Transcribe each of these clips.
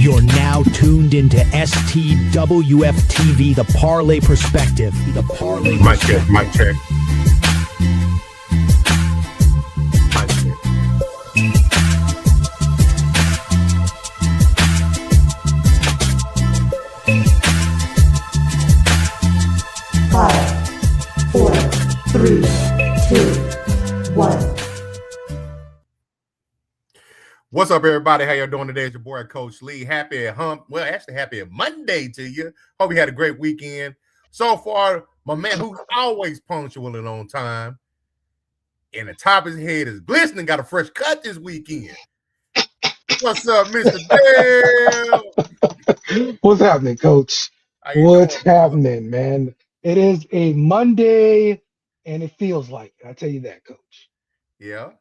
You're now tuned into STWF TV, the Parlay Perspective. The Parlay Mic check, mic check. Mic check. 5, 4, 3, 2, 1. What's up, everybody? How y'all doing today? It's your boy, Coach Lee. Happy happy Monday to you. Hope you had a great weekend. So far, my man who's always punctual and on time, and the top of his head is glistening, got a fresh cut this weekend. What's up, Mr. Dale? What's happening, Coach? What's happening, man? It is a Monday, and it feels like it. I tell you that, Coach. Yeah.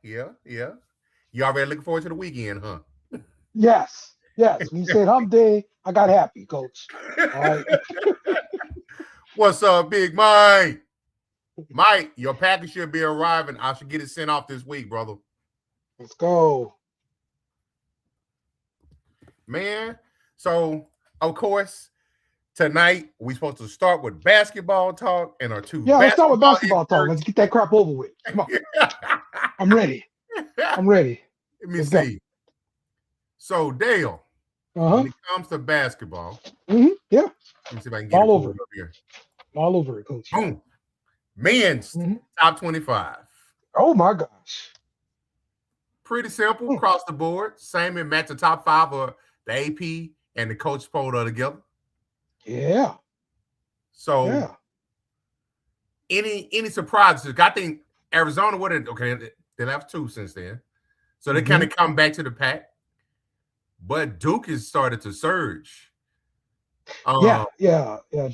You already looking forward to the weekend, huh? Yes. When you said hump day, I got happy, Coach. All right. What's up, Big Mike? Mike, your package should be arriving. I should get it sent off this week, brother. Let's go. Man, so, of course, tonight we're supposed to start with basketball talk and our two. Yeah, let's start with basketball talk. Let's get that crap over with. Come on. I'm ready. Let me see. So, Dale, when it comes to basketball, yeah. Let me see if I can get all it over up here. All over it, Coach. Boom. Men's top 25. Oh my gosh. Pretty simple across the board. Same and match the top 5 of the AP and the coach poll are together. Yeah. So any surprises? I think Arizona they left 2 since then. So they kind of come back to the pack. But Duke has started to surge. Yeah.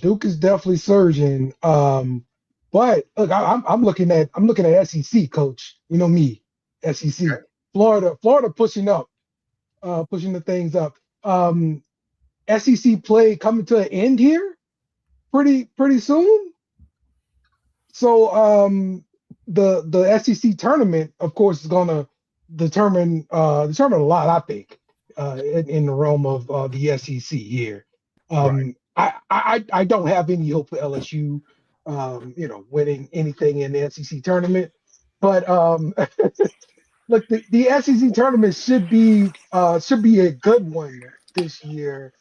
Duke is definitely surging. But look, I'm looking at SEC, Coach. You know me, SEC. Okay. Florida pushing the things up. SEC play coming to an end here pretty soon. So the SEC tournament, of course, is gonna determine a lot, I think, in the realm of the SEC here. Right. I don't have any hope for LSU, winning anything in the SEC tournament. But look, the SEC tournament should be a good one this year.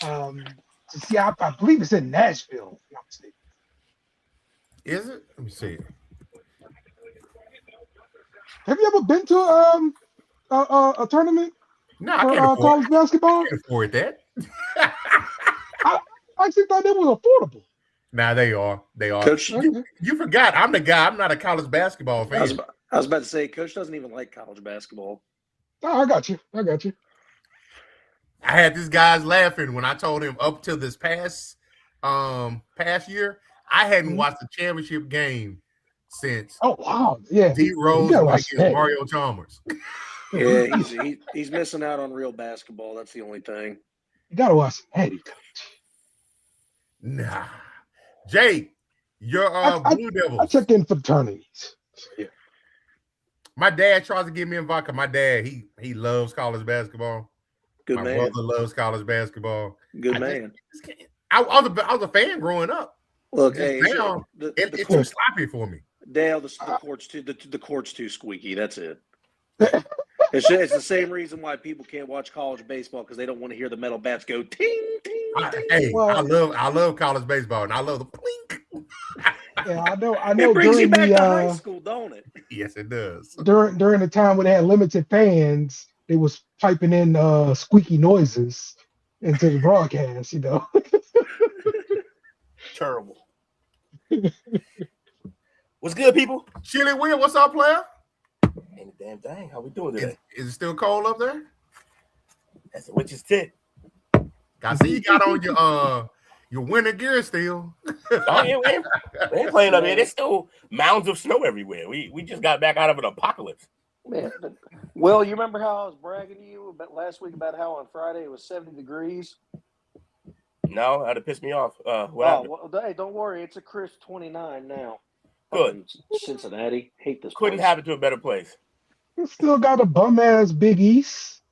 To see, I believe it's in Nashville, if I'm not mistaken. Is it? Let me see. Have you ever been to a tournament? No, I can't afford college basketball. I can't afford that. I actually thought that was affordable. Nah, they are. Coach, you forgot. I'm the guy. I'm not a college basketball fan. I was about to say, Coach doesn't even like college basketball. Oh, I got you. I had these guys laughing when I told him up till this past year, I hadn't watched the championship game since. Oh wow, yeah. D Rose against Mario Chalmers. Yeah, he's missing out on real basketball. That's the only thing. You gotta watch some Eddie, Coach. Nah, Jake, your Blue Devils. I check in for fraternities. Yeah. My dad tries to get me involved. My dad, he loves college basketball. Good My man. brother loves college basketball. Good man. I was a fan growing up. Look, hey, now it's too sloppy for me. Dale, the court's too squeaky. That's it. It's the same reason why people can't watch college baseball, because they don't want to hear the metal bats go ting ting. Hey, I love college baseball, and I love the plink. Yeah, I know. It brings you back to high school, don't it? Yes, it does. During the time when they had limited fans, they was piping in squeaky noises into the broadcast. Terrible. What's good, people? Chili Will, what's up, player? Ain't a damn thing. How we doing today? Is it still cold up there? That's a witch's tit. I see you got on your winter gear still. Oh yeah, we ain't playing up here. There's still mounds of snow everywhere. We just got back out of an apocalypse. Man, Will, you remember how I was bragging to you about last week about how on Friday it was 70 degrees? No, that'd have pissed me off. What happened? Well, hey, don't worry. It's a crisp 29 now. Good. Cincinnati. Hate this Couldn't place. happen to a better place. You still got a bum ass Big East.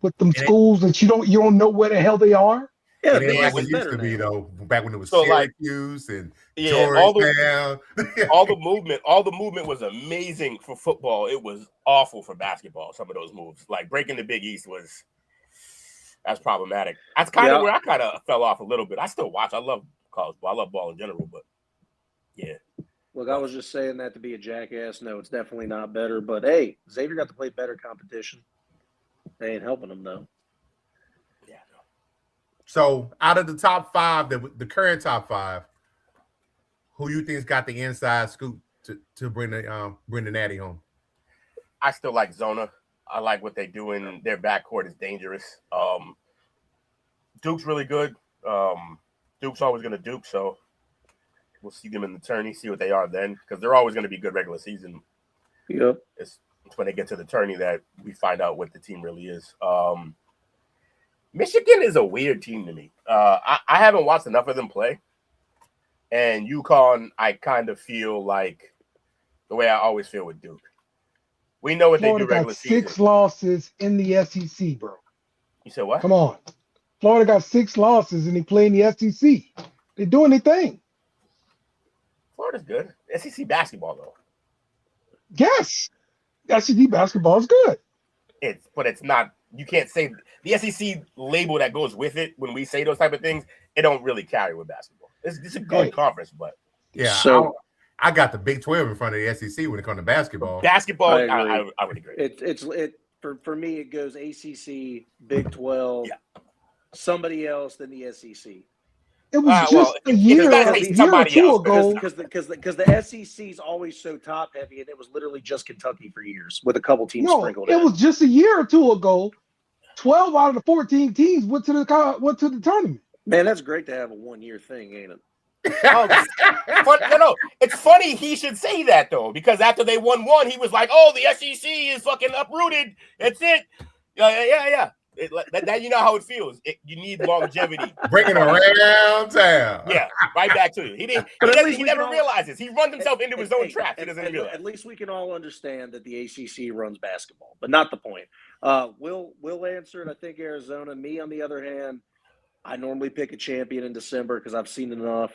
with them And schools that you don't know where the hell they are. Yeah, it ain't Big like East it is used better to be now. though. Back when it was So, like, Syracuse and Yeah, Georgetown. all the movement was amazing for football. It was awful for basketball. Some of those moves, like breaking the Big East, that's problematic. That's kind of where I kind of fell off a little bit. I still watch. I love college ball. I love ball in general, but yeah. Look, I was just saying that to be a jackass. No, it's definitely not better. But hey, Xavier got to play better competition. They ain't helping them though. Yeah. So out of the top five, the current top five, who you think's got the inside scoop to bring the natty home? I still like Zona. I like what they do in their backcourt is dangerous. Duke's really good. Duke's always going to Duke, so we'll see them in the tourney, see what they are then, because they're always going to be good regular season. Yep. It's when they get to the tourney that we find out what the team really is. Michigan is a weird team to me. I haven't watched enough of them play. And UConn, I kind of feel like the way I always feel with Duke. We know what Florida they do regular got 6 season. losses in the SEC, bro. You said what? Come on. Florida got 6 losses and they play in the SEC. They're doing their thing. Florida's good. SEC basketball, though. Yes. SEC basketball is good. But it's not. You can't say the SEC label that goes with it when we say those type of things. It don't really carry with basketball. It's a good conference, but yeah. So I got the Big 12 in front of the SEC when it comes to basketball. Basketball, I would agree. For me, it goes ACC, Big 12, somebody else than the SEC. It was a year or two ago. Because the SEC is always so top heavy, and it was literally just Kentucky for years with a couple teams sprinkled in. It was just a year or two ago. 12 out of the 14 teams went to the tournament. Man, that's great to have a 1-year thing, ain't it? No, it's funny he should say that though, because after they won one, he was like, "Oh, the SEC is fucking uprooted. That's it." Yeah. That you know how it feels. You need longevity. Bringing around town. Yeah, right back to you. He never realizes. He runs himself into his own trap. He doesn't realize. At least we can all understand that the ACC runs basketball, but not the point. We'll answer it. I think Arizona. Me, on the other hand, I normally pick a champion in December because I've seen enough.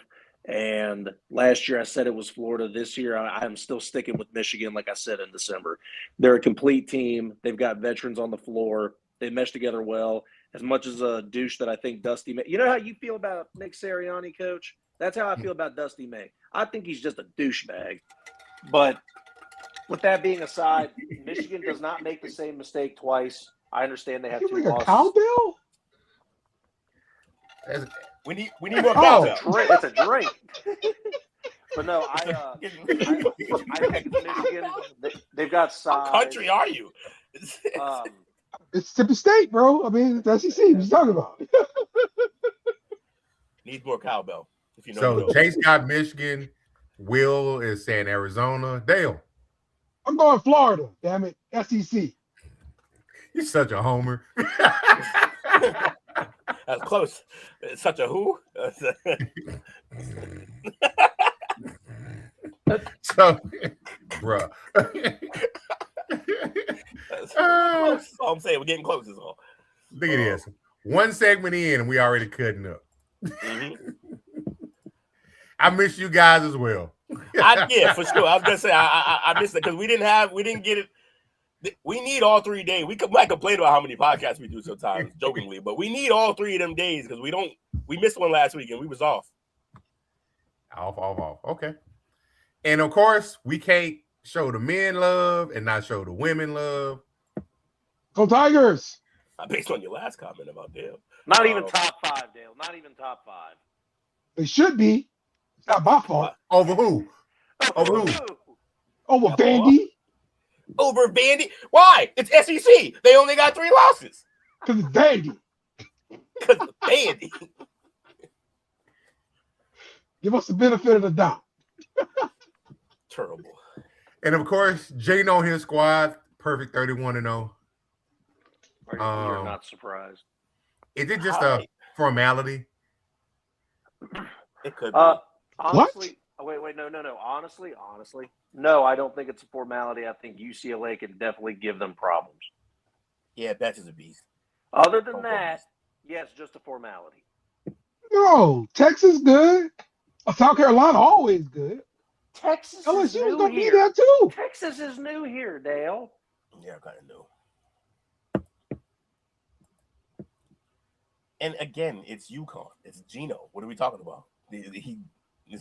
And last year I said it was Florida. This year I'm still sticking with Michigan, like I said in December. They're a complete team. They've got veterans on the floor. They mesh together well. As much as a douche that I think Dusty May – you know how you feel about Nick Sirianni, Coach? That's how I feel about Dusty May. I think he's just a douchebag. But with that being aside, Michigan does not make the same mistake twice. I understand they have 2 losses. A cowbell? We need more cowbell. It's a drink. But no, I think it's Michigan. They've got size. What country are you? It's Mississippi State, bro. I mean, it's SEC. What you talking about? Needs more cowbell. If you know. So Chase got Michigan. Will is saying Arizona. Dale. I'm going Florida. Damn it, SEC. You're such a homer. That's close. It's such a who? So, bruh. That's all I'm saying. We're getting close is all. Look at this. One segment in and we already cutting up. Mm-hmm. I miss you guys as well. Yeah, for sure. I was gonna say I missed it because we didn't get it. We need all 3 days. We might complain about how many podcasts we do sometimes, jokingly, but we need all 3 of them days because we missed one last week and we was off. Off. Okay. And of course, we can't show the men love and not show the women love. Go Tigers. Based on your last comment about Dale. Not even top 5, Dale. Not even top 5. They should be. It's not my fault. Over who? Over who? Over Vandy. Over Vandy? Why? It's SEC. They only got 3 losses. Because it's Vandy. Because it's Vandy. Give us the benefit of the doubt. Terrible. Oh. And of course, Jane on his squad, perfect 31-0. You're not surprised. Is it just a formality? It could be. Honestly, wait, no. Honestly, no, I don't think it's a formality. I think UCLA can definitely give them problems. Yeah, Betts is a beast. Other than that, yes, just a formality. No, Texas good. South Carolina always good. Texas is LSU is new gonna be here. there too. Texas is new here, Dale. Yeah, kind of new. And again, it's UConn. It's Gino. What are we talking about? This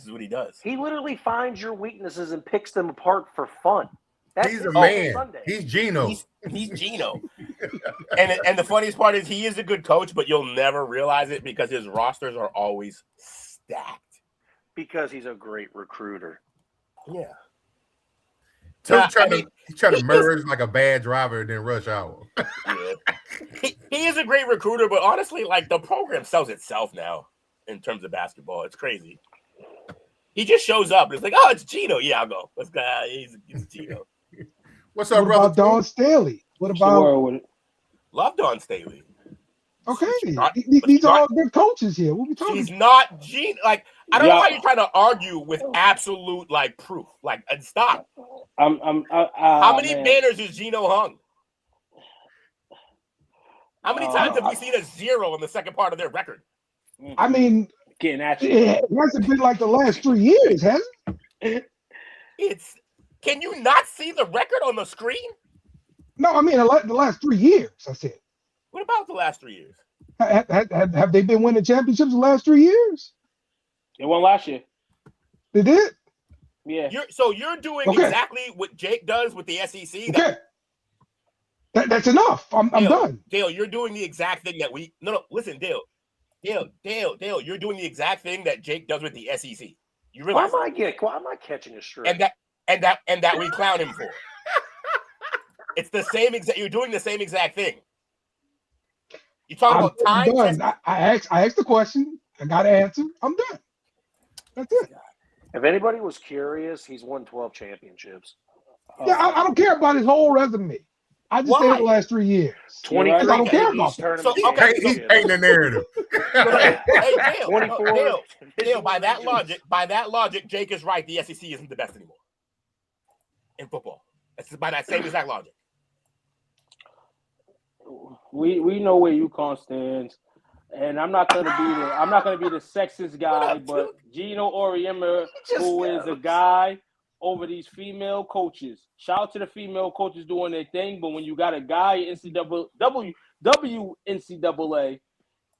is what he does. He literally finds your weaknesses and picks them apart for fun. He's a man. He's Gino. He's Gino. and the funniest part is he is a good coach, but you'll never realize it because his rosters are always stacked. Because he's a great recruiter. Yeah. He's trying to merge like a bad driver than rush hour. Yeah. He is a great recruiter, but honestly, like the program sells itself now in terms of basketball. It's crazy. He just shows up. And it's like, oh, it's Gino. Yeah, I'll go. Let's go. He's Gino. What's up, what brother? about Don Staley? What about? Love Don Staley. Okay, these are all good coaches here. What we talking? He's not Gino. Like I don't know why you're trying to argue with absolute like proof. Like and stop. How many banners is Gino hung? How many times have we seen a 0 in the second part of their record? I mean, getting at you. it hasn't been like the last 3 years, has it? Can you not see the record on the screen? No, I mean the last 3 years. I said. What about the last 3 years? Have they been winning championships the last 3 years? They won last year. They did? Yeah. You're doing exactly what Jake does with the SEC. Okay. That's enough. I'm done. Dale, you're doing the exact thing that we listen, Dale, you're doing the exact thing that Jake does with the SEC. You realize why am I catching a string? And that we clown him for. It's the same exact. You're doing the same exact thing. You talk about time. I'm done. I asked the question. I got an answer. I'm done. That's it. If anybody was curious, he's won 12 championships. Yeah, I don't care about his whole resume. I just said the last 3 years. 20. I don't care about that. So, he's painting the narrative. Dale, by that logic, Jake is right. The SEC isn't the best anymore in football. That's by that same exact logic. We know where UConn stands, and I'm not gonna be the sexist guy, but Gino Auriemma, who is a guy over these female coaches. Shout out to the female coaches doing their thing, but when you got a guy in NCAA,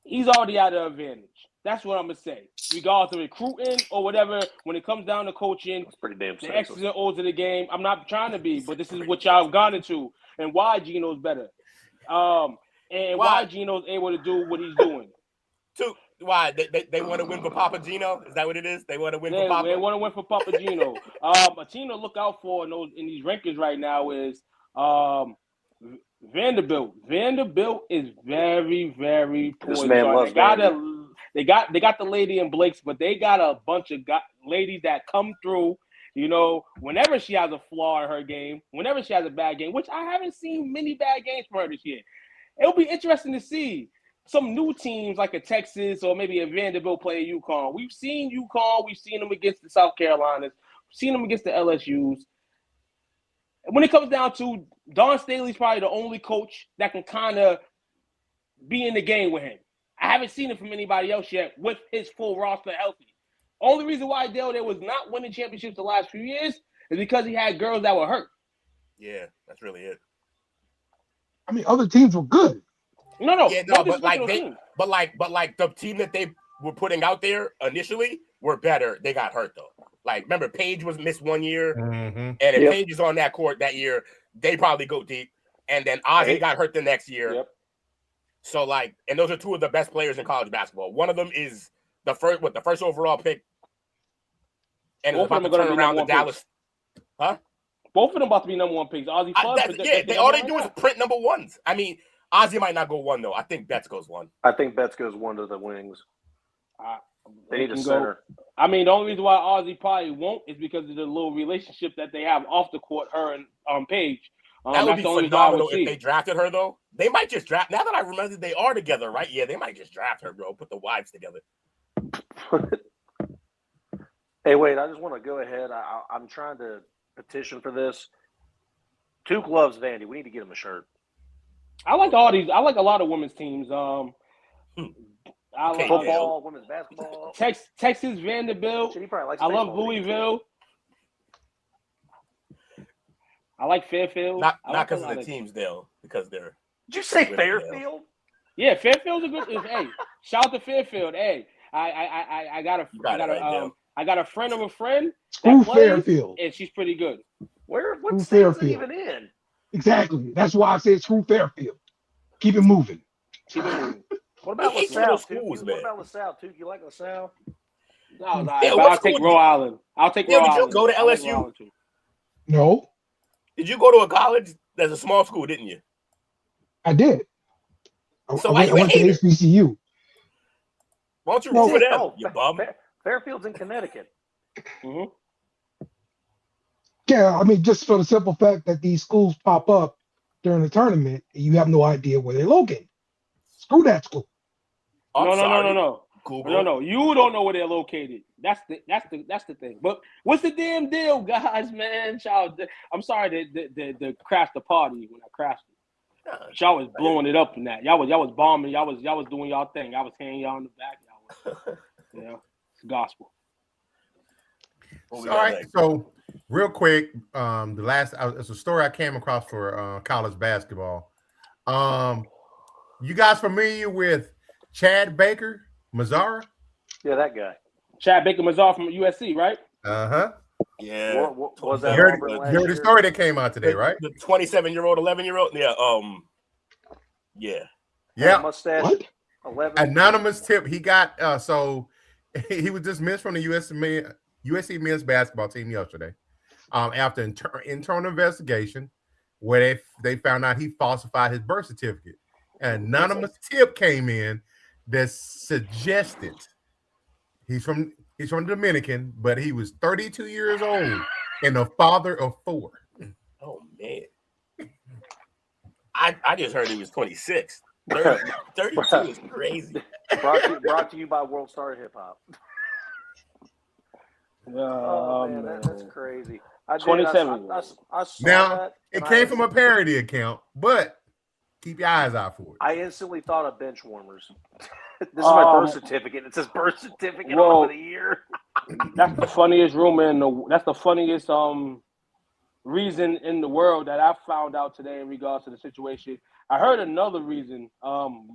he's already at an advantage. That's what I'm gonna say. Regardless of recruiting or whatever, when it comes down to coaching, it's pretty damn the X's and O's of the game. I'm not trying to be, but this is what y'all have gotten into, and why Gino's better. And why Gino's able to do what he's doing. Why? They want to win for Papa Gino? Is that what it is? They want to win for Papa? They want to win for Papa Gino. A team to look out for in these rankings right now is Vanderbilt. Vanderbilt is very, very poor. This man loves they got the lady in Blake's, but they got a bunch of ladies that come through. You know, whenever she has a flaw in her game, whenever she has a bad game, which I haven't seen many bad games for her this year. It'll be interesting to see some new teams like a Texas or maybe a Vanderbilt play UConn. We've seen UConn. We've seen them against the South Carolinas. We've seen them against the LSUs. And when it comes down to Don Staley's probably the only coach that can kind of be in the game with him. I haven't seen it from anybody else yet with his full roster healthy. Only reason why Dale was not winning championships the last few years is because he had girls that were hurt. Yeah, that's really it. I mean, other teams were good. No. Yeah, no, but the team that they were putting out there initially were better. They got hurt though. Like, remember, Paige was missed 1 year, and if Paige is on that court that year, they probably go deep. And then Ozzie got hurt the next year. Yep. So and those are two of the best players in college basketball. One of them is the first overall pick, and both about to turn around the Dallas. Picks. Huh? Both of them about to be number one picks. Ozzie all they do is print number ones. I mean, Ozzie might not go 1 though. I think Betts goes 1. I think Betts goes 1 to the Wings. They need a center. I mean, the only reason why Ozzie probably won't is because of the little relationship that they have off the court, her and Paige. That would be phenomenal if they drafted her, though. They might just draft. Now that I remember they are together, right? Yeah, they might just draft her, bro. Put the wives together. Hey, wait, I just want to go ahead. I'm trying to petition for this. Tuke loves Vandy. We need to get him a shirt. I like all these. I like a lot of women's teams. I like Football, women's basketball. Texas, Vanderbilt. Shit, he probably likes I love baseball games, too. Louisville. I like Fairfield. Not like because of the teams, Dale, because they're. Did you say Fairfield? Yeah, Fairfield's a good. Hey, shout out to Fairfield. Hey, I got a friend of a friend Screw that plays, Fairfield. and she's pretty good. What Screw state is it Fairfield. even in? Exactly. That's why I said screw Fairfield. Keep it moving. What about He hates LaSalle, those Tuke? schools, What man. about LaSalle, Tuke? You like LaSalle? No, all right, Yeah, but what I'll take school- Rhode Island. I'll take Yeah, Rhode did you Island. go to I like LSU? Rhode Island too. No, Did you go to a college that's a small school, didn't you? I did. So I why went, you I went to a hater? HBCU. Why don't you No, root for them, Oh, you bum? Fairfield's in Connecticut. Mm-hmm. Yeah, I mean, just for the simple fact that these schools pop up during the tournament, and you have no idea where they're located. Screw that school. I'm No. Google. No. You don't know where they're located. That's the thing. But what's the damn deal, guys, man? Y'all, I'm sorry to crash the party when I crashed it. Y'all was blowing it up in that. Y'all was bombing. Y'all was doing y'all thing. I was handing y'all in the back. Y'all was, it's gospel. All right. So real quick, it's a story I came across for college basketball. You guys familiar with Chad Baker Mazzara? Yeah, that guy. Chad Baker Mazar from USC, right? Uh-huh. Yeah. What was that? You heard, Auburn last you heard the year? story that came out today, right? The 27-year-old, 11-year-old. Yeah. Yeah. Yeah. Mustache. What? 11. Anonymous tip. He got so he was dismissed from the USC men's basketball team yesterday. After internal investigation, where they found out he falsified his birth certificate. An anonymous tip came in that suggested he's from Dominican, but he was 32 years old and a father of 4. Oh man. I just heard he was 26. 32 is crazy. Brought to you by World Star Hip Hop. Oh man, that's crazy. 27. I saw Now that, it and came from a parody account, but keep your eyes out for it. I instantly thought of bench warmers. This is my birth certificate. It says birth certificate over the year. That's the funniest rumor that's the funniest reason in the world that I found out today in regards to the situation. I heard another reason.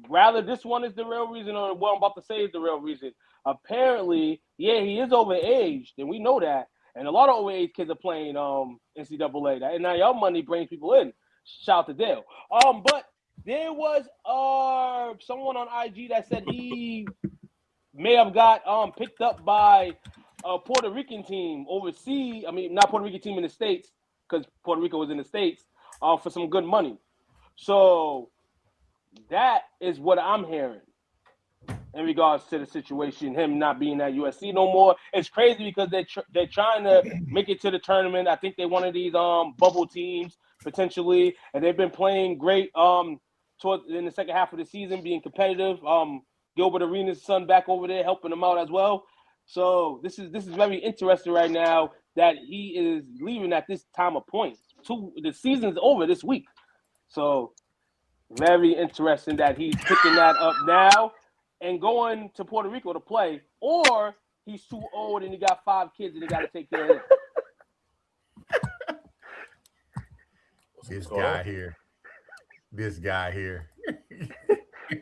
Rather this one is the real reason, or what I'm about to say is the real reason. Apparently, yeah, he is overaged, and we know that. And a lot of overage kids are playing NCAA. And now y'all money brings people in. Shout out to Dale. But there was someone on IG that said he may have got picked up by a Puerto Rican team overseas. I mean, not Puerto Rican team in the States, because Puerto Rico was in the States, for some good money. So that is what I'm hearing in regards to the situation, him not being at USC no more. It's crazy because they're trying to make it to the tournament. I think they're one of these bubble teams potentially, and they've been playing great in the second half of the season, being competitive. Gilbert Arenas' son back over there helping them out as well. So this is very interesting right now that he is leaving at this time of points. The season's over this week. So very interesting that he's picking that up now and going to Puerto Rico to play, or he's too old and he got 5 kids and he got to take care of it. This guy here.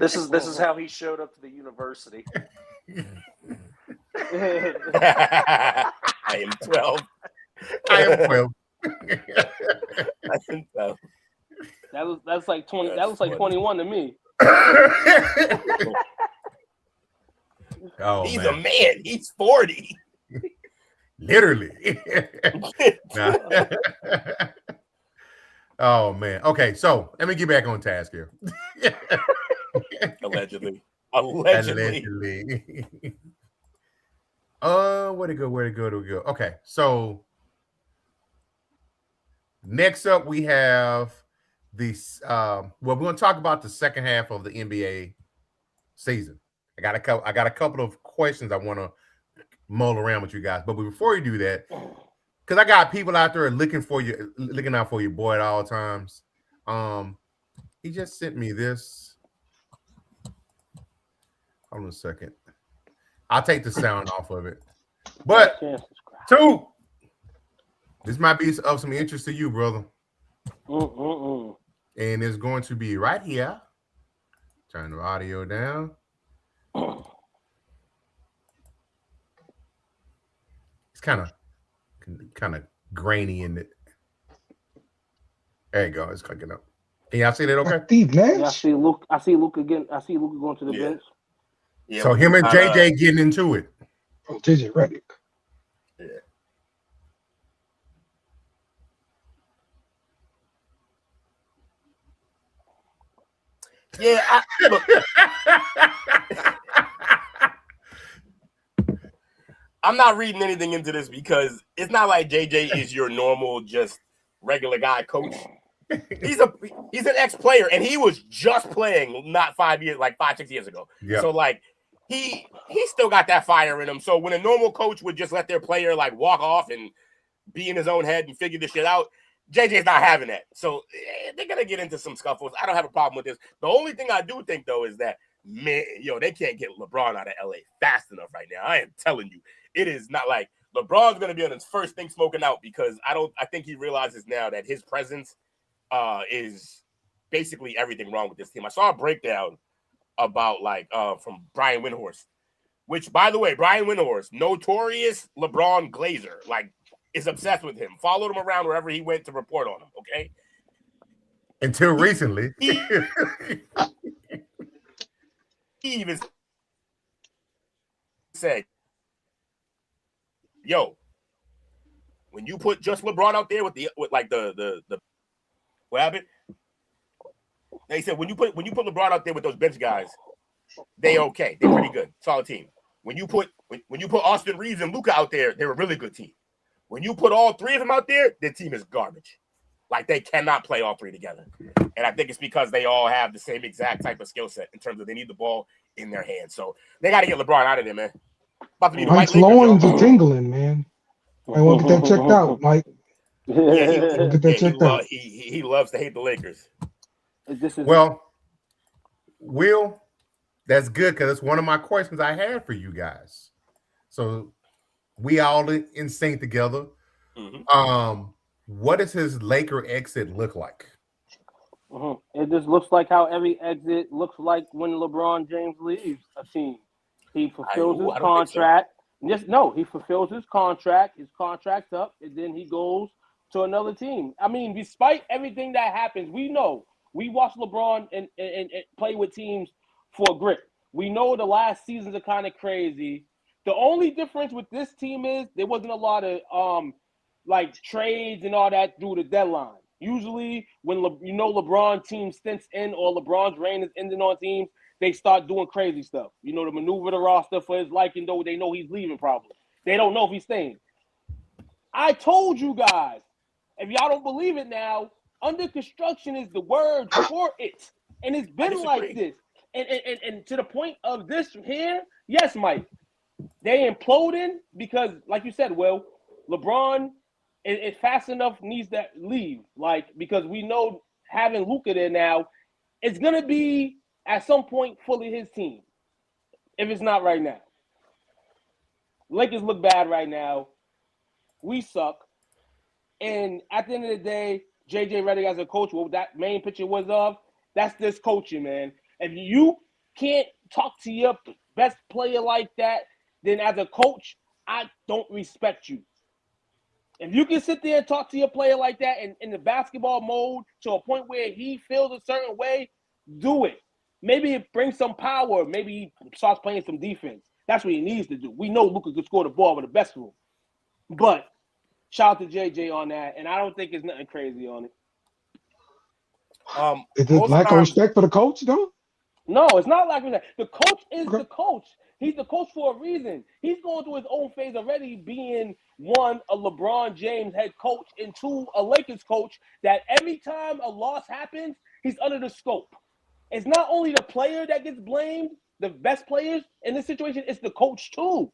This is how he showed up to the university. I am 12. I am 12. I am 12. That's like 20. That looks like 21 to me. Oh, He's man. a man. He's 40. Literally. Oh man. Okay, so let me get back on task here. Allegedly. Where'd it go? Okay, so next up we have this. We're going to talk about the second half of the NBA season. I got a couple of questions I want to mull around with you guys, but before you do that, because I got people out there looking out for your boy at all times. He just sent me this. Hold on a second. I'll take the sound off of it. But two, this might be of some interest to you, brother. And it's going to be right here. Turn the audio down. It's kind of grainy in it. There you go. It's clicking up. Can y'all see that? Okay. Steve Nash. Yeah, I see Luke. I see Luke again. I see Luke going to the bench. Yeah, so him and JJ getting into it. Oh, JJ Redick. Yeah. Yeah, look. I'm not reading anything into this because it's not like JJ is your normal, just regular guy coach. He's an ex-player, and he was just playing not 5 years, like 5-6 years ago. Yeah. So like he still got that fire in him. So when a normal coach would just let their player like walk off and be in his own head and figure this shit out, JJ's not having that. So they're gonna get into some scuffles. I don't have a problem with this. The only thing I do think though is that they can't get LeBron out of LA fast enough right now. I am telling you, it is not like LeBron's gonna be on his first thing smoking out because I think he realizes now that his presence is basically everything wrong with this team. I saw a breakdown about from Brian Windhorst, which by the way, Brian Windhorst, notorious LeBron glazer, is obsessed with him. Followed him around wherever he went to report on him. Okay, until recently. He even said, "Yo, when you put just LeBron out there with the what happened?" They said when you put LeBron out there with those bench guys, they okay. They're pretty good, solid team. When you put Austin Reeves and Luka out there, they're a really good team. When you put all three of them out there, their team is garbage. Like they cannot play all three together. And I think it's because they all have the same exact type of skill set in terms of they need the ball in their hands. So they got to get LeBron out of there, man. About to be the Mike's White Lakers, loins are tingling, man. I want to get that checked out, Mike. Yeah, he loves to hate the Lakers. Well, Will, that's good because it's one of my questions I had for you guys. So we all in sync together. Mm-hmm. What does his Laker exit look like? It just looks like how every exit looks like when LeBron James leaves a team. He fulfills his contract. He fulfills his contract. His contract's up, and then he goes to another team. I mean, despite everything that happens, we know. We watch LeBron and play with teams for grit. We know the last seasons are kind of crazy. The only difference with this team is there wasn't a lot of trades and all that through the deadline. Usually when LeBron team stints in or LeBron's reign is ending on teams, they start doing crazy stuff. To maneuver the roster for his liking, though they know he's leaving probably. They don't know if he's staying. I told you guys, if y'all don't believe it now, under construction is the word for it. And it's been like this. And to the point of this here, yes, Mike, they imploding because, like you said, LeBron is fast enough needs to leave. Because we know having Luka there now, it's going to be at some point fully his team. If it's not right now. Lakers look bad right now. We suck. And at the end of the day, JJ Redick as a coach, what that main picture was of, that's this coaching, man. If you can't talk to your best player like that, then as a coach, I don't respect you. If you can sit there and talk to your player like that in the basketball mode to a point where he feels a certain way, do it. Maybe it brings some power. Maybe he starts playing some defense. That's what he needs to do. We know Luka could score the ball with the best of them. But shout out to JJ on that, and I don't think there's nothing crazy on it. Is it lack of respect for the coach, though? No, it's not lack of respect. The coach is the coach. He's the coach for a reason. He's going through his own phase already, being one, a LeBron James head coach, and two, a Lakers coach, that every time a loss happens, he's under the scope. It's not only the player that gets blamed, the best players in this situation, it's the coach too.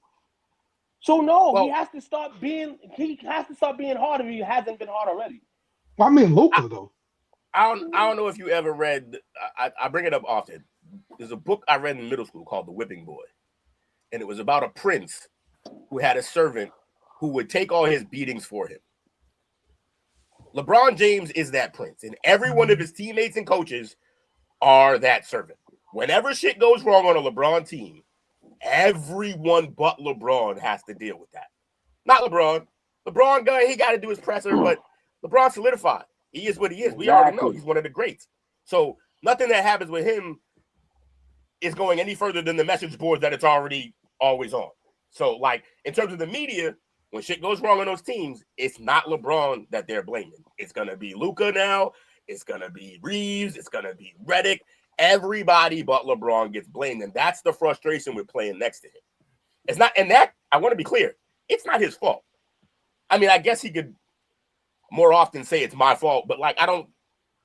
So he has to start being hard if he hasn't been hard already. Well, I mean Luka though. I don't know if you ever read. I bring it up often. There's a book I read in middle school called The Whipping Boy, and it was about a prince who had a servant who would take all his beatings for him. LeBron James is that prince, and every one of his teammates and coaches are that servant. Whenever shit goes wrong on a LeBron team, everyone but LeBron has to deal with that. Not LeBron. LeBron, he got to do his presser, but LeBron solidified. He is what he is. We already know he's one of the greats. So nothing that happens with him is going any further than the message boards that it's already always on. So, like, in terms of the media, when shit goes wrong on those teams, it's not LeBron that they're blaming. It's going to be Luka now. It's going to be Reeves. It's going to be Redick. Everybody but LeBron gets blamed, and that's the frustration with playing next to him. It's not, and that, I want to be clear, it's not his fault. I mean, I guess he could more often say it's my fault, but like,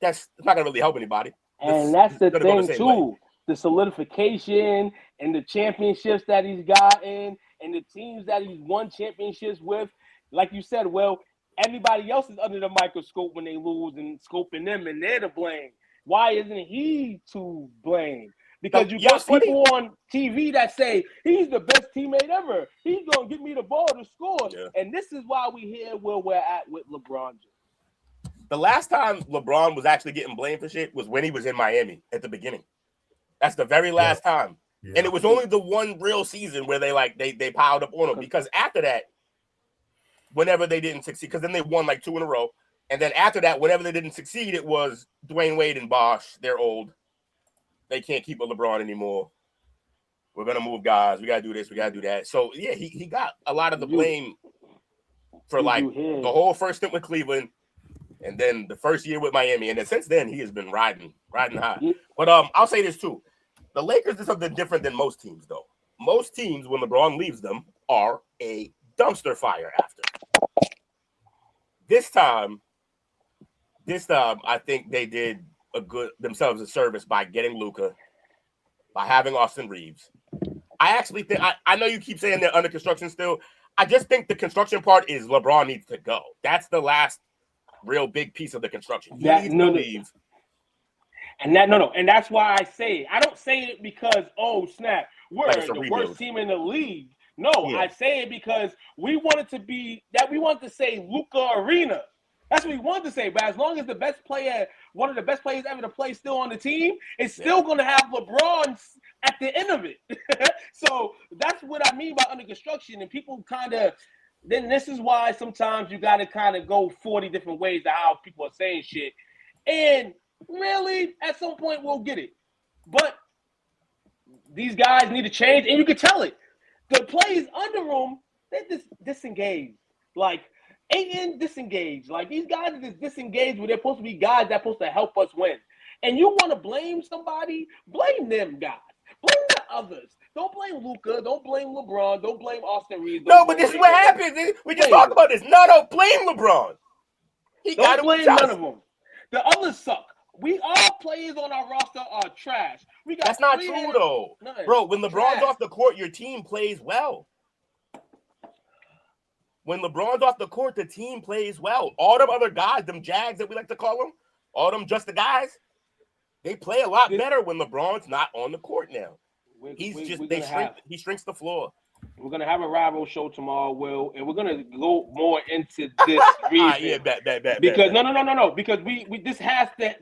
it's not going to really help anybody. And that's the thing, too. The solidification and the championships that he's gotten and the teams that he's won championships with. Like you said, well, everybody else is under the microscope when they lose and scoping them, and they're to blame. Why isn't he to blame? Because you got people on TV that say he's the best teammate ever. He's going to give me the ball to score. Yeah. And this is why we here where we're at with LeBron James. The last time LeBron was actually getting blamed for shit was when he was in Miami at the beginning. That's the very last time. Yeah. And it was only the one real season where they piled up on him, because after that, whenever they didn't succeed, because then they won like 2 in a row. And then after that, whenever they didn't succeed, it was Dwayne Wade and Bosh. They're old. They can't keep a LeBron anymore. We're going to move guys. We got to do this. We got to do that. So, yeah, he got a lot of the blame for like the whole first stint with Cleveland and then the first year with Miami. And then since then, he has been riding high. But I'll say this too. The Lakers is something different than most teams, though. Most teams, when LeBron leaves them, are a dumpster fire after. This time, I think they did themselves a service by getting Luka, by having Austin Reeves. I actually think, I know you keep saying they're under construction still. I just think the construction part is LeBron needs to go. That's the last real big piece of the construction. He needs to leave. And that's why I say it. I don't say it because, oh, snap, we're the worst team in the league. No, I say it because we want to say Luka Arena. That's what we want to say. But as long as the best player, one of the best players ever to play, still on the team, it's still going to have LeBron at the end of it. So that's what I mean by under construction. And people then this is why sometimes you got to kind of go 40 different ways to how people are saying shit. And really, at some point, we'll get it. But these guys need to change, and you can tell it. The players under them, they're just disengaged. Like, Ayton disengaged. Like, these guys are just disengaged where they're supposed to be guys that's supposed to help us win. And you want to blame somebody? Blame them guys. Blame the others. Don't blame Luka. Don't blame LeBron. Don't blame Austin Reeves. No, but this is what happens. We just talked about this. No, don't blame LeBron. Don't blame none of them. The others suck. All players on our roster are trash. That's not true, though. Bro, when LeBron's off the court, your team plays well. When LeBron's off the court, the team plays well. All them other guys, them Jags that we like to call them, all them just the guys, they play a lot better when LeBron's not on the court now. He shrinks the floor. We're gonna have a rival show tomorrow, Will, and we're gonna go more into this reason. Because no. Because this has to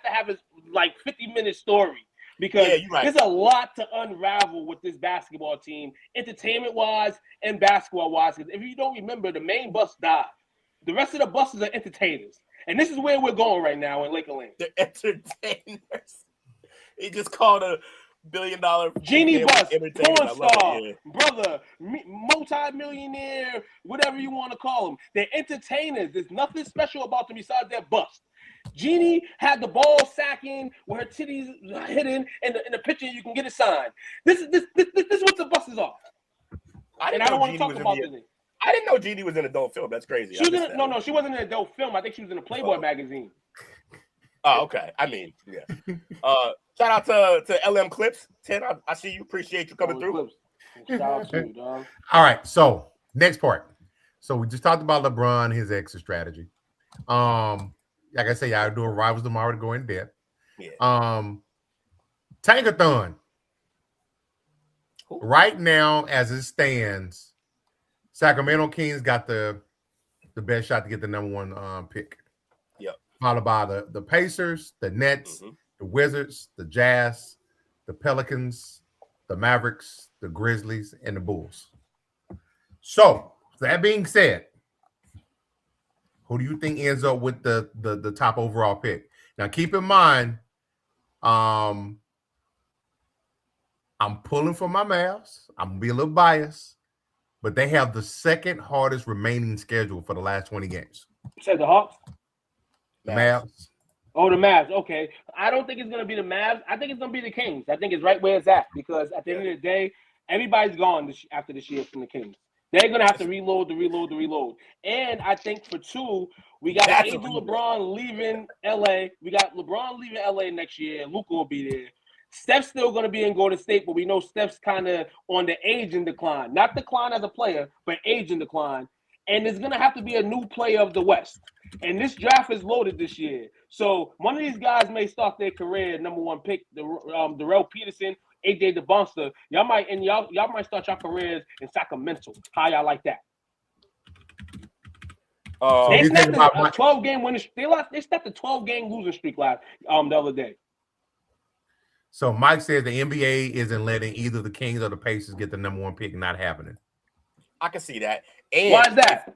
have a like 50-minute story. Because there's a lot to unravel with this basketball team, entertainment-wise and basketball-wise. Because if you don't remember, the main bus died. The rest of the buses are entertainers. And this is where we're going right now in Laker Lane. They're entertainers. He just called a $1 billion genie bus, porn star, brother, multi-millionaire, whatever you want to call them. They're entertainers. There's nothing special about them besides their bust. Jeannie had the ball sacking with her titties hidden in the picture. You can get it signed. This is what the buses are. I don't want to talk about this. I didn't know Jeannie was in adult film. That's crazy. She wasn't in adult film. I think she was in a Playboy magazine. Oh, okay. I mean, yeah. Shout out to LM Clips. 10, I see you. Appreciate you coming through. Shout out to you, dog. All right. So next part. So we just talked about LeBron, his exit strategy. Like I say, y'all doing rivals tomorrow to go in depth. Yeah. Tankathon. Who? Right now, as it stands, Sacramento Kings got the best shot to get the number 1 pick. Yep. Followed by the Pacers, the Nets, the Wizards, the Jazz, the Pelicans, the Mavericks, the Grizzlies, and the Bulls. So, that being said, who do you think ends up with the top overall pick? Now, keep in mind, I'm pulling for my Mavs. I'm going to be a little biased, but they have the second hardest remaining schedule for the last 20 games. You said the Hawks? Mavs. Oh, the Mavs. Okay. I don't think it's going to be the Mavs. I think it's going to be the Kings. I think it's right where it's at because at the end of the day, everybody's gone after this year from the Kings. They're going to have to reload. And I think for 2, we got Angel LeBron leaving LA. We got LeBron leaving LA next year. Luka will be there. Steph's still going to be in Golden State, but we know Steph's kind of on the age in decline. Not decline as a player, but age in decline. And there's going to have to be a new player of the West. And this draft is loaded this year. So one of these guys may start their career number 1 pick, Darrell Peterson, AJ DeBonster. Y'all might start your careers in Sacramento. How y'all like that? They snapped a 12-game winning streak. They snapped a 12-game losing streak the other day. So Mike says the NBA isn't letting either the Kings or the Pacers get the number 1 pick. Not happening. I can see that. And why is that?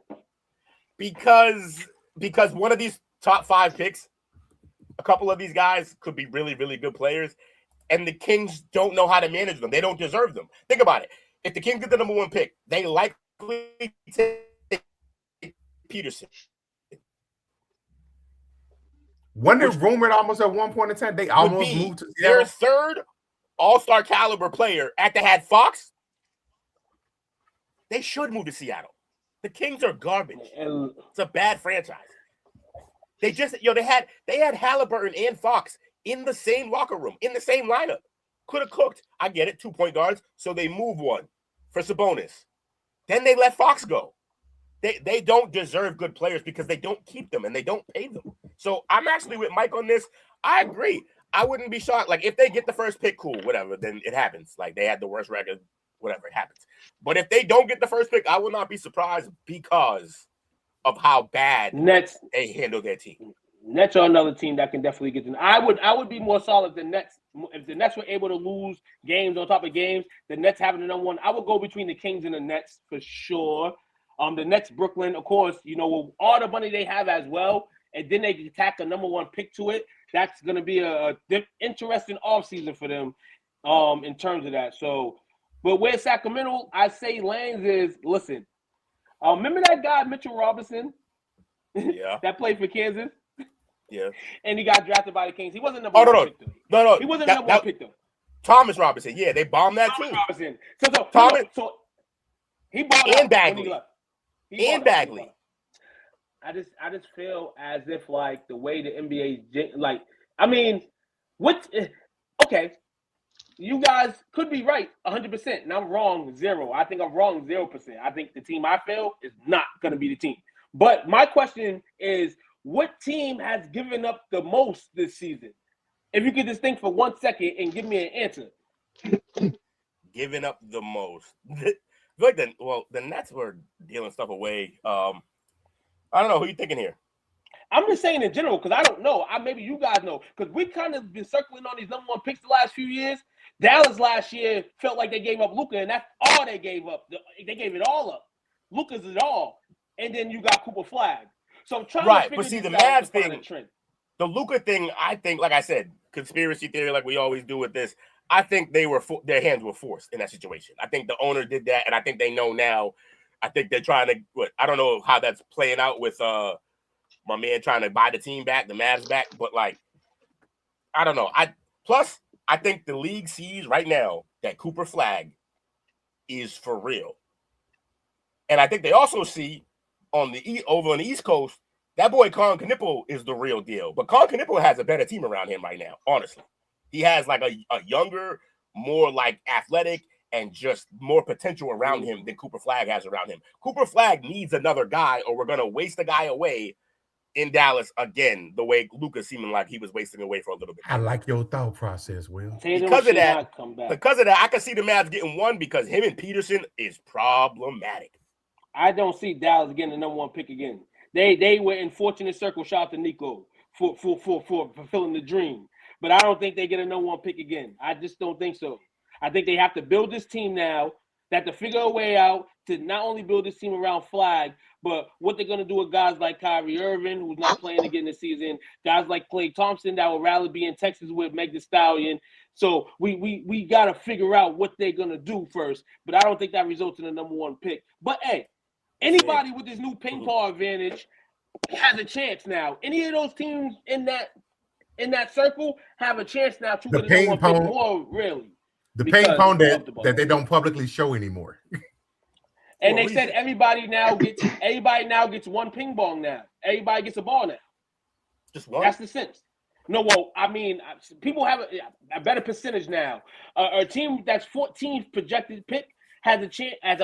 Because one of these top 5 picks, a couple of these guys could be really, really good players, and the Kings don't know how to manage them. They don't deserve them. Think about it. If the Kings get the number 1 pick, they likely take Peterson. Wasn't it rumored almost at one point in time they almost moved to their 3rd all-star caliber player after had Fox? They should move to Seattle. The Kings are garbage. It's a bad franchise. They just, they had Halliburton and Fox in the same locker room, in the same lineup. Could have cooked. I get it, 2 point guards. So they move 1 for Sabonis. Then they let Fox go. They don't deserve good players because they don't keep them and they don't pay them. So I'm actually with Mike on this. I agree. I wouldn't be shocked. Like, if they get the first pick, cool, whatever, then it happens. Like, they had the worst record, whatever, it happens. But if they don't get the first pick, I will not be surprised because of how bad they handle their team. Nets are another team that can definitely get them. I would be more solid than Nets. If the Nets were able to lose games on top of games, the Nets having the number 1, I would go between the Kings and the Nets for sure. The Nets, Brooklyn, of course, with all the money they have as well, and then they can tack a number 1 pick to it. That's going to be a interesting offseason for them in terms of that. So, but where Sacramento, I say lands is, listen, remember that guy, Mitchell Robinson? Yeah. That played for Kansas? Yeah. And he got drafted by the Kings. He wasn't number 1 pick, though. No. He wasn't number 1 pick, though. Thomas Robinson. Yeah, they bombed that too. Robinson. So he bought and Bagley. And Bagley. I just feel as if, like, the way the NBA, okay, you guys could be right 100%, and I'm wrong 0. I think I'm wrong 0%. I think the team I feel is not going to be the team. But my question is, what team has given up the most this season? If you could just think for 1 second and give me an answer. Giving up the most. The Nets were dealing stuff away. I don't know. Who you thinking here? I'm just saying in general because I don't know. Maybe you guys know because we kind of been circling on these number 1 picks the last few years. Dallas last year felt like they gave up Luka, and that's all they gave up. They gave it all up. Luka's it all, and then you got Cooper Flag. So I'm trying to figure but see, the out Mavs the thing, trend. the Luka thing, I think, like I said, conspiracy theory, like we always do with this. I think their hands were forced in that situation. I think the owner did that, and I think they know now. I think they're trying to. I don't know how that's playing out with my man trying to buy the team back, the Mavs back, but like, I don't know. I think the league sees right now that Cooper Flag is for real, and I think they also see over on the East Coast that boy Con Knipple is the real deal. But Con Knipple has a better team around him right now, honestly. He has like a younger, more like athletic and just more potential around him than Cooper Flag has around him. Cooper Flag needs another guy or we're going to waste a guy away in Dallas again, the way Luka seeming like he was wasting away for a little bit. I like your thought process, Will. Tatum Because of should that, not come back. Because of that, I can see the Mavs getting one because him and Peterson is problematic. I don't see Dallas getting the number one pick again. They were in fortunate circle. Shout out to Nico for fulfilling the dream. But I don't think they get a number one pick again. I just don't think so. I think they have to build this team now. They have to figure a way out to not only build this team around Flag, but what they're going to do with guys like Kyrie Irving, who's not playing again this season, guys like Klay Thompson that will rather be in Texas with Meg Thee Stallion. So we got to figure out what they're going to do first. But I don't think that results in a number one pick. But, hey, anybody with this new ping pong advantage has a chance now. Any of those teams in that circle have a chance now to get a number one pick more, really. The ping pong that they don't publicly show anymore. And they said everybody now gets one ping pong now. Everybody gets a ball now. Just one? That's the sense. No, well, I mean, people have a better percentage now. A team that's 14th projected pick has a chance, has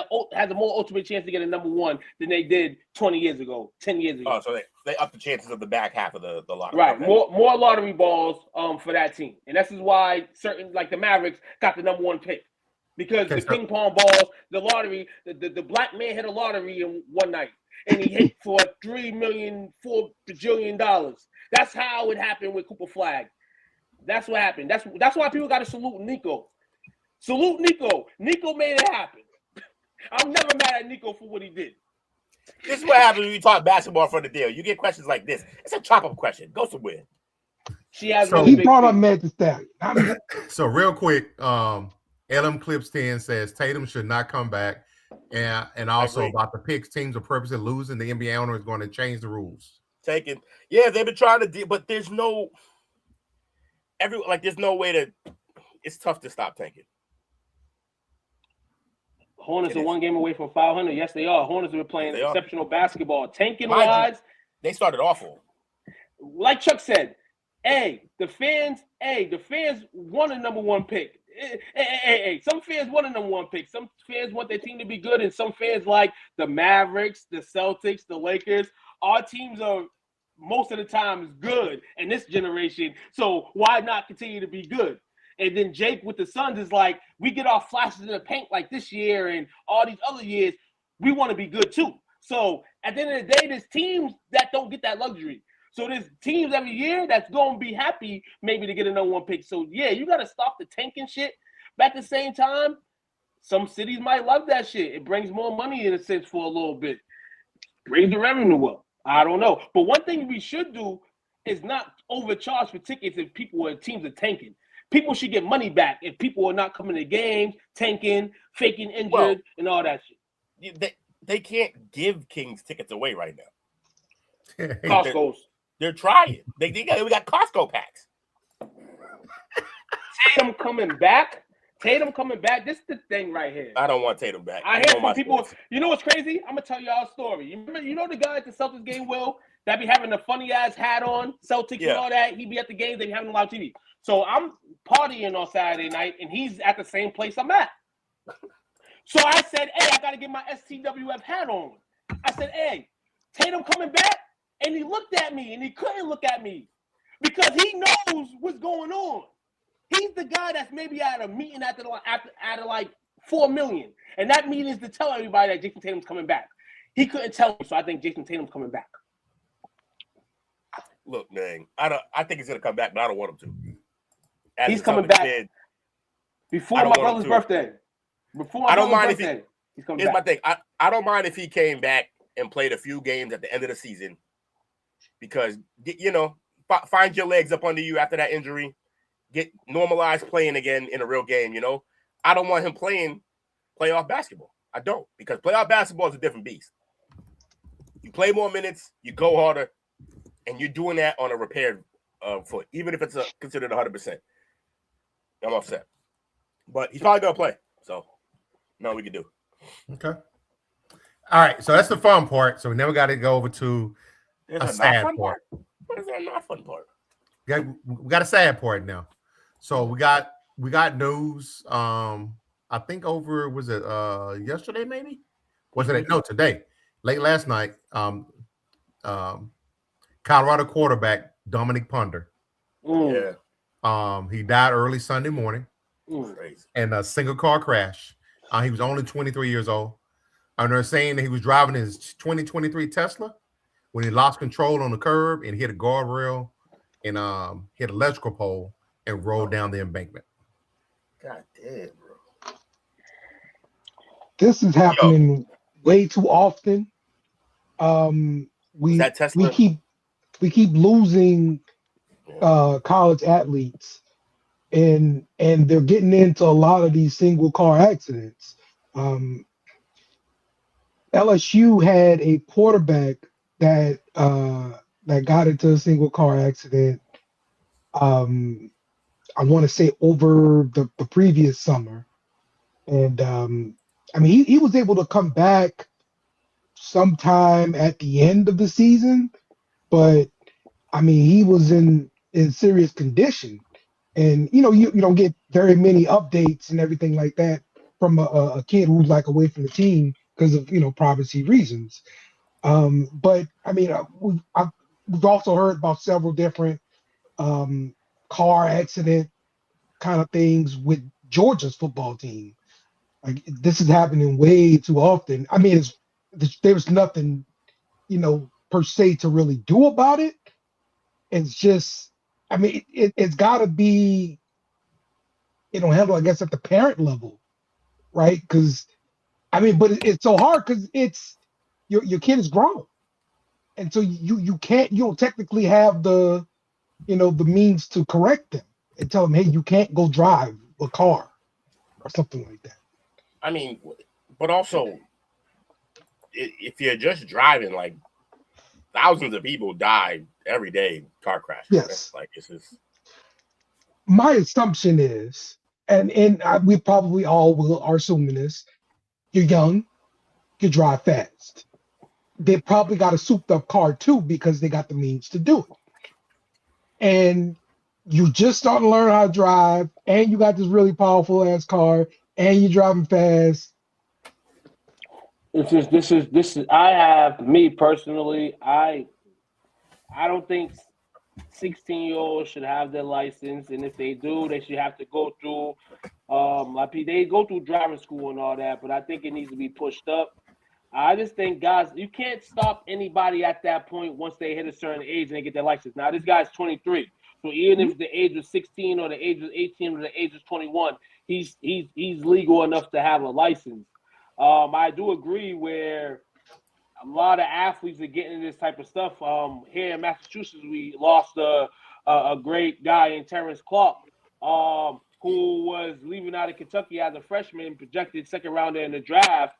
a more ultimate chance to get a number one than they did 20 years ago, 10 years ago. Oh, so they up the chances of the back half of the lottery. Right, okay. more lottery balls for that team, and this is why certain like the Mavericks got the number one pick because the ping pong balls, the lottery, the black man hit a lottery in one night and he hit for $4 bajillion. That's how it happened with Cooper Flag. That's what happened. That's why people got to salute Nico. Salute Nico. Nico made it happen. I'm never mad at Nico for what he did. This is what happens when you talk basketball for the deal. You get questions like this. It's a chop-up question. Go somewhere. She has he brought up Meg Thee Stallion. So real quick, LM Clips 10 says Tatum should not come back. And also about the picks, teams are purposely losing. The NBA owner is going to change the rules. Taking. Yeah, they've been trying to deal, but there's no there's no way to. It's tough to stop tanking. Hornets are one game away from 500. Yes, they are. Hornets are playing exceptional basketball. Tanking wise, they started awful. Like Chuck said, the fans want a number one pick. Some fans want a number one pick. Some fans want their team to be good, and some fans like the Mavericks, the Celtics, the Lakers. Our teams are most of the time good in this generation, so why not continue to be good? And then Jake with the Suns is like, we get our flashes in the paint like this year and all these other years, we want to be good too. So at the end of the day, there's teams that don't get that luxury. So there's teams every year that's going to be happy maybe to get a number one pick. So, yeah, you got to stop the tanking shit. But at the same time, some cities might love that shit. It brings more money in a sense for a little bit. Brings the revenue up. I don't know. But one thing we should do is not overcharge for tickets if teams are tanking. People should get money back if people are not coming to games, tanking, faking injured, and all that shit. They can't give Kings tickets away right now. Costco's. They're trying. We got Costco packs. Tatum coming back. This is the thing right here. I don't want Tatum back. I hear from people. Sports. You know what's crazy? I'm gonna tell y'all a story. You know the guy at the Celtics game, Will, that be having a funny ass hat on, Celtics and all that. He be at the games. They be having a live TV. So I'm partying on Saturday night, and he's at the same place I'm at. So I said, hey, I got to get my STWF hat on. I said, hey, Tatum coming back? And he looked at me, and he couldn't look at me because he knows what's going on. He's the guy that's maybe at a meeting at like 4 million, and that meeting is to tell everybody that Jason Tatum's coming back. He couldn't tell me, so I think Jason Tatum's coming back. Look, man, I think he's going to come back, but I don't want him to. He's coming back before my brother's birthday. I don't mind if he's coming back. Here's my thing. I don't mind if he came back and played a few games at the end of the season because, find your legs up under you after that injury. Get normalized playing again in a real game, I don't want him playing playoff basketball. I don't, because playoff basketball is a different beast. You play more minutes, you go harder, and you're doing that on a repaired foot, even if it's considered 100%. I'm upset. But he's probably going to play. So, no, we can do. Okay. All right. So that's the fun part. So we never got to go over to a sad part. What is that not fun part? We got a sad part now. So we got news. I think over, was it yesterday maybe? Was it? No, today. Late last night. Colorado quarterback Dominiq Ponder. Mm. Yeah. He died early Sunday morning Crazy. in a single car crash. He was only 23 years old. They're saying that he was driving his 2023 Tesla when he lost control on the curb and hit a guardrail and hit an electrical pole and rolled down the embankment. God damn, bro. This is happening way too often. Was that Tesla? We keep losing college athletes, and they're getting into a lot of these single car accidents. LSU had a quarterback that got into a single car accident. I want to say over the previous summer, and I mean he was able to come back sometime at the end of the season, but I mean he was in serious condition, and you don't get very many updates and everything like that from a kid who's like away from the team because of privacy reasons. But I mean we've also heard about several different car accident kind of things with Georgia's football team. Like this is happening way too often. I mean, there's nothing, per se to really do about it. It's just, I mean, it's got to be, handled, I guess, at the parent level, right? Because, I mean, but it's so hard because it's your kid is grown, and so you don't technically have the the means to correct them and tell them, hey, you can't go drive a car or something like that. I mean, but also, if you're just driving, like thousands of people die every day car crashes. Yes. Like it's just. My assumption is, and we probably all are assuming this: you're young, you drive fast. They probably got a souped-up car too because they got the means to do it. And you just starting to learn how to drive, and you got this really powerful ass car, and you're driving fast. This is. I have me personally. I don't think 16-year-olds should have their license, and if they do, they should have to go through. They go through driving school and all that, but I think it needs to be pushed up. I just think, guys, you can't stop anybody at that point once they hit a certain age and they get their license. Now, this guy's 23, so even if the age was 16 or the age was 18 or the age was 21, he's legal enough to have a license. I do agree where a lot of athletes are getting into this type of stuff. Here in Massachusetts, we lost a great guy in Terrence Clark, who was leaving out of Kentucky as a freshman, projected second rounder in the draft.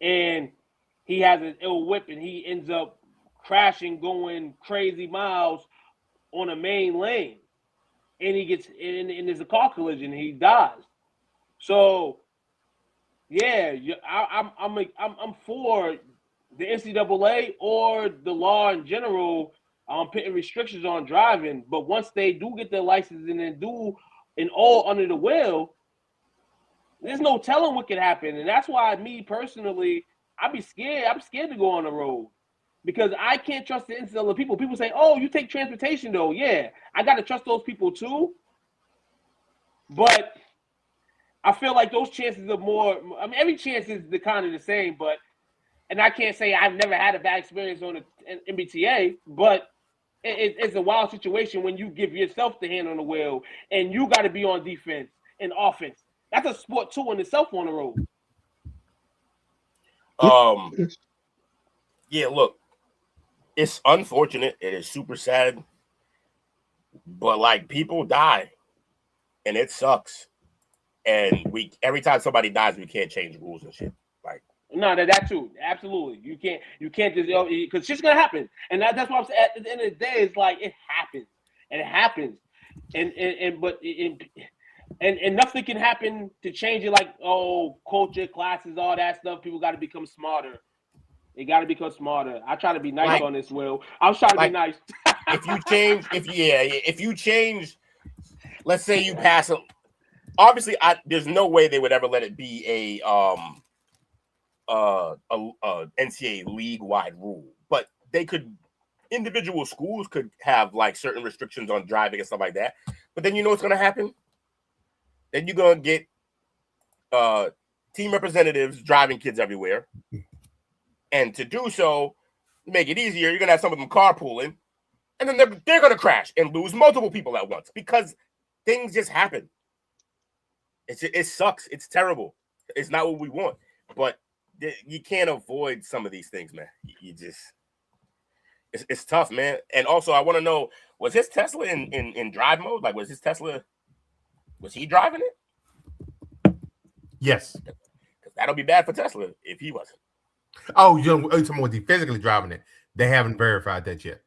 And he has an ill whip, and he ends up crashing, going crazy miles on a main lane, and he gets in there's a car collision, and he dies. So, yeah, I'm for the NCAA or the law in general, putting restrictions on driving. But once they do get their license and then do an all under the wheel, there's no telling what could happen. And that's why me personally, I'd be scared. I'm scared to go on the road because I can't trust the NCAA people. People say, oh, you take transportation though. Yeah, I got to trust those people too. But I feel like those chances are more, I mean, every chance is kind of the same, but, and I can't say I've never had a bad experience on the MBTA, but it's a wild situation when you give yourself the hand on the wheel and you got to be on defense and offense. That's a sport too in itself on the road. Yeah, look, it's unfortunate. It is super sad, but like people die, and it sucks. And every time somebody dies, we can't change rules and shit. Like no, that too, absolutely. You can't just because shit's gonna happen, and that's what I'm saying. At the end of the day, it's like it happens, and nothing can happen to change it. Like culture, classes, all that stuff. People got to become smarter. They got to become smarter. I try to be nice on this, Will. I was trying to be nice. if you change, let's say you pass a. Obviously, there's no way they would ever let it be a NCAA league-wide rule, but they could individual schools could have like certain restrictions on driving and stuff like that. But then you know what's going to happen? Then you're going to get team representatives driving kids everywhere. And to do so, make it easier, you're going to have some of them carpooling. And then they're going to crash and lose multiple people at once because things just happen. It sucks. It's terrible. It's not what we want. But you can't avoid some of these things, man. You just... It's tough, man. And also, I want to know, was his Tesla in drive mode? Like, was he driving it? Yes. Because that'll be bad for Tesla if he wasn't. Oh, you're talking about he physically driving it. They haven't verified that yet.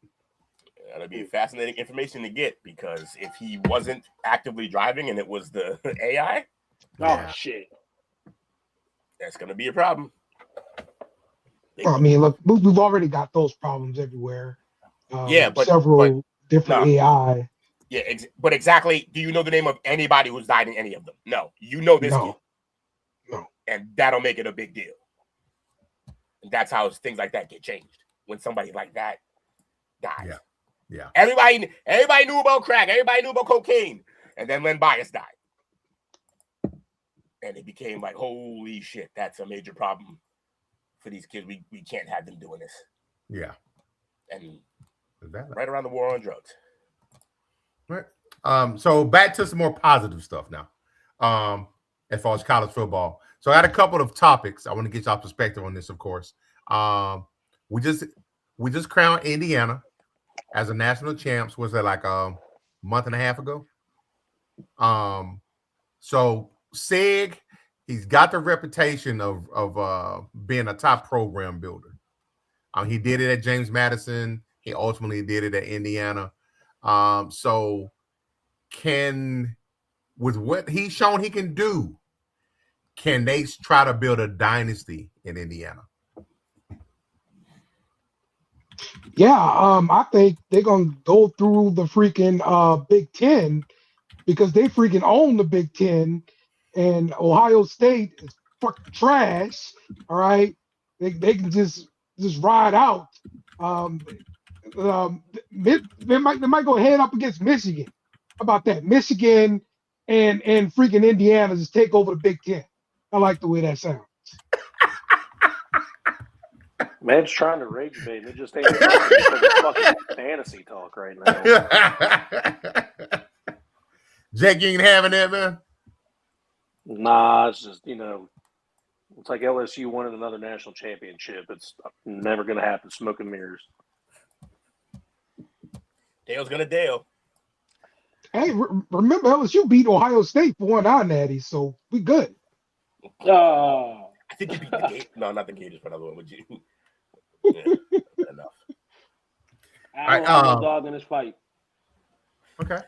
That'll be fascinating information to get, because if he wasn't actively driving and it was the AI, shit, that's going to be a problem. I mean, look, we've already got those problems everywhere. But several different AI. Yeah, but exactly. Do you know the name of anybody who's died in any of them? No. You know this kid. No. And that'll make it a big deal. And that's how things like that get changed. When somebody like that dies. Yeah. Everybody knew about crack. Everybody knew about cocaine. And then Len Bias died. And it became like, holy shit, that's a major problem for these kids. We can't have them doing this. Yeah. And right around the war on drugs. Right. So back to some more positive stuff now. As far as college football. So I had a couple of topics. I want to get y'all perspective on this, of course. We just crowned Indiana as a national champs. Was that like a month and a half ago? So Sig, he's got the reputation of being a top program builder. He did it at James Madison. He ultimately did it at Indiana. So with what he's shown he can do, can they try to build a dynasty in Indiana? Yeah, I think they're gonna go through the freaking Big Ten, because they freaking own the Big Ten, and Ohio State is fucking trash. All right, they can just ride out. They might go head up against Michigan. How about that? Michigan and freaking Indiana just take over the Big Ten. I like the way that sounds. Man's trying to rage bait, and it just ain't fucking fantasy talk right now. Jack, you ain't having that, man? Nah, it's just, it's like LSU winning another national championship. It's never going to happen. Smoke and mirrors. Dale's going to Dale. Hey, remember LSU beat Ohio State for one of our natties, so we good. I think you beat the Gators. No, not the Gators, but another one. Would you? Yeah, enough. I don't have no dog in this fight. Okay.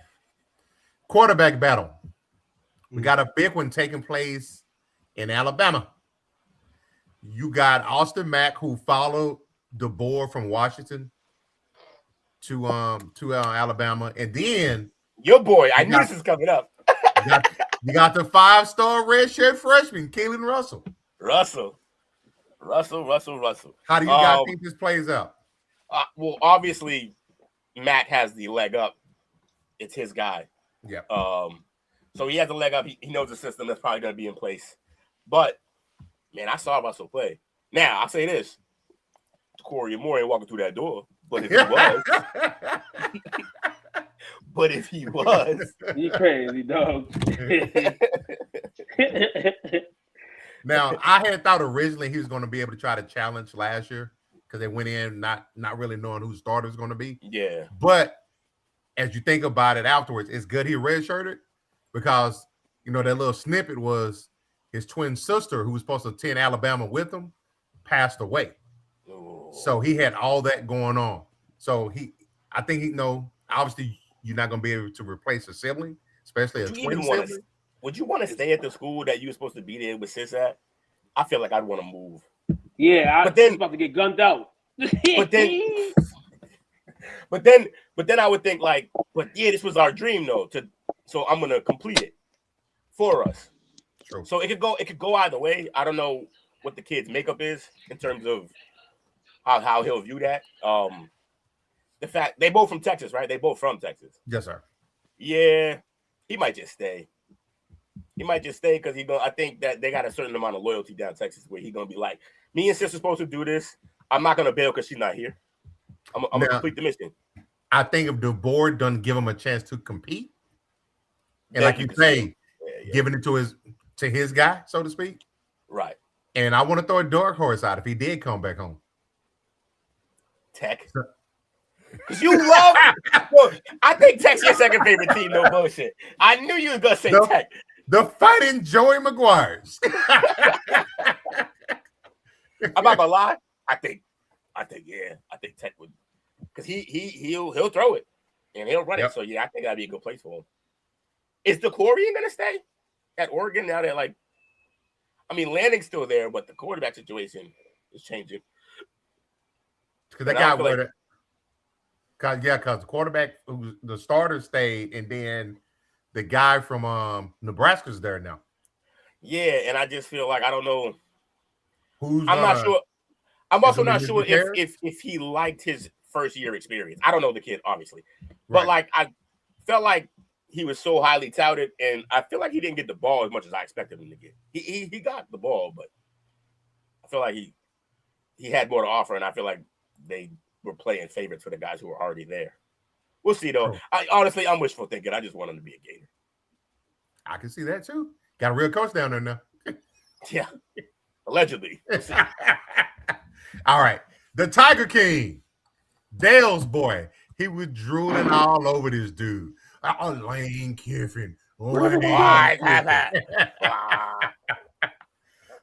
Quarterback battle. We got a big one taking place in Alabama. You got Austin Mack, who followed the board from Washington to Alabama, and then your boy. I knew this was coming up. you got the 5-star redshirt freshman, Keelan Russell. Russell. How do you guys think this plays out? Well, obviously, Matt has the leg up. It's his guy. Yeah. So he has the leg up. He knows the system that's probably going to be in place. But, man, I saw Russell play. Now, I'll say this. Corey Moore ain't walking through that door. But if he was. You crazy, dog. Now, I had thought originally he was going to be able to try to challenge last year because they went in not really knowing who starter was going to be. Yeah. But as you think about it afterwards, it's good he redshirted because, that little snippet was his twin sister, who was supposed to attend Alabama with him, passed away. Oh. So he had all that going on. So I think obviously you're not going to be able to replace a sibling, especially a twin sibling. Would you want to stay at the school that you were supposed to be there with sis at? I feel like I'd want to move. Yeah, I was about to get gunned out. But then I would think this was our dream though. So I'm gonna complete it for us. True. So it could go either way. I don't know what the kid's makeup is in terms of how he'll view that. the fact they both from Texas, right? They both from Texas. Yes, sir. Yeah, he might just stay. He might just stay because I think that they got a certain amount of loyalty down Texas where he's gonna be like, me and sis are supposed to do this. I'm not gonna bail because she's not here. I'm gonna complete the mission. I think if the board doesn't give him a chance to compete, and Then like you say, yeah. giving it to his guy, so to speak. Right. And I want to throw a dark horse out if he did come back home. Tech. Because you love well, I think Tech's your second favorite team, no bullshit. I knew you was gonna say Tech. The fighting Joey Maguires. I'm not gonna lie. I think Tech would, because he'll throw it and he'll run it. So yeah, I think that'd be a good place for him. Is DeCorian gonna stay at Oregon now that Lanning's still there, but the quarterback situation is changing. Because that guy because the quarterback the starter stayed, and then the guy from Nebraska's there now. Yeah, and I just feel like I don't know. I'm not sure. I'm also not sure if he liked his first year experience. I don't know the kid, obviously. But I felt like he was so highly touted, and I feel like he didn't get the ball as much as I expected him to get. He got the ball, but I feel like he had more to offer, and I feel like they were playing favorites for the guys who were already there. We'll see, though. I'm wishful thinking. I just want him to be a Gator. I can see that, too. Got a real coach down there now. Yeah. Allegedly. All right. The Tiger King. Dale's boy. He was drooling all over this dude. Lane Kiffin.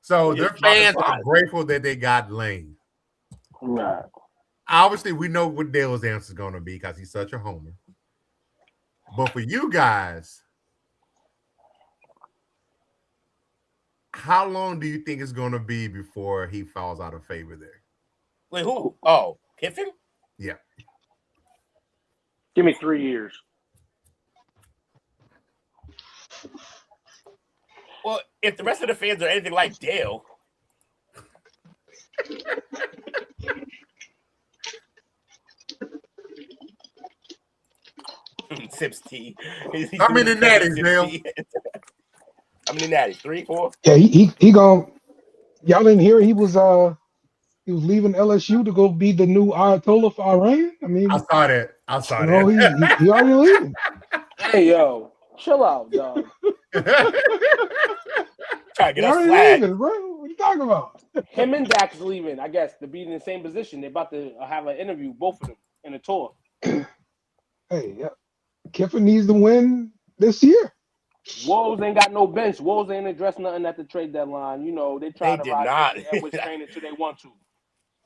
So their fans are grateful that they got Lane. Right. Obviously, we know what Dale's answer is going to be because he's such a homer. But for you guys, how long do you think it's going to be before he falls out of favor there? Wait, who? Oh, Kiffin? Yeah. Give me 3 years. Well, if the rest of the fans are anything like Dale. Sips tea. How many natties, Dale? How many natties? 3, 4? Yeah, he gonna. Y'all didn't hear he was leaving LSU to go be the new Ayatollah for Iran. I mean, I saw that. He already leaving. Hey, yo, chill out, dog. Try to get us flagged. Leaving, bro. What you talking about? Him and Dak's leaving, I guess, to be in the same position. They're about to have an interview, both of them, in a tour. Hey, yeah. Kiffin needs to win this year. Wolves ain't got no bench. Wolves ain't addressed nothing at the trade deadline. You know, they try to ride Edwards train until they want to.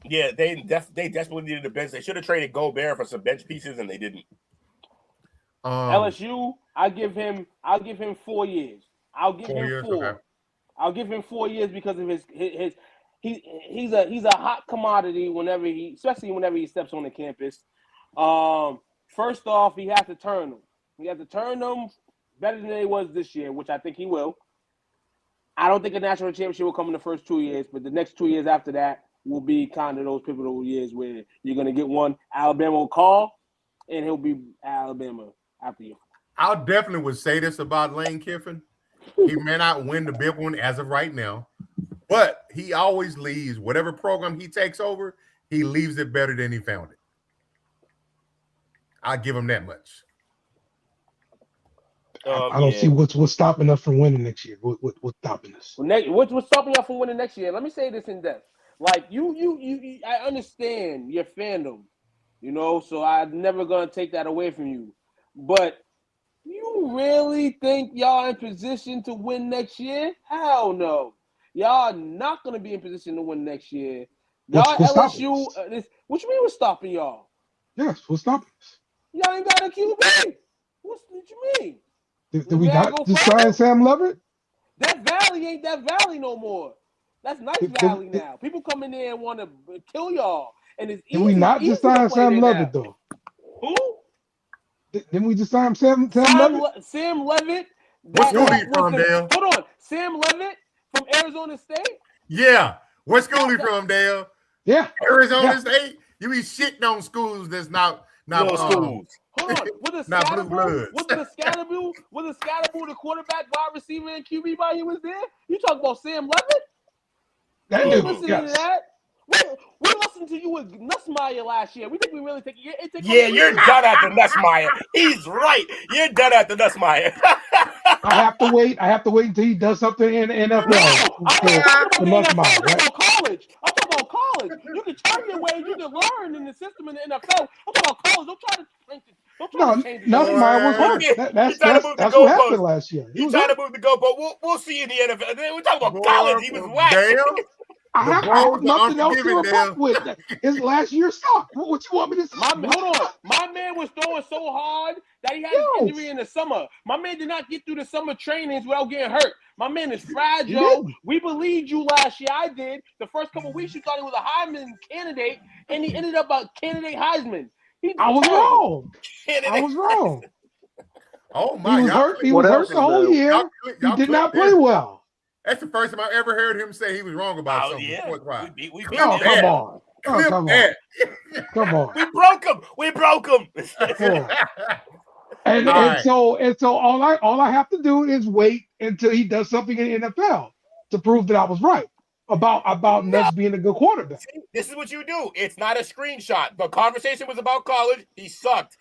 Yeah, they desperately needed a bench. They should have traded Gobert for some bench pieces, and they didn't. LSU, I'll give him 4 years. I'll give him 4. Okay. I'll give him 4 years because of he's a hot commodity especially whenever he steps on the campus. First off, he has to turn them. He has to turn them better than he was this year, which I think he will. I don't think a national championship will come in the first 2 years, but the next 2 years after that will be kind of those pivotal years where you're going to get one. Alabama will call, and he'll be Alabama after you. I definitely would say this about Lane Kiffin. He may not win the big one as of right now, but he always leaves. Whatever program he takes over, he leaves it better than he found it. I'll give him that much. I don't see what's stopping us from winning next year. What's stopping us? What's stopping y'all from winning next year? Let me say this in depth. Like you I understand your fandom, you know, so I'm never gonna take that away from you. But you really think y'all in position to win next year? Hell no. Y'all not gonna be in position to win next year. Y'all LSU. What you mean what's stopping y'all? Yes, what's stopping us? Y'all ain't got a QB. What you mean? Did we not just sign Sam Levitt? That Valley ain't that Valley no more. That's nice Valley now. People come in there and want to kill y'all. And it's easy. Did we not just sign Sam Levitt, though? Who? Didn't we just sign Sam Levitt? Sam Levitt. What's school he from, Dale? Hold on. Sam Levitt from Arizona State? Yeah. What school he from, Dale? Yeah. Arizona State? You be shitting on schools that's not Now, Little schools. Hold on. Was it Not blue bloods. Was it Scatterbo the quarterback, wide receiver, and QB while he was there? You talk about Sam Levitt? That We ain't dude, listening to yes. that. We listened to you with Nussmeier last year. We think we really take it. Yeah, you're done after Nussmeier. He's right. You're done after Nussmeier. I have to wait until he does something in the NFL. I'm talking about the NFL. Right? I'm talking about college. I'm talking about college. You can turn your way. You can learn in the system in the NFL. I'm talking about college. Don't try to change it. Nussmeier was hurt. That's what happened last year. He's trying to move the goalpost. We'll see in the NFL. We're talking about college. He was whack. Damn. I have nothing else to report with. His last year sucked. What you want me to say? Hold on. My man was throwing so hard that he had an injury in the summer. My man did not get through the summer trainings without getting hurt. My man is fragile. We believed you last year. I did. The first couple of weeks, you thought he was a Heisman candidate, and he ended up a candidate Heisman. I was wrong. I was wrong. Oh my! He was hurt. He was hurt the whole year. He did not play well. That's the first time I ever heard him say he was wrong about something. Yeah. We come on. Come on. We broke him. And so all I have to do is wait until he does something in the NFL to prove that I was right about Nuss being a good quarterback. This is what you do. It's not a screenshot. The conversation was about college. He sucked.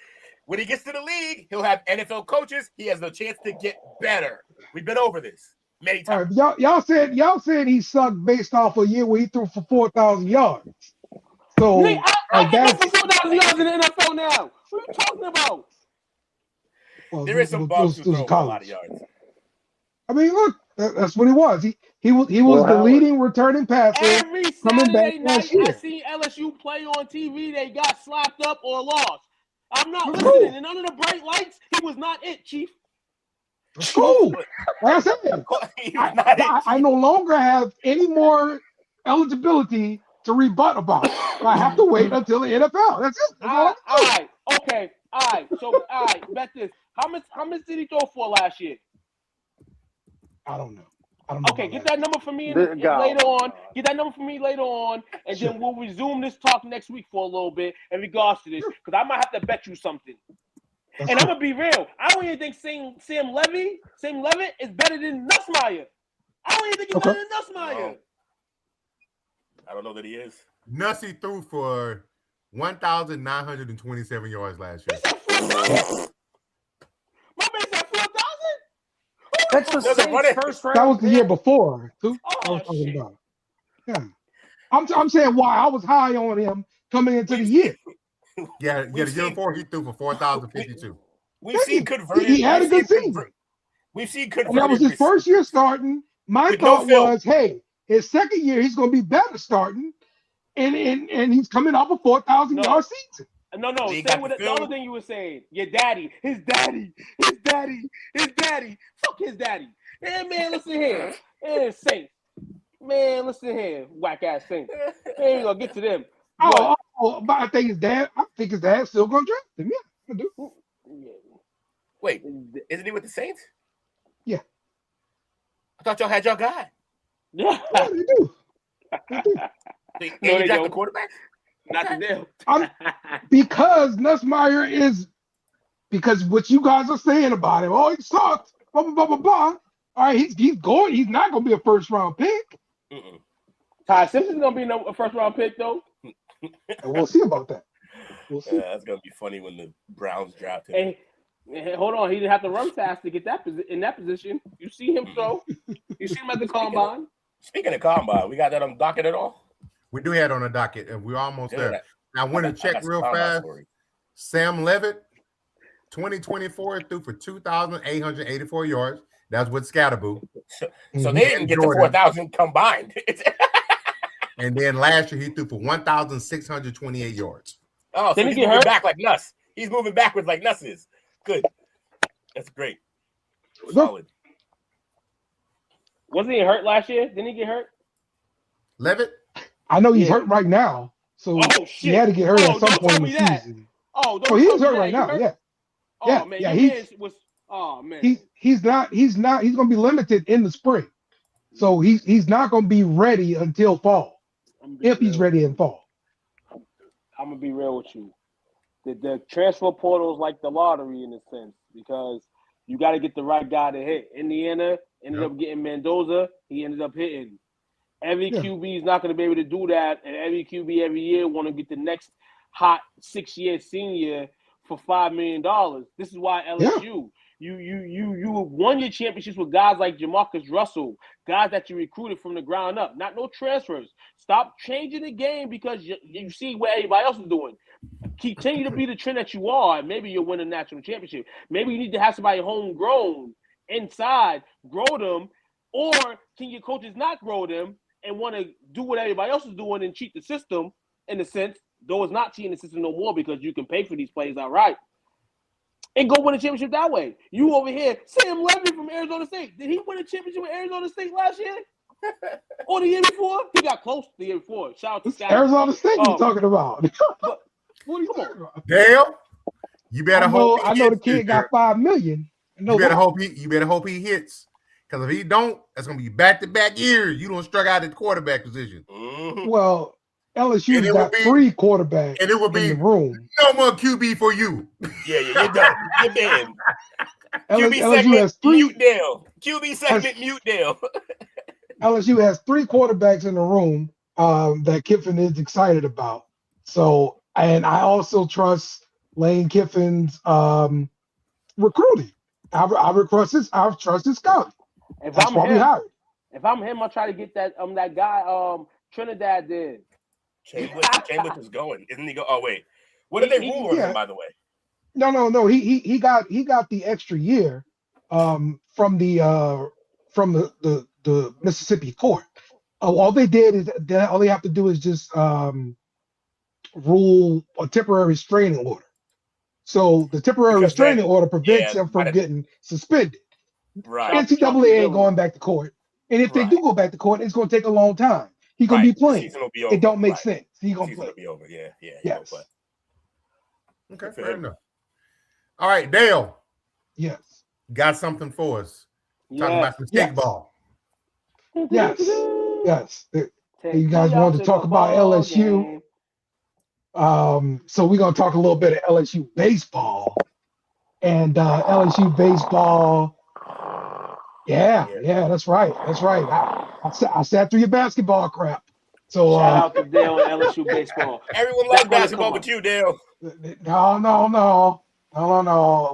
When he gets to the league, he'll have NFL coaches. He has the chance to get better. We've been over this many times. All right, y'all said he sucked based off a year where he threw for 4,000 yards. So I can throw for 4,000 yards in the NFL now. What are you talking about? Well, there is some bugs who throw a lot of yards. I mean, look, that's what he was. He was the leading returning passer. Every coming back Saturday last night, year. I seen LSU play on TV. They got slapped up or lost. I'm not listening. And under the bright lights, he was not it, Chief. Cool. Like I said, I no longer have any more eligibility to rebut about it. I have to wait until the NFL. That's it. All right. Okay. All right. So, bet this. How much did he throw for last year? I don't know. Okay, get that number for me later on. Get that number for me later on, and then we'll resume this talk next week for a little bit in regards to this, because I might have to bet you something. And I'm gonna be real. I don't even think Sam Levitt is better than Nussmeier. I don't even think he's better than Nussmeier. I don't know that he is. Nussy threw for 1,927 yards last year. My man said 4,000. That's the Saints' first round. That was the year before. Oh, shit. Yeah. I'm saying why I was high on him coming into the year. Yeah, the year before he threw for 4,052. We've seen converted. He had a good season. We've seen converted. And that was his first year starting. My thought was, hey, his second year he's going to be better starting, and he's coming off a 4,000 yard season. No. Say what the other thing you were saying. Your daddy, his daddy. Fuck his daddy. Man, listen here. Saints. Man, listen here. Whack ass Saints. Ain't gonna get to them. But I think his dad's still gonna draft him. Yeah, I do. Wait, isn't he with the Saints? Yeah. I thought y'all had your guy. Yeah, they do. They draft the quarterback? Not the deal. Because Nussmeier is what you guys are saying about him. Oh, he sucked. Blah blah blah blah blah. All right, he's going. He's not going to be a first round pick. Ty Simpson's going to be a first round pick though. And we'll see about that. We'll see. Yeah, that's going to be funny when the Browns draft him. Hey, hold on, he didn't have to run fast to get in that position. You see him throw. You see him at the combine. Speaking of combine, we got that on docket at all? We do have it on the docket, and we're almost there. Now, I want to check real fast. Sam Levitt, 2024, threw for 2,884 yards. That's with Scatterboo. So they didn't get the 4,000 combined. And then last year, he threw for 1,628 yards. Oh, so he's moving back like Nuss. He's moving backwards like Nuss is. Good. That's great. Solid. Wasn't he hurt last year? Didn't he get hurt? Levitt? I know he's hurt right now, so he had to get hurt at some point in the season. He's hurt right now. Yeah. Oh man, he's not. He's going to be limited in the spring, so he's not going to be ready until fall. If he's ready in fall, I'm gonna be real with you. the transfer portal is like the lottery in a sense because you got to get the right guy to hit. Indiana ended up getting Mendoza. He ended up hitting. Every QB is not going to be able to do that, and every QB every year want to get the next hot 6-year senior for $5 million. This is why LSU, you won your championships with guys like Jamarcus Russell, guys that you recruited from the ground up, not no transfers. Stop changing the game because you see what everybody else is doing. Continue to be the trend that you are, and maybe you'll win a national championship. Maybe you need to have somebody homegrown inside, grow them, or can your coaches not grow them and want to do what everybody else is doing and cheat the system in a sense, though it's not cheating the system no more because you can pay for these players outright and go win a championship that way. You over here, Sam Levy from Arizona State. Did he win a championship with Arizona State last year? Or the year before? He got close the year before. Shout out to Scott. Arizona State you're talking about. But, what are you talking about? Dale, you better hope. I know the kid got $5 million. You better hope he hits. Because if he don't, that's gonna be back-to-back years. You don't struck out at the quarterback position. Well, LSU got 3 quarterbacks and it would be in the room. No more QB for you. Yeah, you're done. You're banned. QB LSU segment, has 3. mute Dale. QB segment, mute Dale. LSU has 3 quarterbacks in the room that Kiffin is excited about. So, and I also trust Lane Kiffin's recruiting. I trust his scouting. If That's why we hired. If I'm him, I'll try to get that guy Trinidad did. Chambers is going, isn't he? Oh wait, what are they rumoring him, by the way? No. He got the extra year from the Mississippi court. All they did is all they have to do is just rule a temporary restraining order. So the temporary restraining order prevents him from getting suspended. Right. NCAA ain't going back to court. And if they do go back to court, it's going to take a long time. He's going to be playing. It don't make sense. He's going to play. Be over. Yeah. Yes. Okay, fair enough. All right, Dale. Yes. Got something for us. Talking about some stickball. Yes. You guys wanted to talk about LSU. So we're going to talk a little bit of LSU baseball. And LSU baseball. Yeah, that's right. I sat through your basketball crap. So shout out to Dale and LSU baseball. Everyone loves basketball but you, Dale. No.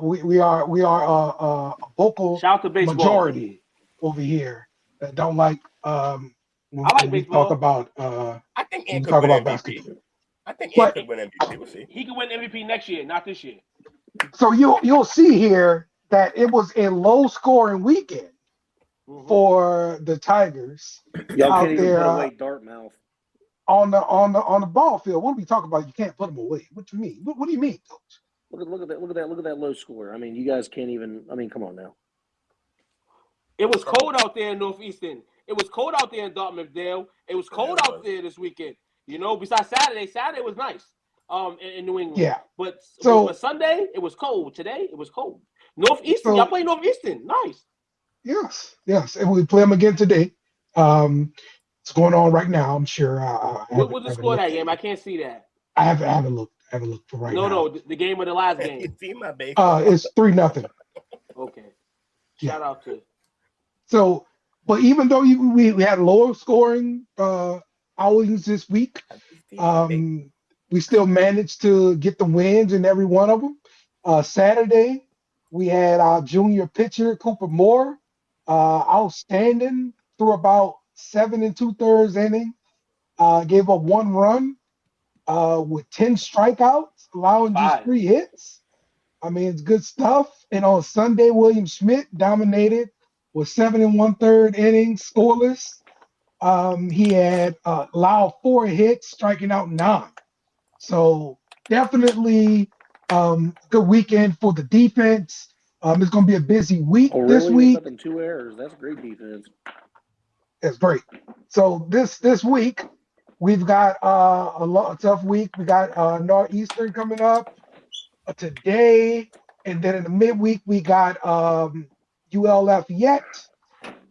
We are a vocal majority over here that don't like when we talk about I think when we talk about basketball. I think Ant could win MVP. We'll see. He could win MVP next year, not this year. So you'll see here that it was a low scoring weekend for the Tigers. Y'all out can't even there, put away Dartmouth on the ball field. What are we talking about? You can't put them away. What do you mean? What do you mean, Coach? Look at that low score. I mean, you guys can't even. I mean, come on now. It was cold out there in Northeastern. It was cold out there in Dartmouth, Dale. It was cold out there this weekend. You know, besides Saturday was nice. In New England. Yeah. But Sunday it was cold. Today it was cold. Northeastern, y'all play Northeastern. Nice. Yes, and we play them again today. It's going on right now. I'm sure. What was the score of that game? I can't see that. I haven't looked for right now. No, the game of the last game. It's 3-0. Okay. Shout out to. So, but even though we had lower scoring outings this week, we still managed to get the wins in every one of them. Saturday, we had our junior pitcher, Cooper Moore, outstanding through about 7 2/3 innings. Gave up 1 run with 10 strikeouts, allowing just 3 hits. I mean, it's good stuff. And on Sunday, William Schmidt dominated with 7 1/3 innings, scoreless. He had allowed 4 hits, striking out 9. So definitely good weekend for the defense. It's going to be a busy week this week. 2 errors. That's great defense. That's great. So this week we've got a tough week. We got Northeastern coming up today, and then in the midweek we got ULF yet,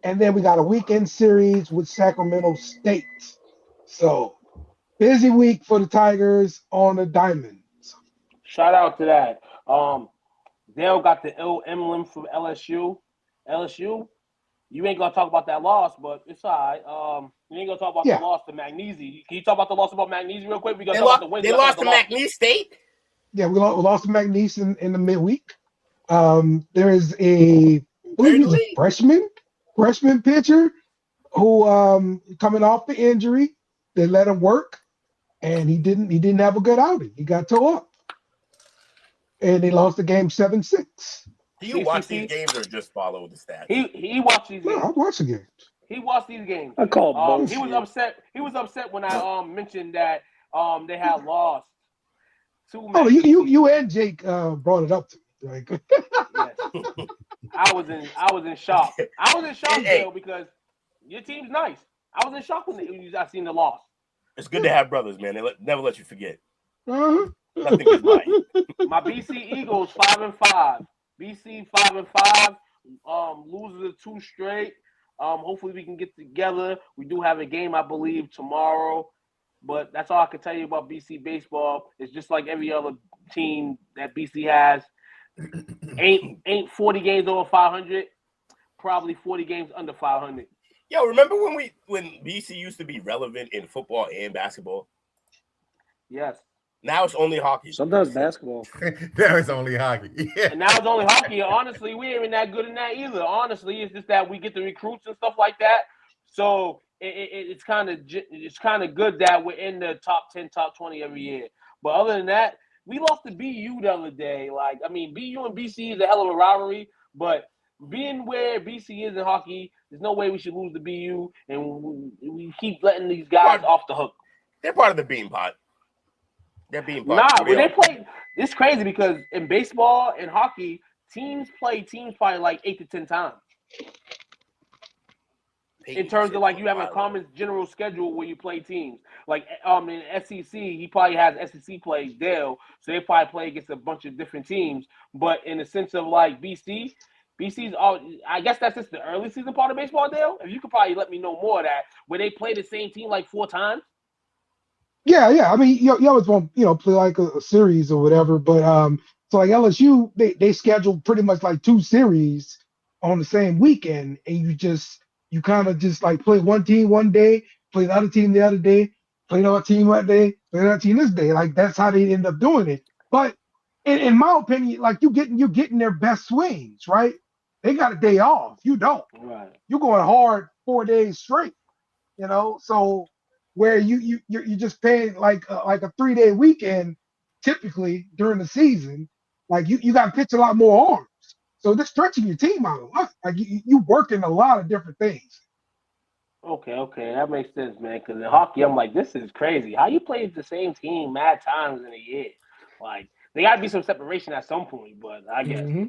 and then we got a weekend series with Sacramento State. So busy week for the Tigers on the diamond. Shout out to that. Dale got the ill emblem from LSU. LSU, you ain't gonna talk about that loss, but it's all right. You ain't gonna talk about the loss to Magnesi. Can you talk about the loss about Magnesi real quick? We gonna talk about the wins. They lost to McNeese State. Yeah, we lost to McNeese in the midweek. There is I believe he's a freshman pitcher who coming off the injury. They let him work, and he didn't have a good outing. He got toe up, and they lost the game 7-6. Do you watch these games or just follow the stats? He watched these games. No, I watch the games. He watched these games. I call both. He was upset. He was upset when I mentioned that they had lost. Oh, you and Jake brought it up to me. Like, yes. I was in shock. I was in shock, Dale, because your team's nice. I was in shock when I seen the loss. It's good to have brothers, man. They never let you forget. uh-huh. Nothing is right. My BC Eagles 5-5. BC 5-5. Losers of 2 straight. Hopefully we can get together. We do have a game, I believe, tomorrow. But that's all I can tell you about BC baseball. It's just like every other team that BC has. Ain't 40 games over 500. Probably 40 games under 500. Yo, remember when BC used to be relevant in football and basketball? Yes. Now it's only hockey. Sometimes basketball. Now it's only hockey. Yeah. And now it's only hockey. Honestly, we ain't even that good in that either. Honestly, it's just that we get the recruits and stuff like that. So it's kind of good that we're in the top 10, top 20 every year. But other than that, we lost to BU the other day. Like, I mean, BU and BC is a hell of a rivalry, but being where BC is in hockey, there's no way we should lose to BU, and we keep letting these guys off the hook. They're part of the bean pot. They're being part. Nah, when they play, it's crazy because in baseball and hockey, teams probably like 8 to 10 times. In terms of like you have a common general schedule where you play teams. Like in SEC, he probably has SEC plays Dale, so they probably play against a bunch of different teams. But in the sense of like BC's all, I guess that's just the early season part of baseball, Dale. If you could probably let me know more of that, where they play the same team like 4 times. Yeah. I mean, you always want play like a series or whatever. But so like LSU, they scheduled pretty much like 2 series on the same weekend, and you kind of just like play one team one day, play the other team the other day, play another team that day, play another team this day. Like that's how they end up doing it. But in my opinion, like you're getting their best swings, right? They got a day off. You don't. Right. You're going hard 4 days straight. So where you're just paying like a 3-day weekend typically during the season, like you got to pitch a lot more arms. So they're stretching your team out a lot. Like you working a lot of different things. Okay, that makes sense, man. Because in hockey, I'm like, this is crazy. How you play the same team mad times in a year? Like, there got to be some separation at some point, but I guess. Mm-hmm.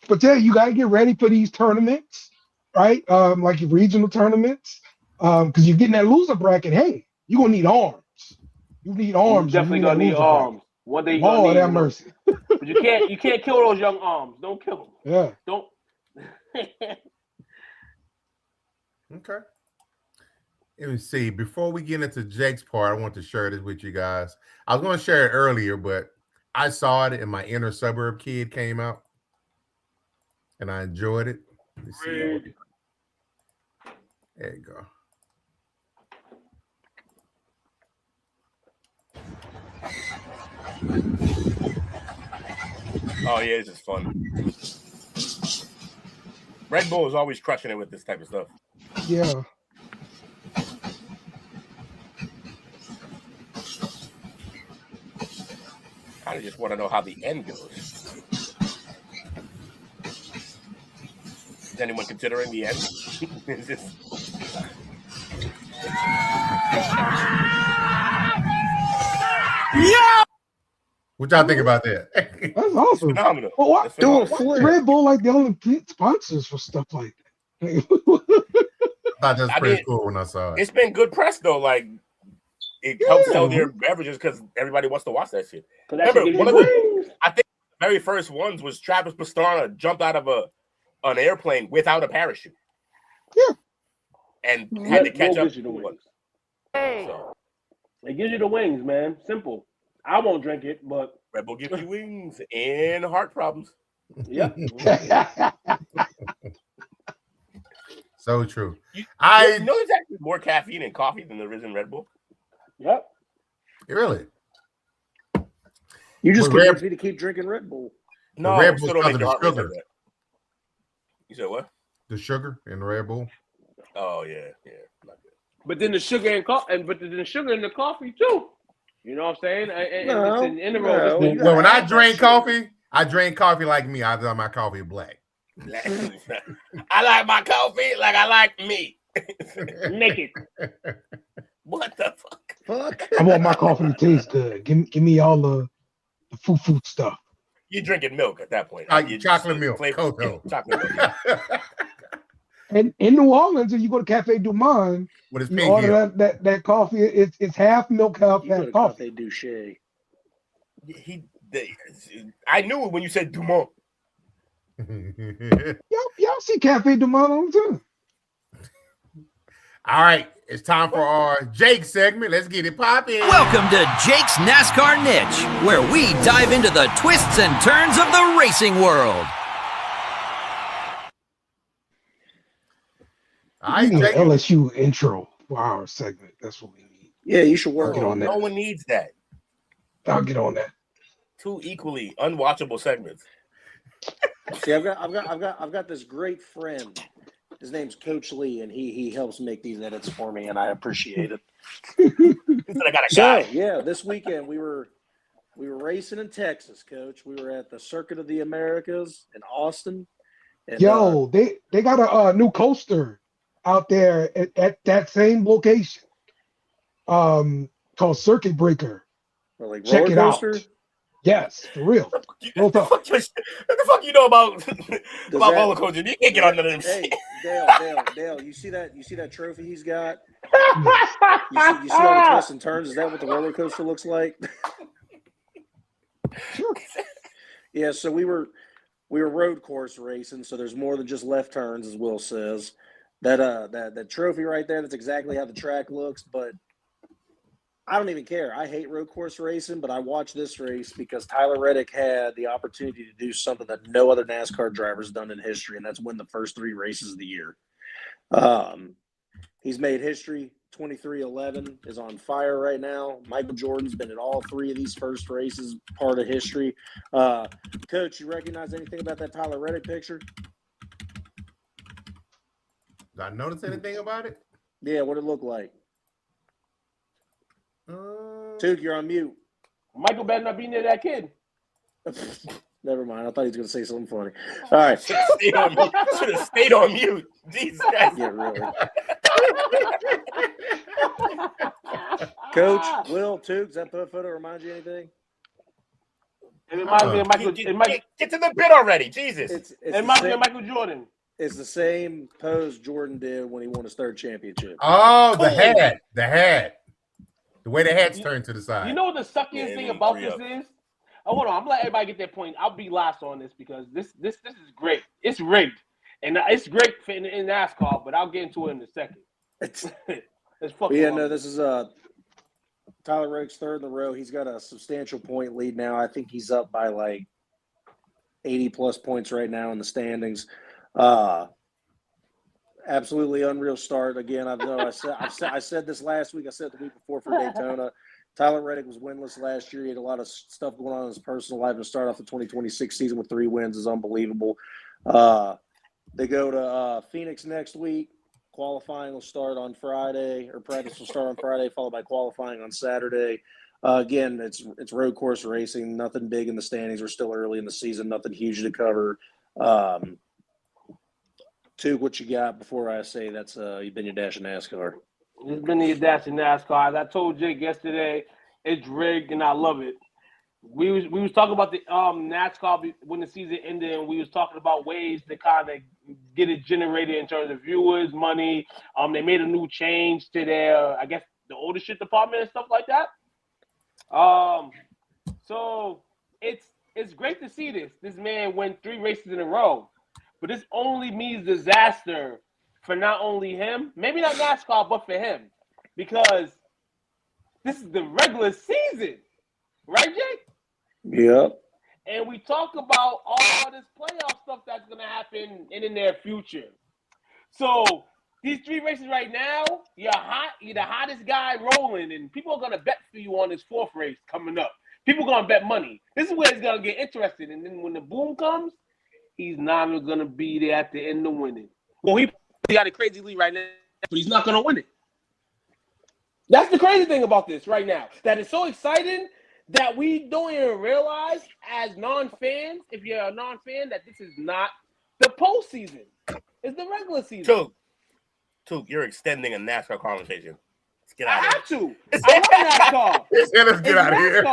But yeah, you got to get ready for these tournaments, right? Like your regional tournaments, because you're getting that loser bracket. Hey, you're gonna need arms. You need arms. You definitely gonna need arms. One day you're gonna need have mercy. But you can't kill those young arms. Don't kill them. Yeah. Don't. Okay. Let me see. Before we get into Jake's part, I want to share this with you guys. I was going to share it earlier, but I saw it and my inner suburb kid came out, and I enjoyed it. Let's see. There you go. Oh yeah, this is fun. Red Bull is always crushing it with this type of stuff. Yeah. I just want to know how the end goes. Is anyone considering the end? Is this... Yeah. What y'all think about that? That's awesome. It's phenomenal. Well, why Flip. Red Bull like the only sponsors for stuff like that? I thought that's pretty cool when I saw it. It's been good press though. Like it helps sell their beverages because everybody wants to watch that shit. Remember, I think the very first ones was Travis Pastrana jumped out of an airplane without a parachute. Yeah. And had to catch up. Hey. So. It gives you the wings, man. Simple. I won't drink it, but Red Bull gives you wings and heart problems. yep. So true. You know there's actually more caffeine in coffee than there is in Red Bull. Yep. Really? You just But convinced me to keep drinking Red Bull. No, Red still Bull's don't make because your of heart the rate like sugar. that. You said what? The sugar in the Red Bull. Oh yeah. Not good. But then the sugar and the sugar in the coffee too. You know what I'm saying? And No, it's an no, interval. you Well, when I add that drink sugar. coffee, I drink coffee like me. I thought my coffee black. I like my coffee like I like me. Naked. What the fuck? I want my coffee to taste good. Give me all the foo stuff. You're drinking milk at that point. Like chocolate milk, cocoa. Chocolate milk. And in New Orleans, if you go to Cafe Du Monde, With his you pink order heel. that coffee. It's half milk, half You go to coffee. Cafe Duché. I knew it when you said Dumont. Y'all see Cafe Du Monde all the time. All right, it's time for our Jake segment. Let's get it popping. Welcome to Jake's NASCAR Niche, where we dive into the twists and turns of the racing world. All We right, need Jake. an LSU intro for our segment. That's what we need. Yeah, you should work Get on on that. No one needs that. I'll get on that. Two equally unwatchable segments. See, I've got this great friend. His name's Coach Lee, and he helps make these edits for me, and I appreciate it. I got a guy. So yeah, this weekend we were racing in Texas, Coach. We were at the Circuit of the Americas in Austin. And, Yo, they got a new coaster out there at that same location. Called Circuit Breaker. like Check roller it out. coaster? Yes, for real. Real What talk. the fuck you know about roller coaster? You can't get under them. Hey, Dale, you see that trophy he's got? You see all the twists and turns? Is that what the roller coaster looks like? Sure. Yeah, so we were road course racing, so there's more than just left turns, as Will says. That trophy right there, that's exactly how the track looks, but I don't even care. I hate road course racing, but I watched this race because Tyler Reddick had the opportunity to do something that no other NASCAR driver's done in history, and that's win the first 3 races of the year. He's made history. 23-11 is on fire right now. Michael Jordan's been in all 3 of these first races, part of history. Coach, you recognize anything about that Tyler Reddick picture? Did I notice anything about it? Yeah, what it look like? Took, you're on mute. Michael better not be near that kid. Never mind. I thought he was going to say something funny. All right. Should have stayed on mute. Jesus Christ. Yeah, really. Coach, Will, Took, does that photo remind you anything? It reminds me of Michael. Get to the bit already. Jesus. It reminds me of Michael Jordan. It's the same pose Jordan did when he won his 3rd championship. Oh, the hat. The way the hat's turned to the side. You know what the suckiest thing about this is? Oh, hold on. I'm gonna let everybody get their point. I'll be last on this because this is great. It's rigged, and it's great for in NASCAR. But I'll get into it in a second. It's fucking. Yeah, no, this is Tyler Reddick's 3rd in the row. He's got a substantial point lead now. I think he's up by like 80 plus points right now in the standings. Absolutely unreal start. Again, I said this last week. I said it the week before for Daytona. Tyler Reddick was winless last year. He had a lot of stuff going on in his personal life. And to start off the 2026 season with 3 wins is unbelievable. They go to Phoenix next week. Qualifying will start on Friday, or practice will start on Friday, followed by qualifying on Saturday. Again, it's road course racing. Nothing big in the standings. We're still early in the season. Nothing huge to cover. Took, what you got before I say that's you've been your dash in NASCAR? It's been your dash in NASCAR. As I told Jake yesterday, it's rigged and I love it. We was talking about the NASCAR when the season ended, and we was talking about ways to kind of get it generated in terms of viewers, money. They made a new change to their, I guess, the ownership department and stuff like that. So it's great to see this. This man went 3 races in a row. But this only means disaster for not only him, maybe not NASCAR, but for him. Because this is the regular season, right? Yep. And we talk about all this playoff stuff that's going to happen in the near future. So these 3 races right now, you're the hottest guy rolling, and people are going to bet for you on this 4th race coming up. People are going to bet money. This is where it's going to get interesting. And then when the boom comes, he's not even going to be there at the end of winning. Well, he got a crazy lead right now, but he's not going to win it. That's the crazy thing about this right now. That is so exciting that we don't even realize as non-fans, if you're a non-fan, that this is not the postseason. It's the regular season. Took, you're extending a NASCAR conversation. Let's get out I of have to. I love NASCAR. Let's get out of here.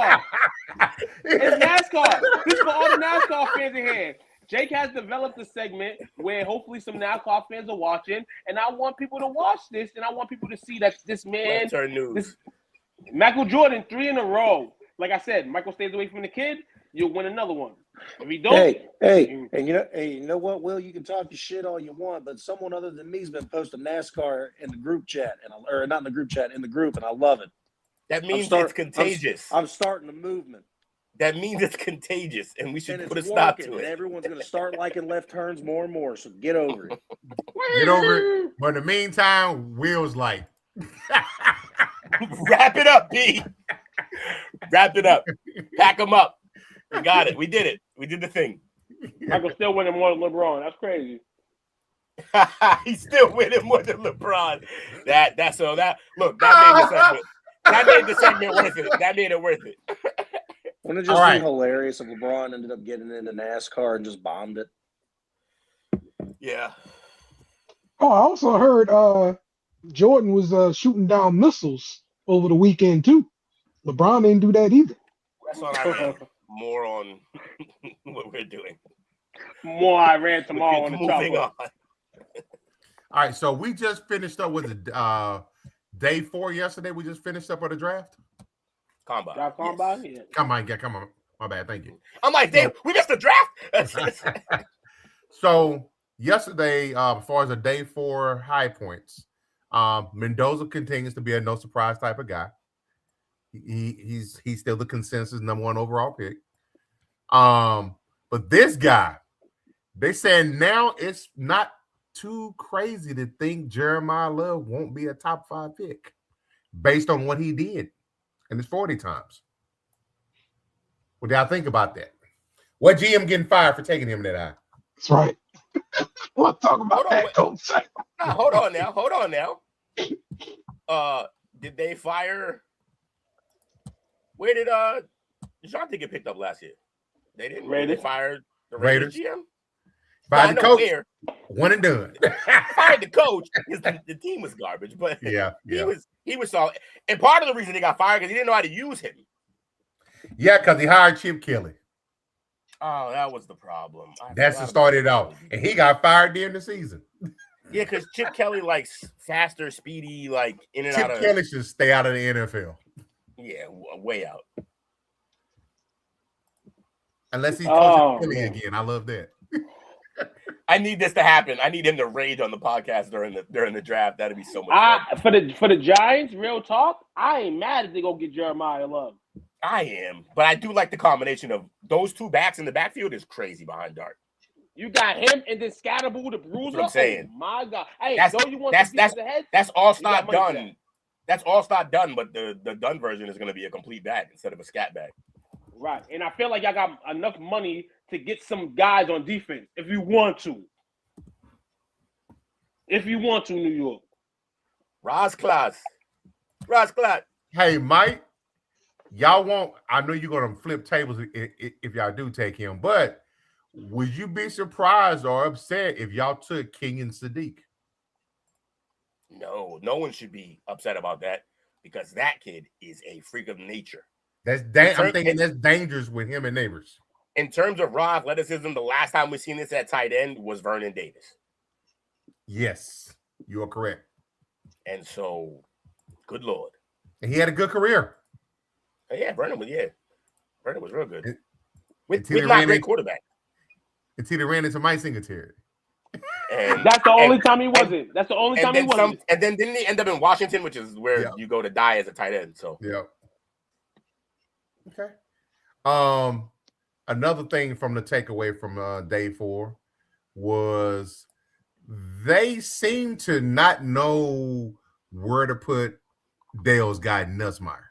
It's NASCAR. This is for all the NASCAR fans in here. Jake has developed a segment where hopefully some NASCAR fans are watching, and I want people to watch this, and I want people to see that this man, Michael Jordan, 3 in a row. Like I said, Michael stays away from the kid, you'll win another one. If he don't, and you know what, Will? You can talk your shit all you want, but someone other than me's been posting NASCAR in the group chat, or not in the group chat, in the group, and I love it. That means it's contagious. I'm starting a movement. That means it's contagious, and we should put a working, stop to it. And everyone's going to start liking left turns more and more, so get over it. Get over it. But in the meantime, Will's like, wrap it up, B. Wrap it up. Pack them up. We got it. We did it. We did the thing. Michael's still winning more than LeBron. That's crazy. He's still winning more than LeBron. That made the segment. That made the segment worth it. That made it worth it. Wouldn't it just be hilarious if LeBron ended up getting into NASCAR and just bombed it? Yeah. Oh, I also heard Jordan was shooting down missiles over the weekend too. LeBron didn't do that either. That's all I mean. More on what we're doing. More I ran tomorrow on the moving on. All right, so we just finished up with the day 4 yesterday. We just finished up with the draft. Combine. Draft combine? Yes. Yeah. Come on. My bad. Thank you. I'm like, damn, we missed the draft. So yesterday, as far as the day 4 high points, Mendoza continues to be a no surprise type of guy. He's still the consensus #1 overall pick. But this guy, they saying now it's not too crazy to think Jeremiah Love won't be a top 5 pick based on what he did in his 40 times. What do y'all think about that? What GM getting fired for taking him that high? That's right. We'll talk about that, Coach. Hold on now. Did they fire? Where did DeJounte get picked up last year? They didn't. They fired the Raiders GM. Fired the coach. One and done. Fired the coach because the team was garbage. But he was solid. And part of the reason they got fired because he didn't know how to use him. Yeah, because he hired Chip Kelly. Oh, that was the problem. That's what started out. And he got fired during the season. Yeah, because Chip Kelly likes faster, speedy, like in and out of. Chip Kelly should stay out of the NFL. Yeah, way out. Unless he's coaching Philly again. I love that. I need this to happen. I need him to rage on the podcast during the draft. That'd be so much fun. For the Giants, real talk, I ain't mad if they go get Jeremiah Love. I am, but I do like the combination of those 2 backs in the backfield is crazy behind Dart. You got him and then Scatterboo, the bruiser. That's what I'm saying. Oh, my God. Hey, that's all start done. That's all start done, but the done version is going to be a complete back instead of a scat back. Right, and I feel like y'all got enough money to get some guys on defense if you want to. New York. Ross Class. Hey, Mike, y'all won't. I know you're going to flip tables if y'all do take him, but would you be surprised or upset if y'all took King and Sadiq? No one should be upset about that because that kid is a freak of nature. I'm thinking that's dangerous with him and Neighbors. In terms of raw athleticism, the last time we've seen this at tight end was Vernon Davis. Yes, you are correct. And so, good Lord. And he had a good career. Yeah, Vernon was real good. With not great quarterback. Until he ran into Mike Singletary. And that's the only time he wasn't. That's the only time he wasn't. And then didn't he end up in Washington, which is where you go to die as a tight end. So yeah. Okay. Another thing from the takeaway from day 4 was they seem to not know where to put Dale's guy Nussmeier.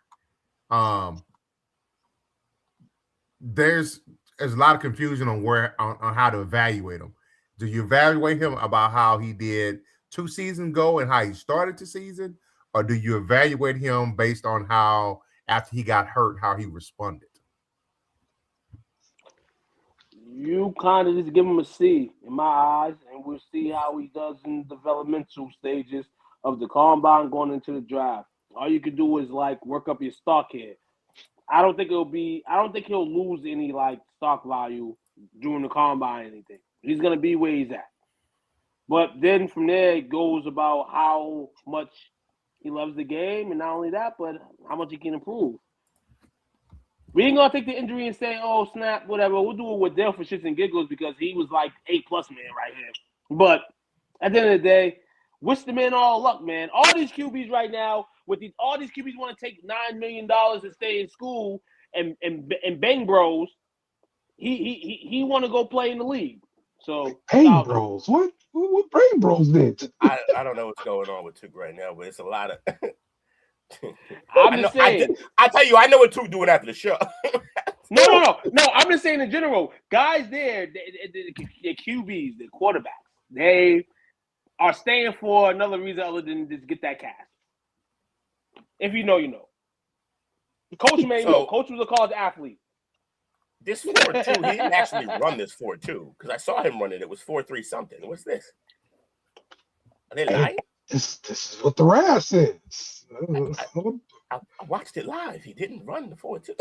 There's a lot of confusion on on how to evaluate him. Do you evaluate him about how he did 2 seasons ago and how he started the season, or do you evaluate him based on how after he got hurt, how he responded? You kind of just give him a C in my eyes, and we'll see how he does in the developmental stages of the combine going into the draft. All you can do is like work up your stock here. I don't think he'll lose any like stock value during the combine or anything. He's gonna be where he's at. But then from there it goes about how much he loves the game, and not only that, but how much he can improve. We ain't gonna take the injury and say, "Oh snap, whatever." We'll do it with Dale for shits and giggles because he was like A+ man right here. But at the end of the day, wish the man all luck, man. All these QBs right now, all these QBs want to take $9 million and stay in school and bang bros. He want to go play in the league. So Bang bros, what bang bros did? I don't know what's going on with Took right now, but it's a lot of. I'm just saying. I tell you, I know what Took doing after the show. No. I'm just saying in general, guys there, the QBs, the quarterbacks, they are staying for another reason other than just get that cash. If you know, you know. The coach may know. Coach was a college athlete. This 4.2, he didn't actually run this 4.2 because I saw him running. It was 4.3 something. What's this? Are they lying? This is what the RAS says. I watched it live. He didn't run the 4.2.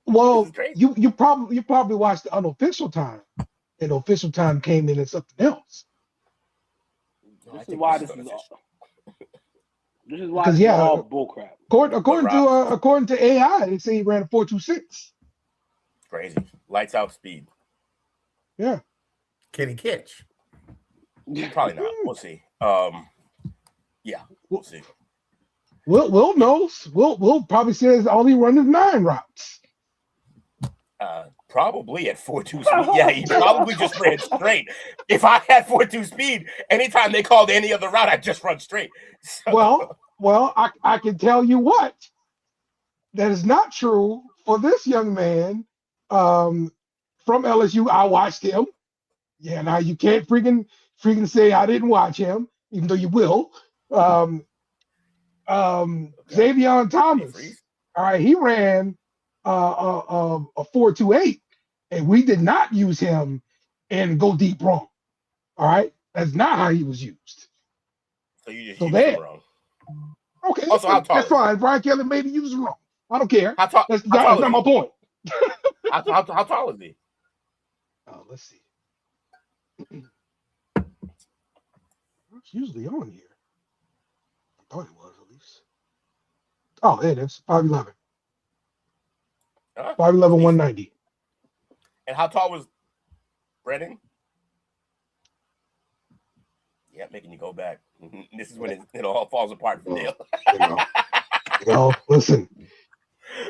Well, you probably watched the unofficial time, and the official time came in as something else. This is why this is all bullcrap. According to AI, they say he ran a 4.26. Crazy. Lights out speed. Yeah. Can he catch? Probably not. We'll see. Yeah, we'll see. Will knows. Will probably says all he run is 9 routes. Probably at 4.2 speed. Yeah, he probably just ran straight. If I had 4.2 speed, anytime they called any other route, I'd just run straight. So. Well, I can tell you what. That is not true for this young man from LSU. I watched him. Yeah, now you can't freaking say I didn't watch him, even though you will. Xavier Thomas. All right, he ran a 4.28, and we did not use him and go deep wrong. All right, that's not how he was used. So you just used him wrong. Okay, also, that's fine. Brian Kelly maybe used him wrong. I don't care. That's not my point. How tall is he? Let's see. It's usually on here. I thought it was at least. Oh, there it is. 5'11". 5'11", 190. And how tall was Brennan? Yeah, making you go back. This is when it all falls apart for Dale. Listen.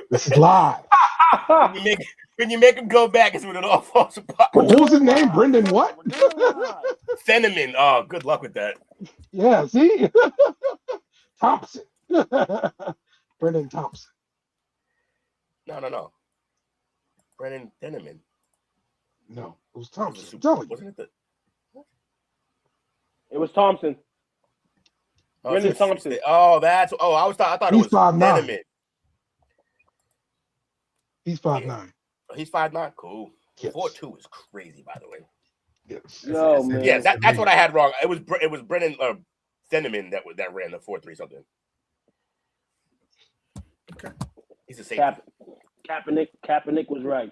This is live. When you make him go back, is when it all falls apart. What was his name? Brendan what? Fenneman. Oh, good luck with that. Yeah, see? Thompson. Brendan Thompson. No. Brendan Fenneman. No, it was Thompson. Wasn't it It was Thompson. Brendan Thompson. I thought it was Fenneman. He's 5'9". He's 5'9". Cool. Yes. 4.2 is crazy, by the way. Yes. Yo, man. Yeah, that's what I had wrong. It was Brennan Fenneman that ran the 4.3 something. Okay. He's a safety. Kaepernick was right.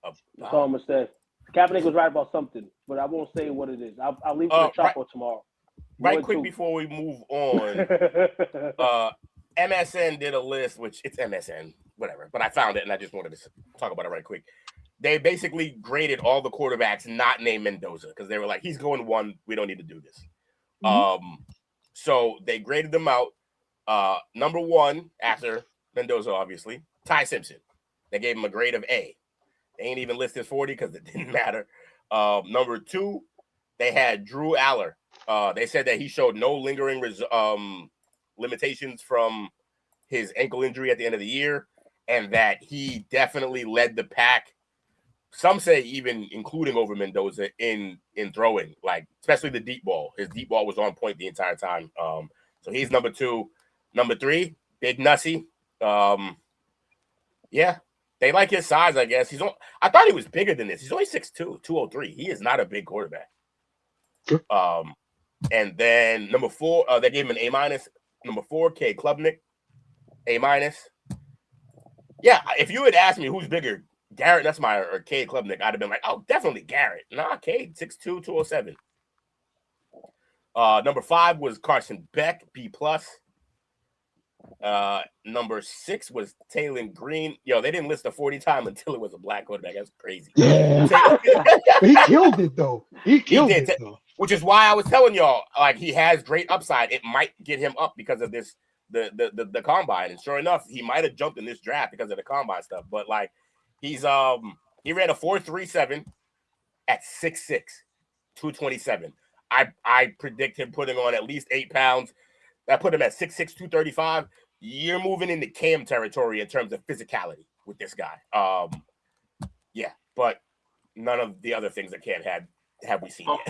That's all I'm gonna say. Kaepernick was right about something, but I won't say what it is. I'll leave it to the chopper tomorrow. Right quick before we move on, MSN did a list, which it's MSN, whatever, but I found it and I just wanted to talk about it right quick. They basically graded all the quarterbacks not named Mendoza because they were like, he's going 1, we don't need to do this. So they graded them out. Number 1 after Mendoza, obviously, Ty Simpson. They gave him a grade of A. They ain't even listed 40 because it didn't matter. Number 2, they had Drew Aller. They said that he showed no lingering limitations from his ankle injury at the end of the year, and that he definitely led the pack. Some say even including over Mendoza in throwing, like especially the deep ball. His deep ball was on point the entire time. So he's number 2. Number 3, Big Nussy. Yeah, they like his size, I guess. I thought he was bigger than this. He's only 6'2", 203. He is not a big quarterback. Sure. And then number 4, they gave him an A-. Number 4, K. Klubnik, A-. Yeah, if you had asked me who's bigger, Garrett Nussmeier or Cade Klubnik, I'd have been like, oh, definitely Garrett. Nah, Cade, 6'2", 207. Number 5 was Carson Beck, B+. Number 6 was Taylon Green. Yo, they didn't list the 40 time until it was a black quarterback. That's crazy. Yeah. But he killed it, though. He killed it, though. Which is why I was telling y'all, like, he has great upside. It might get him up because of this, the combine. And sure enough, he might have jumped in this draft because of the combine stuff. But, like, he ran a 4.37 at 6'6", 227. I predict him putting on at least 8 pounds. That put him at 6'6", 235. You're moving into Cam territory in terms of physicality with this guy. Yeah, but none of the other things that Cam had have we seen yet.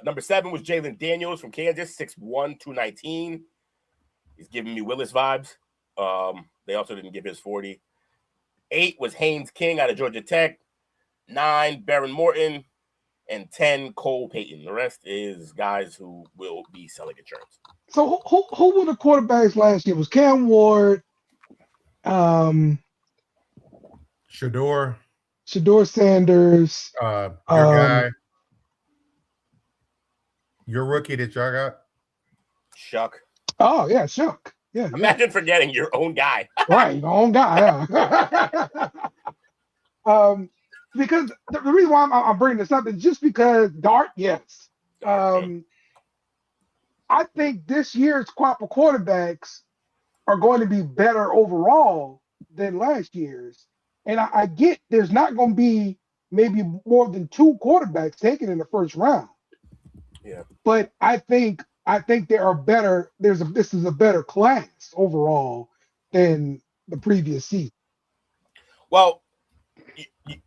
Number 7 was Jalen Daniels from Kansas, 6'1", 219. He's giving me Willis vibes. They also didn't give his 40. 8 was Haynes King out of Georgia Tech. 9, Baron Morton. And 10, Cole Payton. The rest is guys who will be selling insurance. So who were the quarterbacks last year? It was Cam Ward, Shador Sanders, your guy, your rookie that y'all got. Shuck. Oh yeah, Shuck. Yeah. Imagine forgetting your own guy. Right, your own guy. Yeah. Because the reason why I'm bringing this up is just because Dart, yes. I think this year's crop of quarterbacks are going to be better overall than last year's. And I get there's not going to be maybe more than 2 quarterbacks taken in the first round. Yeah. But I think there are better. This is a better class overall than the previous season. Well,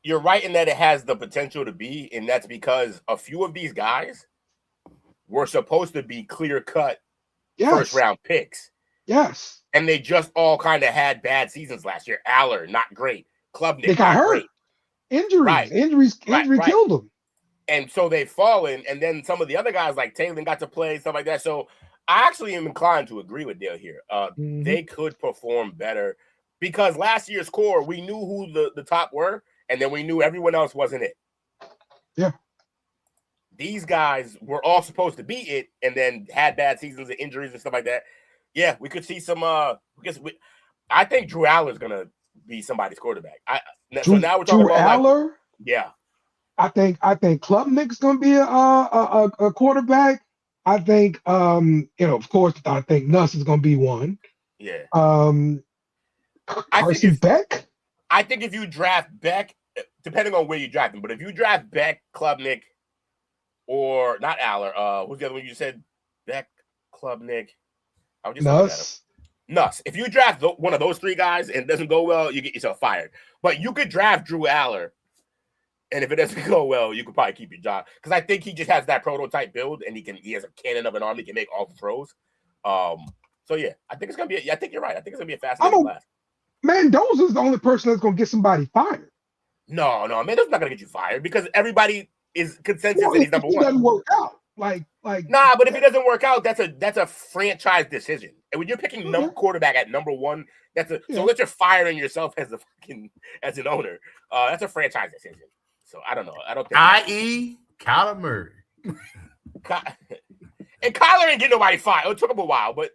you're right in that it has the potential to be, and that's because a few of these guys were supposed to be clear-cut first-round picks. Yes. And they just all kind of had bad seasons last year. Aller, not great. Klubnik, they got hurt. Great. Injuries. Right. Injury killed them. And so they've fallen, and then some of the other guys like Taylor got to play, stuff like that. So I actually am inclined to agree with Dale here. They could perform better because last year's core, we knew who the top were, and then we knew everyone else wasn't it. Yeah. These guys were all supposed to be it, and then had bad seasons and injuries and stuff like that. Yeah, we could see some. I think Drew Aller is gonna be somebody's quarterback. So now we're talking Drew about Aller. Yeah. I think Klubnik's gonna be a quarterback. I think of course I think Nuss is gonna be one. Yeah. Carson Beck. I think if you draft Beck, depending on where you draft him, but if you draft Beck, Klubnik, or not Aller, who's the other one you said? Beck, Klubnik. I would just Nuss. If you draft one of those 3 guys and it doesn't go well, you get yourself fired. But you could draft Drew Aller, and if it doesn't go well, you could probably keep your job. Because I think he just has that prototype build, and he has a cannon of an arm. He can make all the throws. So yeah, I think it's gonna be. I think you're right. I think it's gonna be a fascinating class. Mendoza's the only person that's gonna get somebody fired. No, Mendoza's not gonna get you fired because everybody is consensus that he's number one. It doesn't work out. Like nah, but if it doesn't work out, that's a franchise decision. And when you're picking quarterback at number 1, so unless you're firing yourself as as an owner, that's a franchise decision. So I don't know. I don't think I.e. Kyler Murray. And Kyler ain't get nobody fired. It took him a while, but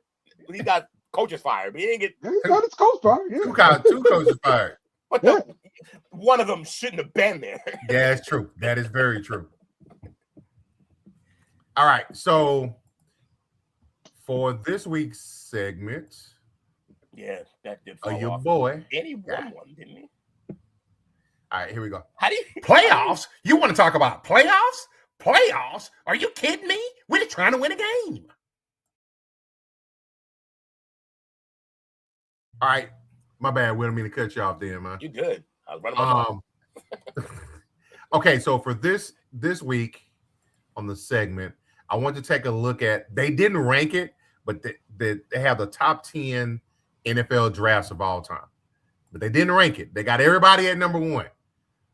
he got coaches fired. But he didn't get. He got his coach fired. Yeah. 2 coaches fired. But one of them shouldn't have been there. Yeah, that's true. That is very true. All right, so for this week's segment, Yeah, that did Oh, fall your off. boy. And he won one, didn't he? All right, here we go. How do you Playoffs? You want to talk about playoffs? Playoffs? Are you kidding me? We're just trying to win a game. All right, my bad. We don't mean to cut you off there, man. You good? I was running my mouth. Okay, so for this week on the segment, I want to take a look at. They didn't rank it, but they have the top 10 NFL drafts of all time. But they didn't rank it. They got everybody at number 1.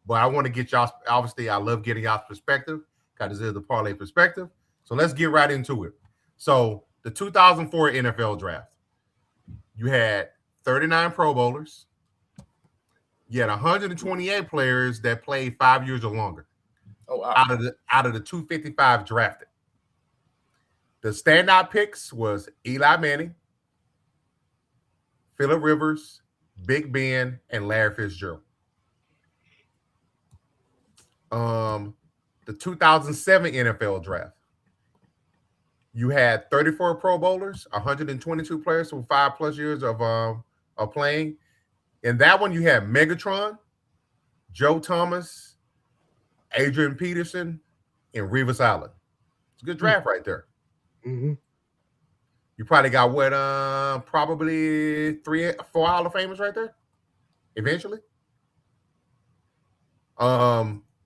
But I want to get y'all. Obviously, I love getting y'all's perspective because this is the Parlay Perspective. So let's get right into it. So the 2004 NFL Draft, you had 39 Pro Bowlers. You had 128 players that played 5 years or longer. Oh wow! Out of the 255 drafted, the standout picks was Eli Manning, Phillip Rivers, Big Ben, and Larry Fitzgerald. The 2007 NFL Draft, you had 34 Pro Bowlers, 122 players with 5+ years of playing. In that one, you had Megatron, Joe Thomas, Adrian Peterson, and Revis Island. It's a good draft right there. Mm-hmm. You probably got what? Probably 3-4 Hall of Famers right there. Eventually.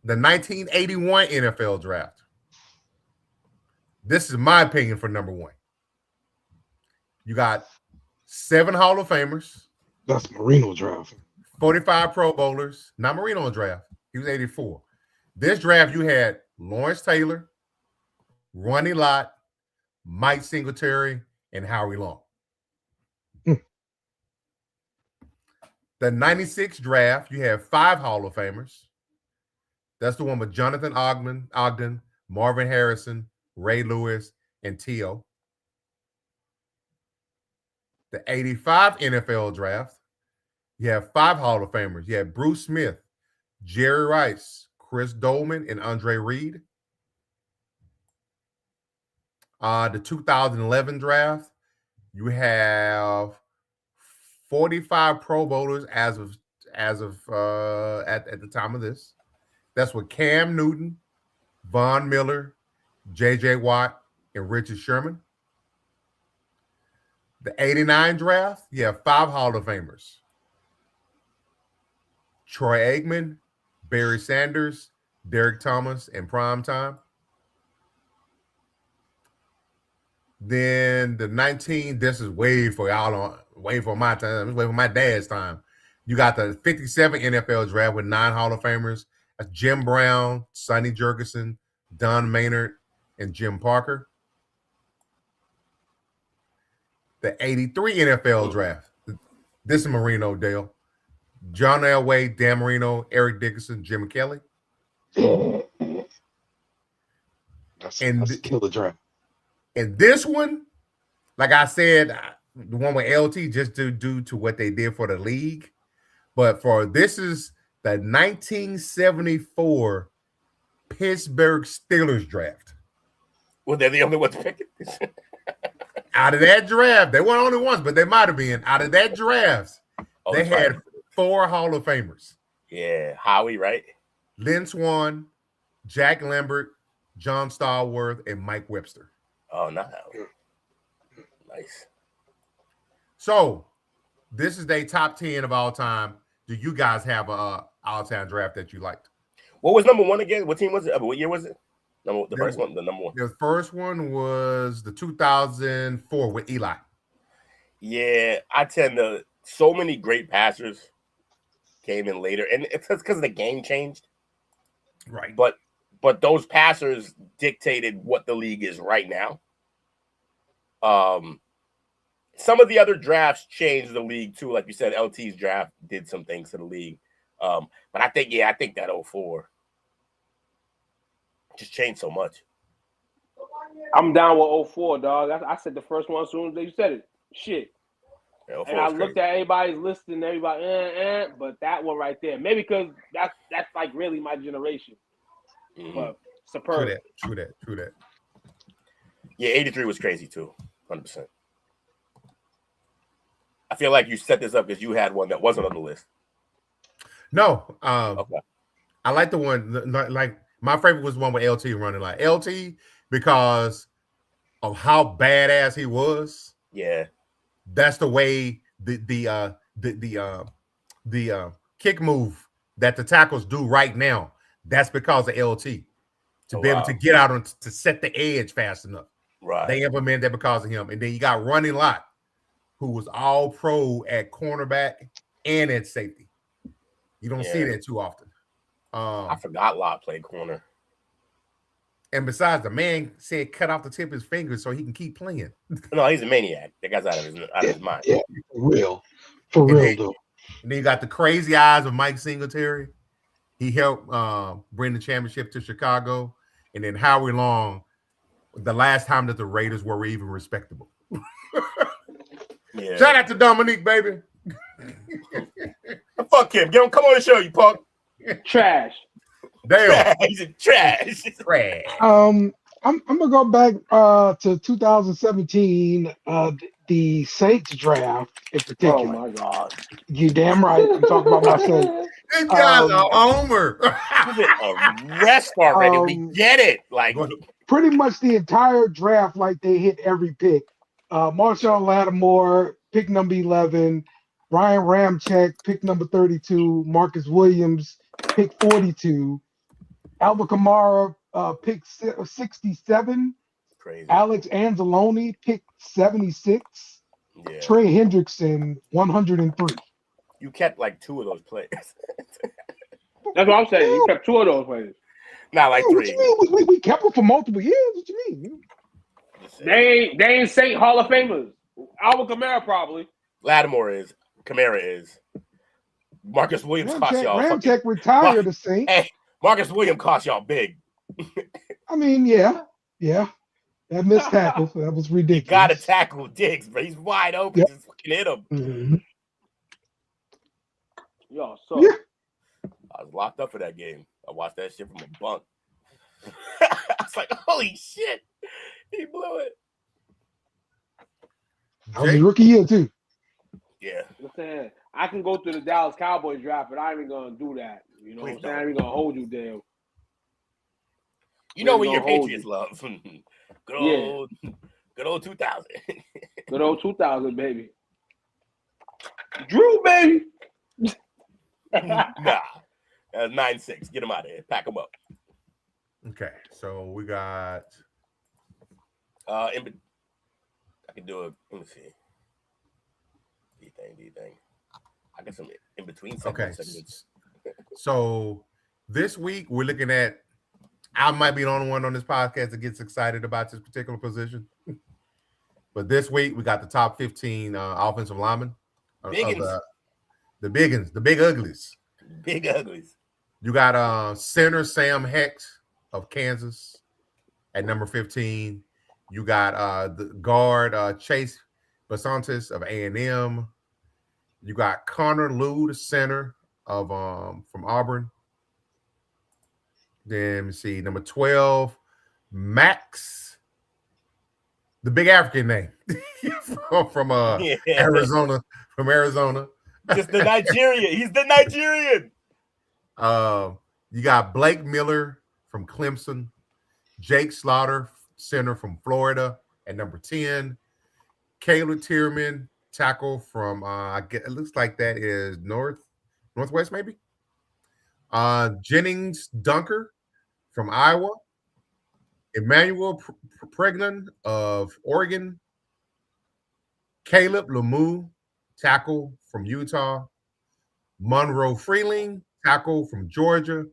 The 1981 NFL Draft. This is my opinion for number 1. You got 7 Hall of Famers. That's Marino draft. 45 Pro Bowlers. Not Marino draft. He was 84. This draft, you had Lawrence Taylor, Ronnie Lott, Mike Singletary, and Howie Long. The 96 draft, you have 5 Hall of Famers. That's the one with Jonathan Ogden, Marvin Harrison, Ray Lewis, and T.O. The 85 NFL draft, you have 5 Hall of Famers. You have Bruce Smith, Jerry Rice, Chris Dolman, and Andre Reed. The 2011 draft, you have 45 Pro Bowlers as of at the time of this. That's with Cam Newton, Von Miller, J.J. Watt, and Richard Sherman. The 89 draft, you have 5 Hall of Famers. Troy Aikman, Barry Sanders, Derek Thomas, and Prime Time. Then the 19, this is way for y'all, way for my time, way for my dad's time. You got the 57 NFL draft with 9 Hall of Famers. That's Jim Brown, Sonny Jurgensen, Don Maynard, and Jim Parker. The 83 NFL draft. This is Marino, Dale. John Elway, Dan Marino, Eric Dickerson, Jim Kelly. That's a killer draft. And this one, like I said, the one with LT just due to what they did for the league. But this is the 1974 Pittsburgh Steelers draft. Well, they're the only ones picking. Out of that draft, they weren't only ones, but they might have been. Out of that draft, they had 4 Hall of Famers. Yeah, Howie, right? Lynn Swann, Jack Lambert, John Stallworth, and Mike Webster. Oh, not Howie. Nice. So, this is their top 10 of all time. Do you guys have a all-time draft that you liked? What was number 1 again? What team was it? What year was it? The first one, the number 1. The first one was the 2004 with Eli. Yeah, I tend to. So many great passers came in later, and it's because the game changed. Right. But those passers dictated what the league is right now. Some of the other drafts changed the league too. Like you said, LT's draft did some things to the league. But I think that 04 just changed so much. I'm down with 04, dog. I said the first one as soon as they said it. Shit. Yeah, and I looked at everybody's list and everybody, but that one right there. Maybe because that's like really my generation. Mm-hmm. But superb. True that. Yeah, 83 was crazy too. 100%. I feel like you set this up because you had one that wasn't on the list. No, Okay. I like the one like my favorite was the one with LT running, like LT, because of how badass he was. Yeah. That's the way the kick move that the tackles do right now. That's because of LT to be able to get out and to set the edge fast enough. Right. They implemented that because of him. And then you got Ronnie Lott, who was all pro at cornerback and at safety. You don't see that too often. I forgot Lott played corner. And besides, the man said cut off the tip of his fingers so he can keep playing. No, he's a maniac. That guy's out of his mind. Yeah, for real. For real, though. And then you got the crazy eyes of Mike Singletary. He helped bring the championship to Chicago. And then Howie Long, the last time that the Raiders were even respectable. Shout out to Dominique, baby. Fuck him. Get him. Come on the show, you punk. Trash. Damn. He's a trash. Trash. I'm gonna go back to 2017, the Saints draft in particular. Oh my God. You damn right. I'm talking about my Saints. This guy's a homer. Rest already. We get it. Like pretty much the entire draft, like they hit every pick. Marshawn Lattimore, pick number 11. Brian Ramczyk, pick number 32. Marcus Williams, pick 42. Alvin Kamara, pick 67. Crazy. Alex Anzalone, pick 76. Yeah. Trey Hendrickson, 103. You kept like 2 of those players. That's what I'm saying. You kept 2 of those players. Not like 3. What you mean? We kept them for multiple years. What you mean? They ain't Saint Hall of Famers. Alvin Kamara probably. Lattimore is. Kamara is. Marcus Williams cost y'all. Ramczyk retired a Saint. Hey, Marcus Williams cost y'all big. I mean, yeah. That missed tackle. That was ridiculous. You got to tackle Diggs, but he's wide open. Yep. Just fucking hit him. Mm-hmm. Yo, so I was locked up for that game. I watched that shit from a bunk. I was like, holy shit. He blew it. That was his rookie year, too. Yeah. Listen, I can go through the Dallas Cowboys draft, but I ain't even gonna do that. You know what I'm saying? I ain't even gonna hold you there. You know what your Patriots love. Good old 2000. Good old 2000, baby. Drew, baby. Nah. 9-6. Get him out of here. Pack him up. Okay, so we got I can do it. Let me see. D-thing. I got some in between segments. So this week we're looking at, I might be the only one on this podcast that gets excited about this particular position. But this week we got the top 15 offensive linemen. The biggins, the big uglies. Big uglies. You got center Sam Hex of Kansas at number 15. You got the guard Chase Basantis of A&M. You got Connor Lew, the center of from Auburn. Then let me see, number 12, Max, the big African name from Arizona. From Arizona. Just the Nigerian. He's the Nigerian. You got Blake Miller from Clemson, Jake Slaughter, center from Florida at number 10, Caleb Tierman, tackle from it looks like that is Northwest maybe. Jennings Dunker from Iowa, Emmanuel Pregnan of Oregon, Caleb Lemieux, tackle from Utah, Monroe Freeling, tackle from Georgia,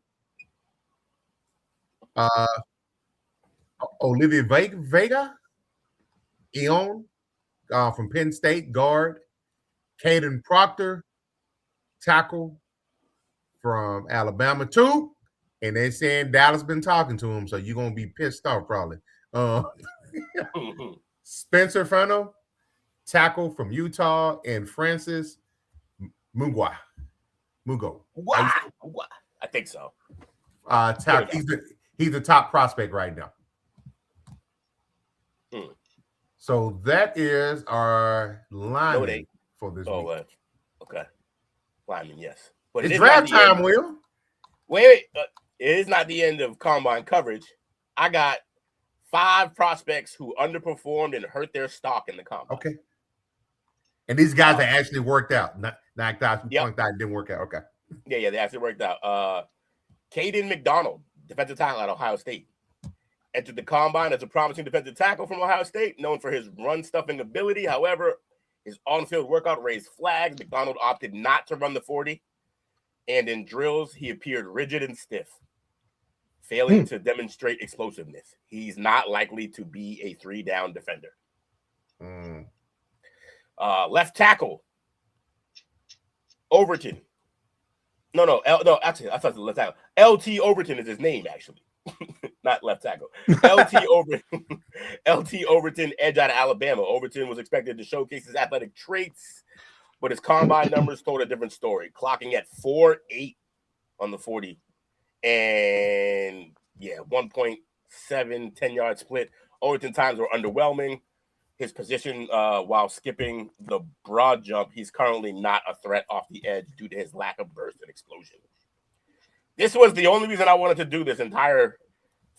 Olivia Vega, Eon from Penn State, guard, Caden Proctor, tackle from Alabama too. And they're saying Dallas been talking to him, so you're gonna be pissed off probably. Spencer Fano, tackle from Utah, and Francis Mugo. I think so. He's the top prospect right now. So that is our line for this Oh, week. okay. Lineman, yes. But It's draft time, end. Will. Wait. It is not the end of combine coverage. I got 5 prospects who underperformed and hurt their stock in the combine. Okay. And these guys that actually worked out. Not guys who punked out and didn't work out. Okay. Yeah, they actually worked out. Caden McDonald, defensive tackle at Ohio State, entered the combine as a promising defensive tackle from Ohio State, known for his run-stuffing ability. However, his on-field workout raised flags. McDonald opted not to run the 40, and in drills, he appeared rigid and stiff, failing to demonstrate explosiveness. He's not likely to be a 3-down defender. Left tackle, Overton. No, actually, I thought it was left tackle. LT Overton is his name, actually. Not left tackle. LT Overton, edge out of Alabama. Overton was expected to showcase his athletic traits, but his combine numbers told a different story, clocking at 4.8 on the 40. And, 1.7 10-yard split. Overton times were underwhelming. His position while skipping the broad jump, he's currently not a threat off the edge due to his lack of burst and explosion. This was the only reason I wanted to do this entire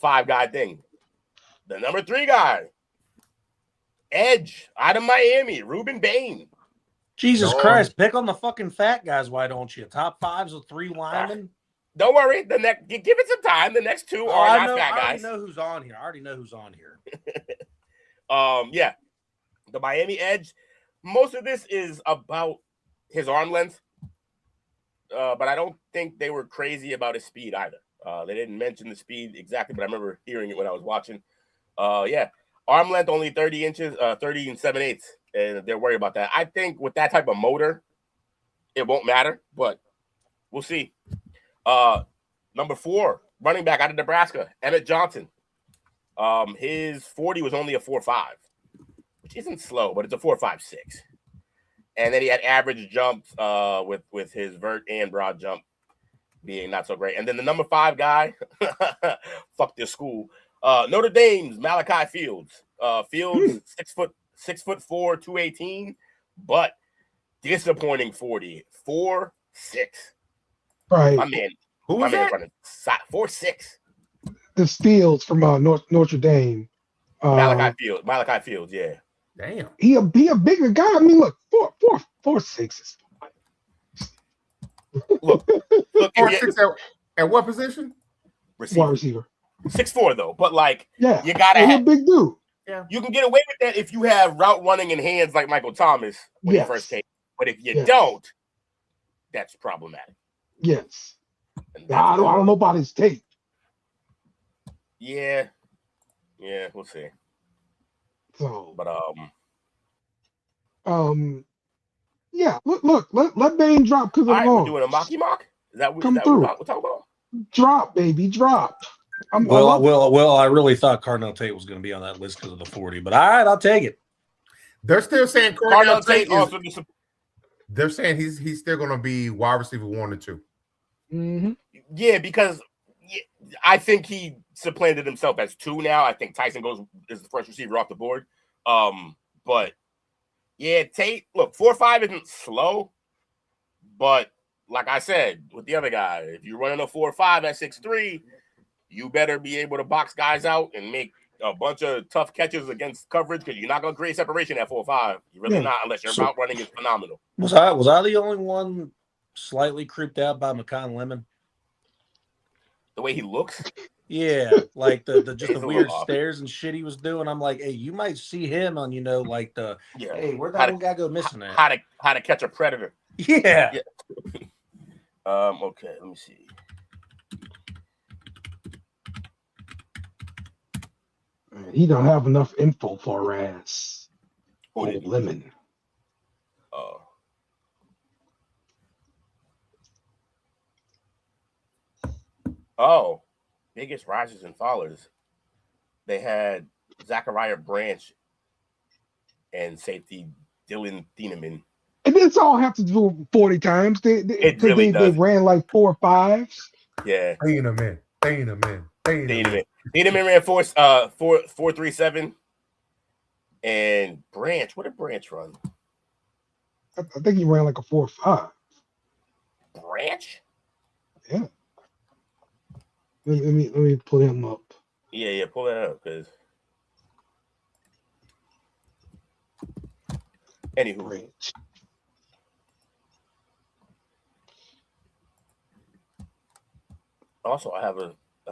5-guy thing. The number 3 guy, edge out of Miami, Ruben Bain. Jesus Christ, pick on the fucking fat guys, why don't you? Top 5s with 3 linemen. Don't worry, give it some time. The next 2 are not fat guys. I already know who's on here. The Miami edge, most of this is about his arm length, but I don't think they were crazy about his speed either. They didn't mention the speed exactly, but I remember hearing it when I was watching. Arm length only 30 inches, 30 and 7/8, and they're worried about that. I think with that type of motor, it won't matter, but we'll see. Number 4, running back out of Nebraska, Emmett Johnson. His 40 was only a 4.5. Which isn't slow, but it's a 4.56. And then he had average jumps with his vert and broad jump being not so great. And then the number 5 guy, fuck this school, Notre Dame's Malachi Fields. Fields 6'4", 218, but disappointing 40, 4.6. Right. My man, who was that? 4.6. This Fields from Notre Dame. Malachi Fields, yeah. Damn. He a bigger guy. I mean, look, 4.6 is Look 4.6 at what position? wide receiver. 6'4" though, but you gotta have have a big dude. Yeah. You can get away with that if you have route running in hands like Michael Thomas when you first came. But if you don't, that's problematic. Yes. I don't know about his tape. Yeah, we'll see. So, but look, let Bain drop because all right, we're doing a mocky mock. Is that what we're talking about? Drop, baby, drop. I really thought Cardinal Tate was going to be on that list because of the 40, but all right, I'll take it. They're still saying Cardinal Tate also. They're saying he's still going to be wide receiver 1 or 2. Mm-hmm. Yeah, because I think he supplanted himself as 2 now. I think Tyson is the first receiver off the board. But Tate, look, 4.5 isn't slow, but like I said with the other guy, if you're running a 4.5 at 6'3", you better be able to box guys out and make a bunch of tough catches against coverage because you're not going to create separation at 4.5. You're really not unless your route running is phenomenal. Was I the only one slightly creeped out by McCon Lemon? The way he looks? Yeah, like the weird stares and shit he was doing. I'm like, hey, you might see him on, hey, where'd that little guy go missing at? How to catch a predator. Yeah. Okay, let me see. He don't have enough info for us. Lemon. Oh, biggest risers and fallers. They had Zachariah Branch and safety Dylan Thieneman. And it's all have to do 40 times. They ran like 4 5s. Yeah. Thieneman. Thieneman ran 4.37. And Branch, what did Branch run? I think he ran like a 4.5. Branch? Yeah. Let me pull him up. Yeah, pull that up, because anywho. Branch. Also, I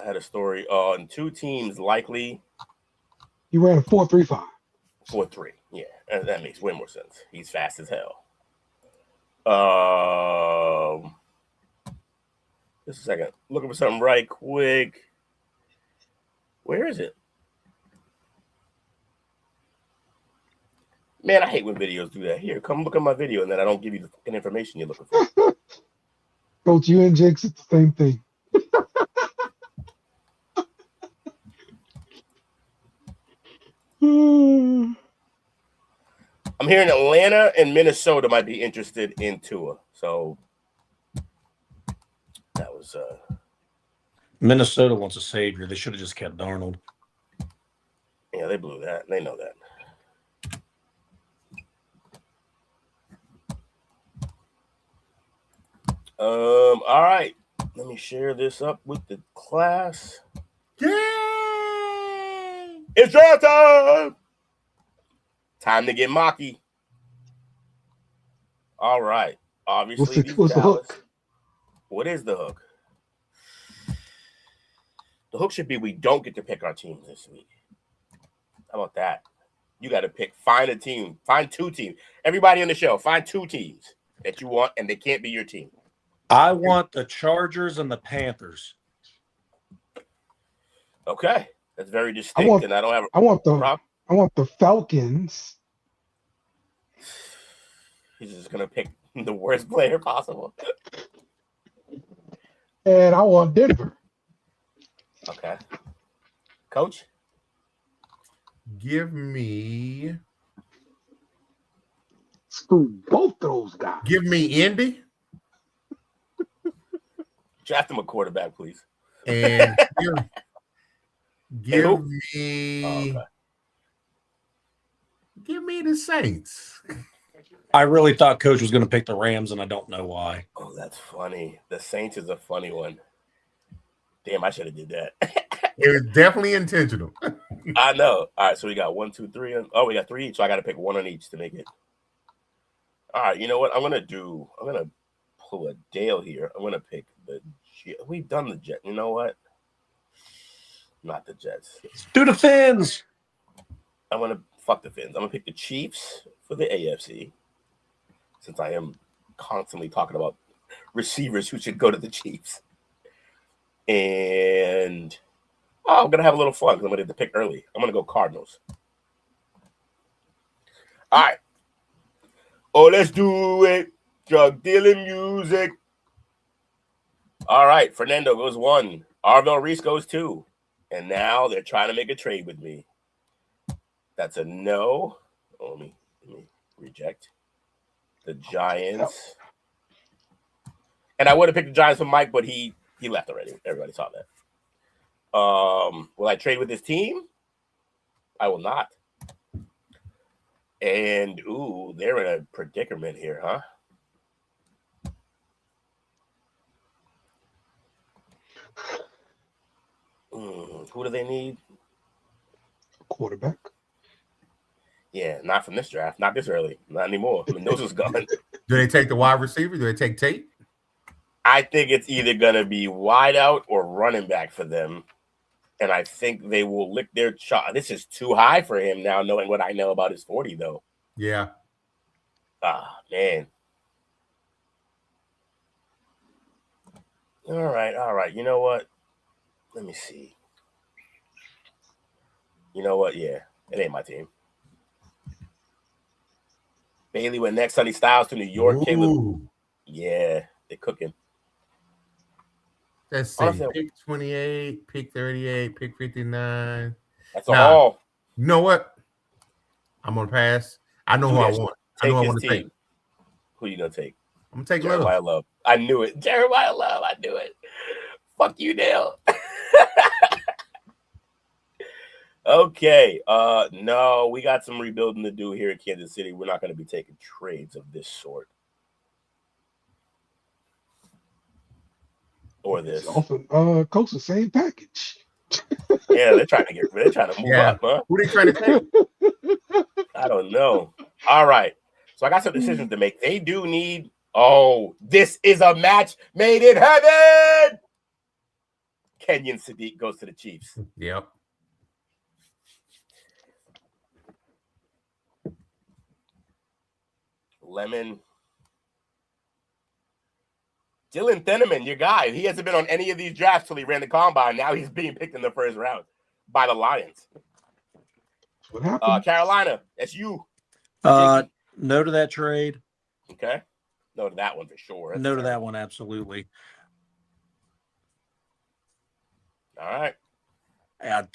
had a story on two teams likely. He ran a 4.35. 4.3. Yeah, that makes way more sense. He's fast as hell. Just a second. Looking for something right quick. Where is it? Man, I hate when videos do that. Here, come look at my video, and then I don't give you the fucking information you're looking for. Coach, you and Jake's it's the same thing. I'm hearing Atlanta and Minnesota might be interested in Tua. So that was Minnesota wants a savior. They should have just kept Darnold. Yeah, they blew that. They know that. All right. Let me share this up with the class. Yay! It's draft time. Time to get mocky. All right. Obviously, what's the hook? What is the hook? The hook should be we don't get to pick our teams this week. How about that? You got to pick. Find a team. Find two teams. Everybody on the show, find two teams that you want, and they can't be your team. I want the Chargers and the Panthers. Okay, that's very distinct, and I don't have. I want the Falcons. He's just gonna pick the worst player possible. And I want Denver. Okay, Coach. Give me. Screw both those guys. Give me Indy. Draft him a quarterback, please. And give me. Give me the Saints. I really thought Coach was going to pick the Rams, and I don't know why. Oh, that's funny. The Saints is a funny one. Damn, I should have did that. It was definitely intentional. I know. All right, so we got 1, 2, 3. We got 3 each, so I got to pick one on each to make it. All right, you know what? I'm going to pull a Dale here. I'm going to pick the Jets. We've done the Jets. You know what? Not the Jets. Do the Fins. I'm going to fuck the Fins. I'm going to pick the Chiefs for the AFC, since I am constantly talking about receivers who should go to the Chiefs. And I'm going to have a little fun because I'm going to have to pick early. I'm going to go Cardinals. All right. Oh, let's do it. Drug dealing music. All right. Fernando goes 1. Arvell Reese goes 2. And now they're trying to make a trade with me. That's a no. Oh, let me reject. The Giants. And I would have picked the Giants for Mike, but he left already. Everybody saw that. Will I trade with this team? I will not. And, ooh, they're in a predicament here, huh? Who do they need? Quarterback. Yeah, not from this draft. Not this early. Not anymore. Mendoza's gone. Do they take the wide receiver? Do they take Tate? I think it's either going to be wide out or running back for them. And I think they will lick their shot. This is too high for him now, knowing what I know about his 40, though. Yeah. Ah, man. All right. You know what? Let me see. You know what? Yeah, it ain't my team. Bailey went next. Sonny Styles to New York. Ooh. Caleb. Yeah, they're cooking. Let's see. Pick 28, pick 38, pick 59. That's all. You know what? I'm going to pass. I know who I want. I know I want to take. Who you going to take? I'm going to take Jeremiah Love. I knew it. Jeremiah Love. I knew it. Fuck you, Dale. Okay. No, we got some rebuilding to do here in Kansas City. We're not going to be taking trades of this sort. Or this. Often, Coach, the same package. Yeah, they're trying to move up, huh? Who they trying to take? I don't know. All right. So I got some decisions to make. They do need. Oh, this is a match made in heaven. Kenyon Sadiq goes to the Chiefs. Yep. Lemon. Dylan Thieneman, your guy. He hasn't been on any of these drafts till he ran the combine. Now he's being picked in the first round by the Lions. What happened? Carolina, that's you. No to that trade. Okay. No to that one for sure. That's no to that one, absolutely. All right.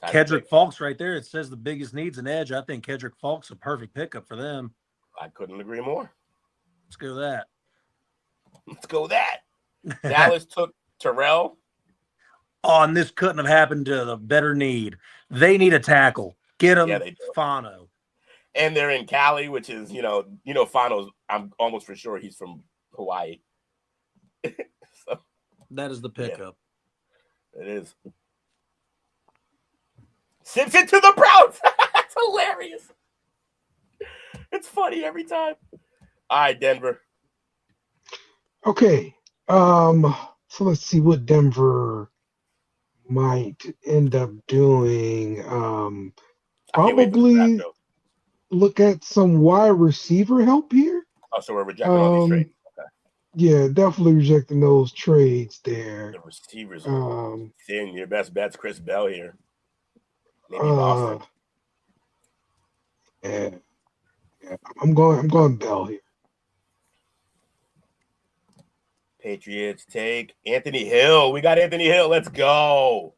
Kedrick Falk's right there. It says the biggest needs an edge. I think Kedrick Falk's a perfect pickup for them. I couldn't agree more. Let's go with that. Let's go with that. Dallas took Terrell. Oh, and this couldn't have happened to the better need. They need a tackle. Get them, Fano. And they're in Cali, which is, Fano's, I'm almost for sure he's from Hawaii. So, that is the pickup. Yeah, it is. Simpson to the Browns. That's hilarious. It's funny every time. All right, Denver. Okay. So let's see what Denver might end up doing. Probably look at some wide receiver help here. Oh, so we're rejecting all these trades. Okay. Yeah, definitely rejecting those trades there. The receivers are thin. Your best bet's Chris Bell here. Maybe Boston. Yeah, I'm going Bell here. Patriots take Anthony Hill. We got Anthony Hill. Let's go.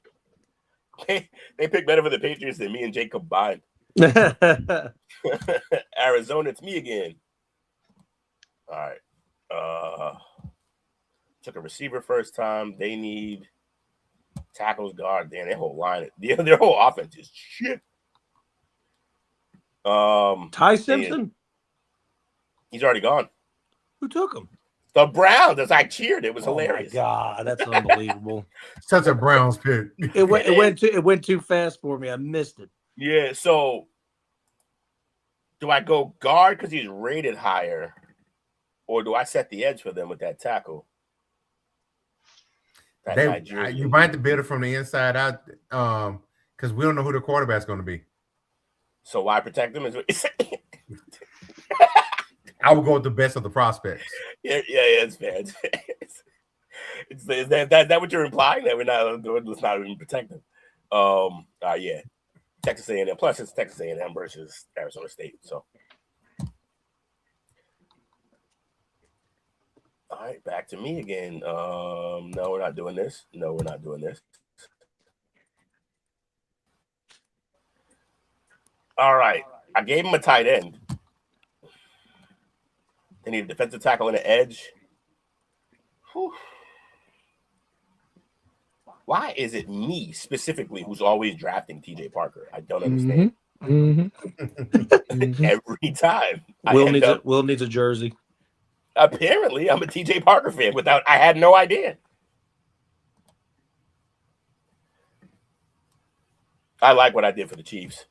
They pick better for the Patriots than me and Jake combined. Arizona, it's me again. All right. Took a receiver first time. They need tackles, guard. Damn, their whole line, their whole offense is shit. Ty Simpson? He's already gone. Who took him? The Browns. As I cheered, it was hilarious. My God, that's unbelievable. Such a Browns pick. It went too fast for me. I missed it. Yeah. So, do I go guard because he's rated higher, or do I set the edge for them with that tackle? You might have bid it from the inside out, because we don't know who the quarterback's going to be. So why protect them? I would go with the best of the prospects. Yeah, it's fair. Is that what you're implying? That let's not even protect them. Yeah, Texas A&M. Plus, it's Texas A&M versus Arizona State. So, all right, back to me again. No, we're not doing this. No, we're not doing this. All right, I gave him a tight end. They need a defensive tackle and an edge. Whew. Why is it me specifically who's always drafting TJ Parker? I don't understand. Every time. Will needs a jersey. Apparently, I'm a TJ Parker fan. I had no idea. I like what I did for the Chiefs.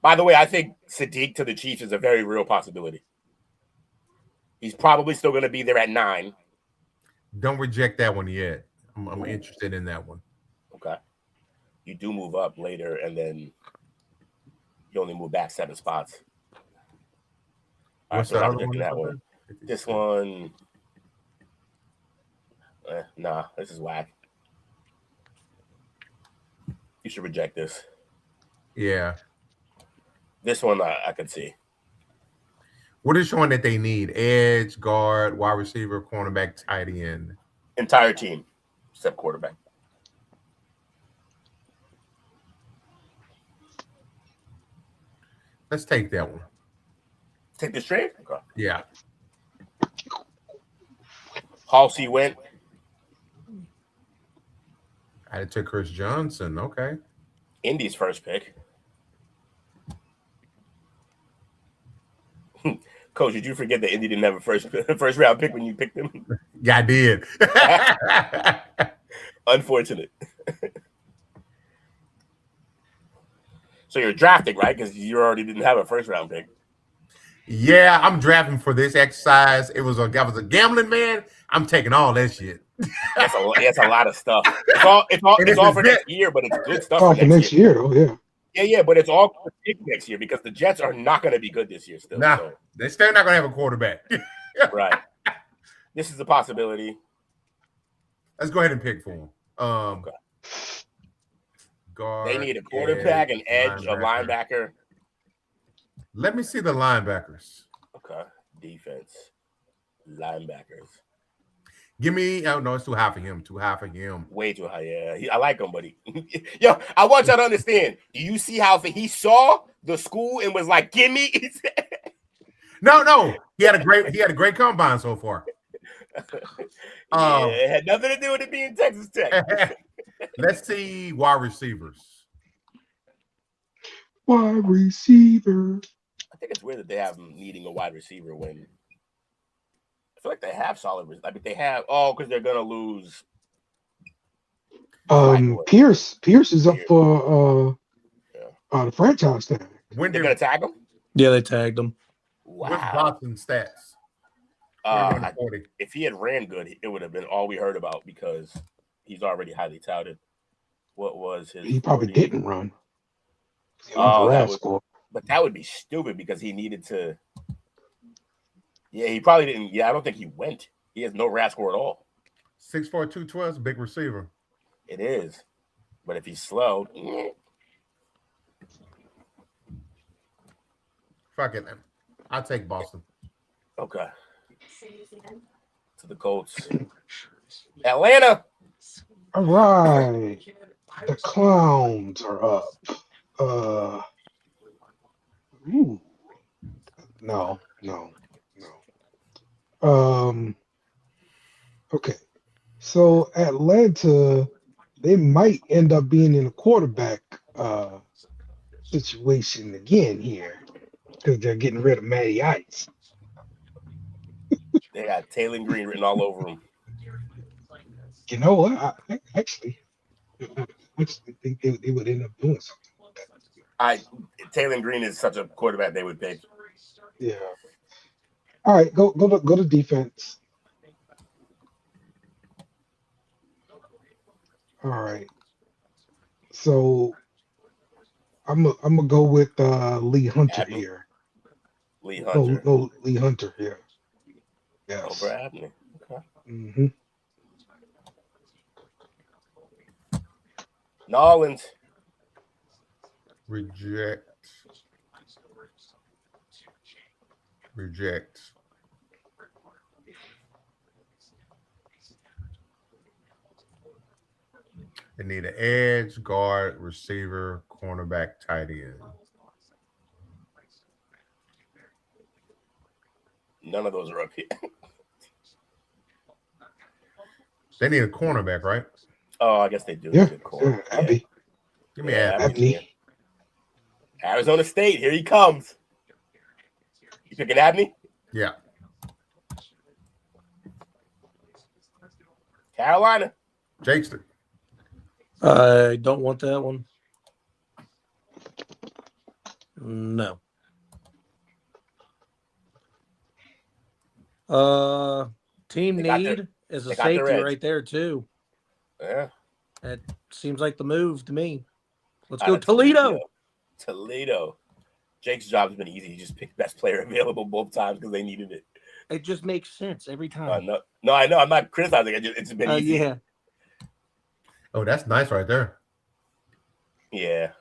By the way, I think Sadiq to the Chiefs is a very real possibility. He's probably still going to be there at 9. Don't reject that one yet. I'm interested in that one. Okay. You do move up later, and then you only move back 7 spots. All right, so I'm rejecting that one. This one, nah, this is whack. You should reject this. Yeah. This one I could see. What is showing that they need? Edge, guard, wide receiver, cornerback, tight end. Entire team, except quarterback. Let's take that one. Take this trade? Okay. Yeah. Halsey went. I took Chris Johnson. Okay. Indy's first pick. Coach, did you forget that Indy didn't have a first round pick when you picked them? Yeah, I did. Unfortunate. So you're drafting, right? Because you already didn't have a first round pick. Yeah, I'm drafting for this exercise. I was a gambling man. I'm taking all that shit. That's a lot of stuff. It's all for next year, but it's good stuff for next year, though. Yeah. Yeah, but it's all for next year because the Jets are not going to be good this year still. Nah, so. they're still not going to have a quarterback. Right. This is a possibility. Let's go ahead and pick for them. Okay. Guard, they need a quarterback, an edge, a linebacker. Let me see the linebackers. Okay. Defense. Linebackers. Give me, oh no, it's too high for him. Too high for him. Way too high. Yeah. I like him, buddy. Yo, I want y'all to understand. Do you see how he saw the school and was like, give me? No. He had a great combine so far. It had nothing to do with it being Texas Tech. Let's see wide receivers. Wide receiver. I think it's weird that they have them needing a wide receiver when I feel like they have solid. I mean, they have because they're gonna lose. Pierce is up for the franchise tag. When they're gonna tag him? Yeah, they tagged him. Wow. What's Boston's stats? If he had ran good, it would have been all we heard about because he's already highly touted. What was his? He probably didn't run. But that would be stupid because he needed to. Yeah, he probably didn't. Yeah, I don't think he went. He has no RAS score at all. 6'4", 212 is a big receiver. It is. But if he's slow. Fuck it. I'll take Boston. Okay. To the Colts. Atlanta. All right. The Clowns are up. No. Okay. So Atlanta, they might end up being in a quarterback situation again here because they're getting rid of Matty Ice. They got Taylor Green written all over them. You know what? I actually think they would end up doing something like that. Taylor Green is such a quarterback they would pick. Yeah. All right, go to defense. All right. So I'm gonna go with Lee Hunter here. Lee Hunter. No, Lee Hunter here. Yes. Over Abney. Okay. Mm-hmm. Nolans. Reject. They need an edge, guard, receiver, cornerback, tight end. None of those are up here. They need a cornerback, right? Oh, I guess they do. Yeah, Abby. Give me Abney. Arizona State, here he comes. You picking Abney? Yeah. Carolina. Jakester. I don't want that one. No. Team need is a safety right there too. Yeah. That seems like the move to me. Let's go Toledo. Toledo. Jake's job's been easy. He just picked best player available both times because they needed it. It just makes sense every time. No, I know. I'm not criticizing it. It's been easy. Yeah. Oh, that's nice right there. Yeah.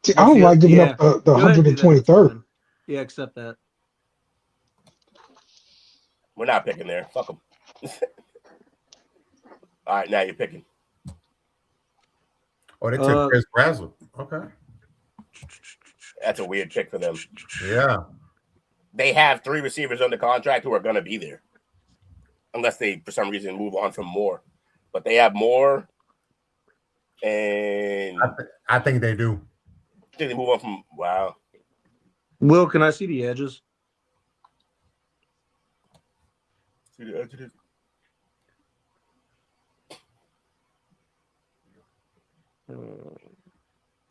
See, I don't like giving up the 123rd. Yeah, accept that. We're not picking there. Fuck them. All right, now you're picking. Oh, they took Chris Brazzle. Okay. That's a weird pick for them. Yeah. They have 3 receivers under contract who are going to be there. Unless they, for some reason, move on from Moore. But they have Moore, And I think they do. I think they move on from wow. Will, can I see the edges? See the edges.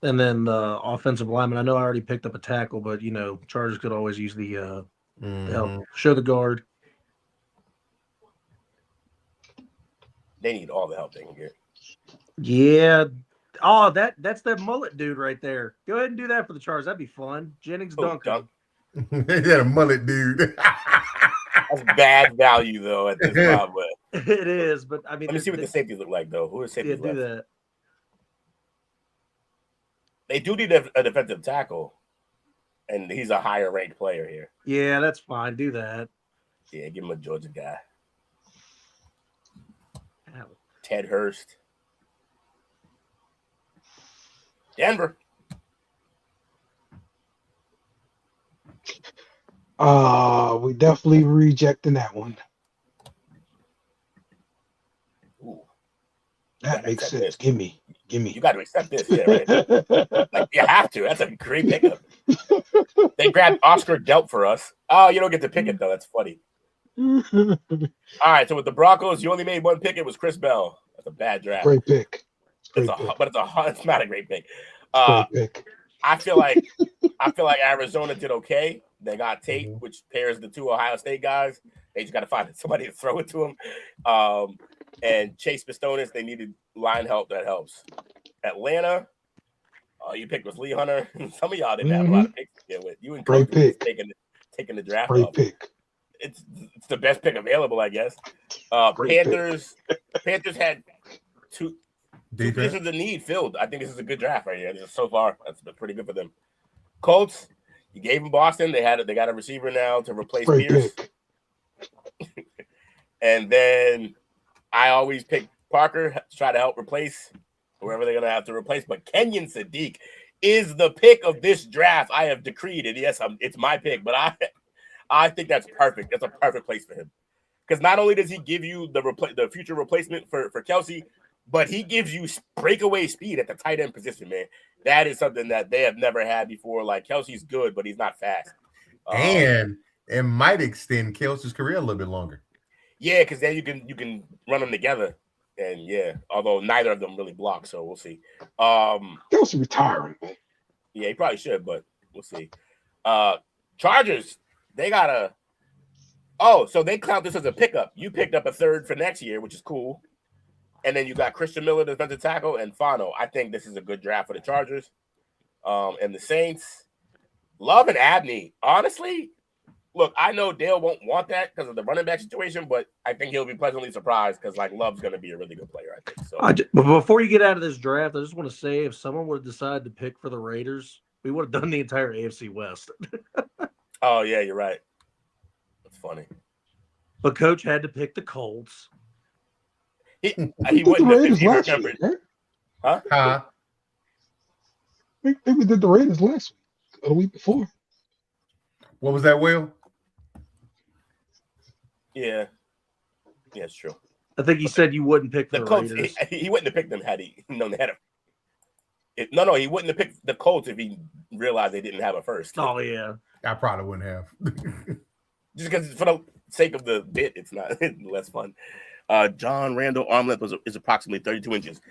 And then the offensive lineman. I know I already picked up a tackle, but Chargers could always use the help. Show the guard. They need all the help they can get. Yeah. Oh, that's that mullet dude right there. Go ahead and do that for the Chargers. That'd be fun. Jennings Duncan. They had a mullet dude. That's bad value though at this time. But it is, but I mean, let me see what the safeties look like though. Who are safeties left? Do that. They do need a defensive tackle, and he's a higher ranked player here. Yeah, that's fine. Do that. Yeah, give him a Georgia guy. Ow. Ted Hurst. Denver. We definitely rejecting that one. Ooh. That makes sense. Give me. You got to accept this, yeah, right? Like, you have to. That's a great pickup. They grabbed Oscar Delp for us. Oh, you don't get to pick it though. That's funny. All right, so with the Broncos, you only made one pick. It was Chris Bell. That's a bad draft. Great pick. It's not a great pick. Great pick. I feel like Arizona did okay. They got Tate, which pairs the two Ohio State guys. They just got to find somebody to throw it to him. And Chase Pistonis, they needed line help. That helps. Atlanta, you picked was Lee Hunter. Some of y'all didn't have a lot of picks to get with. You and Coach taking the draft Great off. Pick. It's the best pick available, I guess. Panthers had two positions of need filled. I think this is a good draft right here. So far, that's been pretty good for them. Colts, you gave them Boston. They got a receiver now to replace Pierce. And then I always pick Parker to try to help replace whoever they're gonna have to replace. But Kenyon Sadiq is the pick of this draft. I have decreed it. Yes, it's my pick, but I think that's perfect. That's a perfect place for him. Because not only does he give you the future replacement for Kelsey, but he gives you breakaway speed at the tight end position, man. That is something that they have never had before. Like, Kelsey's good, but he's not fast. And it might extend Kelsey's career a little bit longer. Yeah, because then you can run them together. And yeah, although neither of them really block, so we'll see. Kelsey retiring, man. Yeah, he probably should, but we'll see. Chargers, they got so they count this as a pickup. You picked up a third for next year, which is cool. And then you got Christian Miller, defensive tackle, and Fano. I think this is a good draft for the Chargers. And the Saints, Love and Abney. Honestly, look, I know Dale won't want that because of the running back situation, but I think he'll be pleasantly surprised because, like, Love's going to be a really good player, I think. So, but before you get out of this draft, I just want to say if someone would have decided to pick for the Raiders, we would have done the entire AFC West. Oh, yeah, you're right. That's funny. But Coach had to pick the Colts. He wouldn't have if he remembered. Right? Huh? I think we did the Raiders last week or the week before. What was that, Will? Yeah, it's true. I think he said you wouldn't pick the Colts. Raiders. He wouldn't have picked them had he known they had him. No, he wouldn't have picked the Colts if he realized they didn't have a first. Oh, yeah. I probably wouldn't have. Just because for the sake of the bit, it's not less fun. John Randall arm length is approximately 32 inches.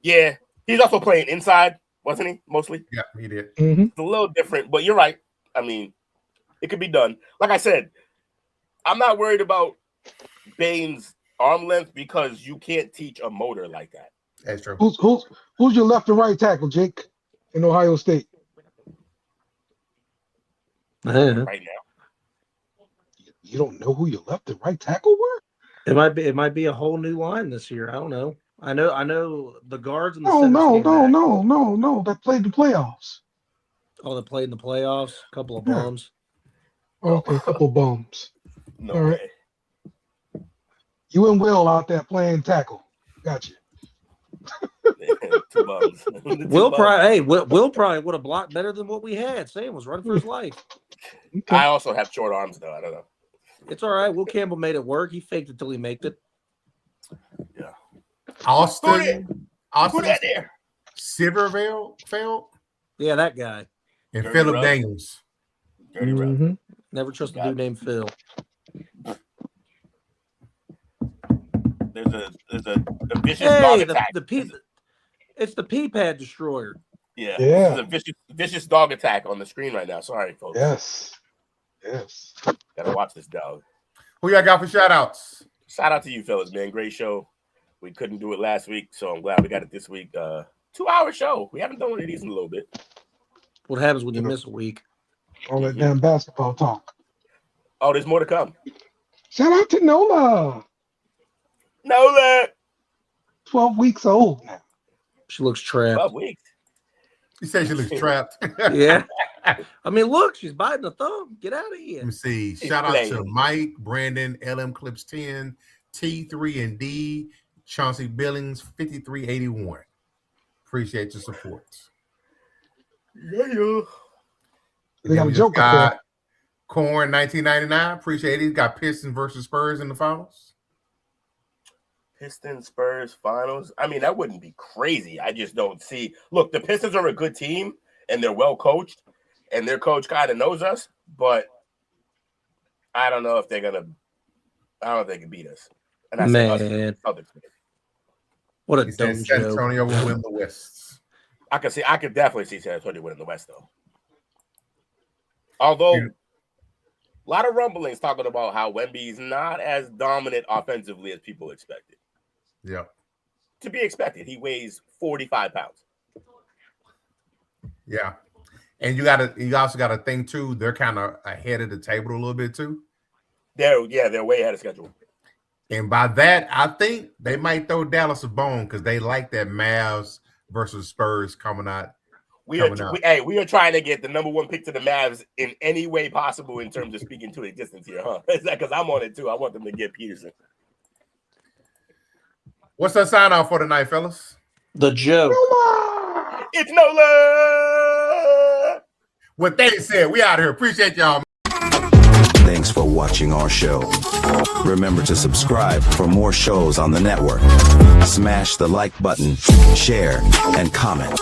Yeah, he's also playing inside, wasn't he? Mostly. Yeah, he did. Mm-hmm. It's a little different, but you're right. I mean, it could be done. Like I said, I'm not worried about Bane's arm length because you can't teach a motor like that. That's true. Who's your left and right tackle, Jake, in Ohio State? Right now. You don't know who your left and right tackle were? It might be a whole new line this year. I don't know. I know the guards and the No. That played the playoffs. Oh, they played in the playoffs. A couple of bums. Okay, a couple of bums. No All right. way. You and Will out there playing tackle. Gotcha. Two bums. Will probably would have blocked better than what we had. Sam was running for his life. Okay. I also have short arms though. I don't know. It's all right. Will Campbell made it work. He faked it till he made it. Yeah. Austin. Put that there. Silverfeld? Yeah, that guy. And Dirty Philip Russ. Daniels. Dirty Russ. Never trust a dude named Phil. There's a vicious dog attack. It's the pea pad destroyer. Yeah. There's a vicious dog attack on the screen right now. Sorry, folks. Yes. Gotta watch this dog. Who y'all got for shout outs? Shout out to you fellas, man. Great show. We couldn't do it last week, so I'm glad we got it this week. 2-hour show. We haven't done one of these in a little bit. What happens when you miss a week? All that damn basketball talk. Oh, there's more to come. Shout out to Nola. 12 weeks old now. She looks trapped. 12 weeks. You say she looks trapped. Yeah. I mean, look, she's biting a thumb. Get out of here. Let me see. Shout out to Mike, Brandon, LM Clips 10, T3 and D, Chauncey Billings, 5381. Appreciate your support. Yeah. They got a joke up there. Corn 1999. Appreciate it. He's got Pistons versus Spurs in the finals. Pistons Spurs finals. I mean, that wouldn't be crazy. I just don't see. Look, the Pistons are a good team and they're well coached, and their coach kind of knows us, but I don't know if they're gonna. I don't know if they can beat us. And that's man. What a dumb joke. San Antonio will win the West. I could definitely see San Antonio winning the West, though. Although, a lot of rumblings talking about how Wemby's not as dominant offensively as people expected. Yeah. To be expected. He weighs 45 pounds. Yeah. And you also got to think, too, they're kind of ahead of the table a little bit, too. They're way ahead of schedule. And by that, I think they might throw Dallas a bone because they like that Mavs versus Spurs coming out. We are trying to get the number one pick to the Mavs in any way possible in terms of speaking to existence here, huh? Is that because I'm on it, too? I want them to get Peterson. What's that sign off for tonight, fellas? The joke. It's Nola. What they said, we out here. Appreciate y'all. Thanks for watching our show. Remember to subscribe for more shows on the network. Smash the like button, share, and comment.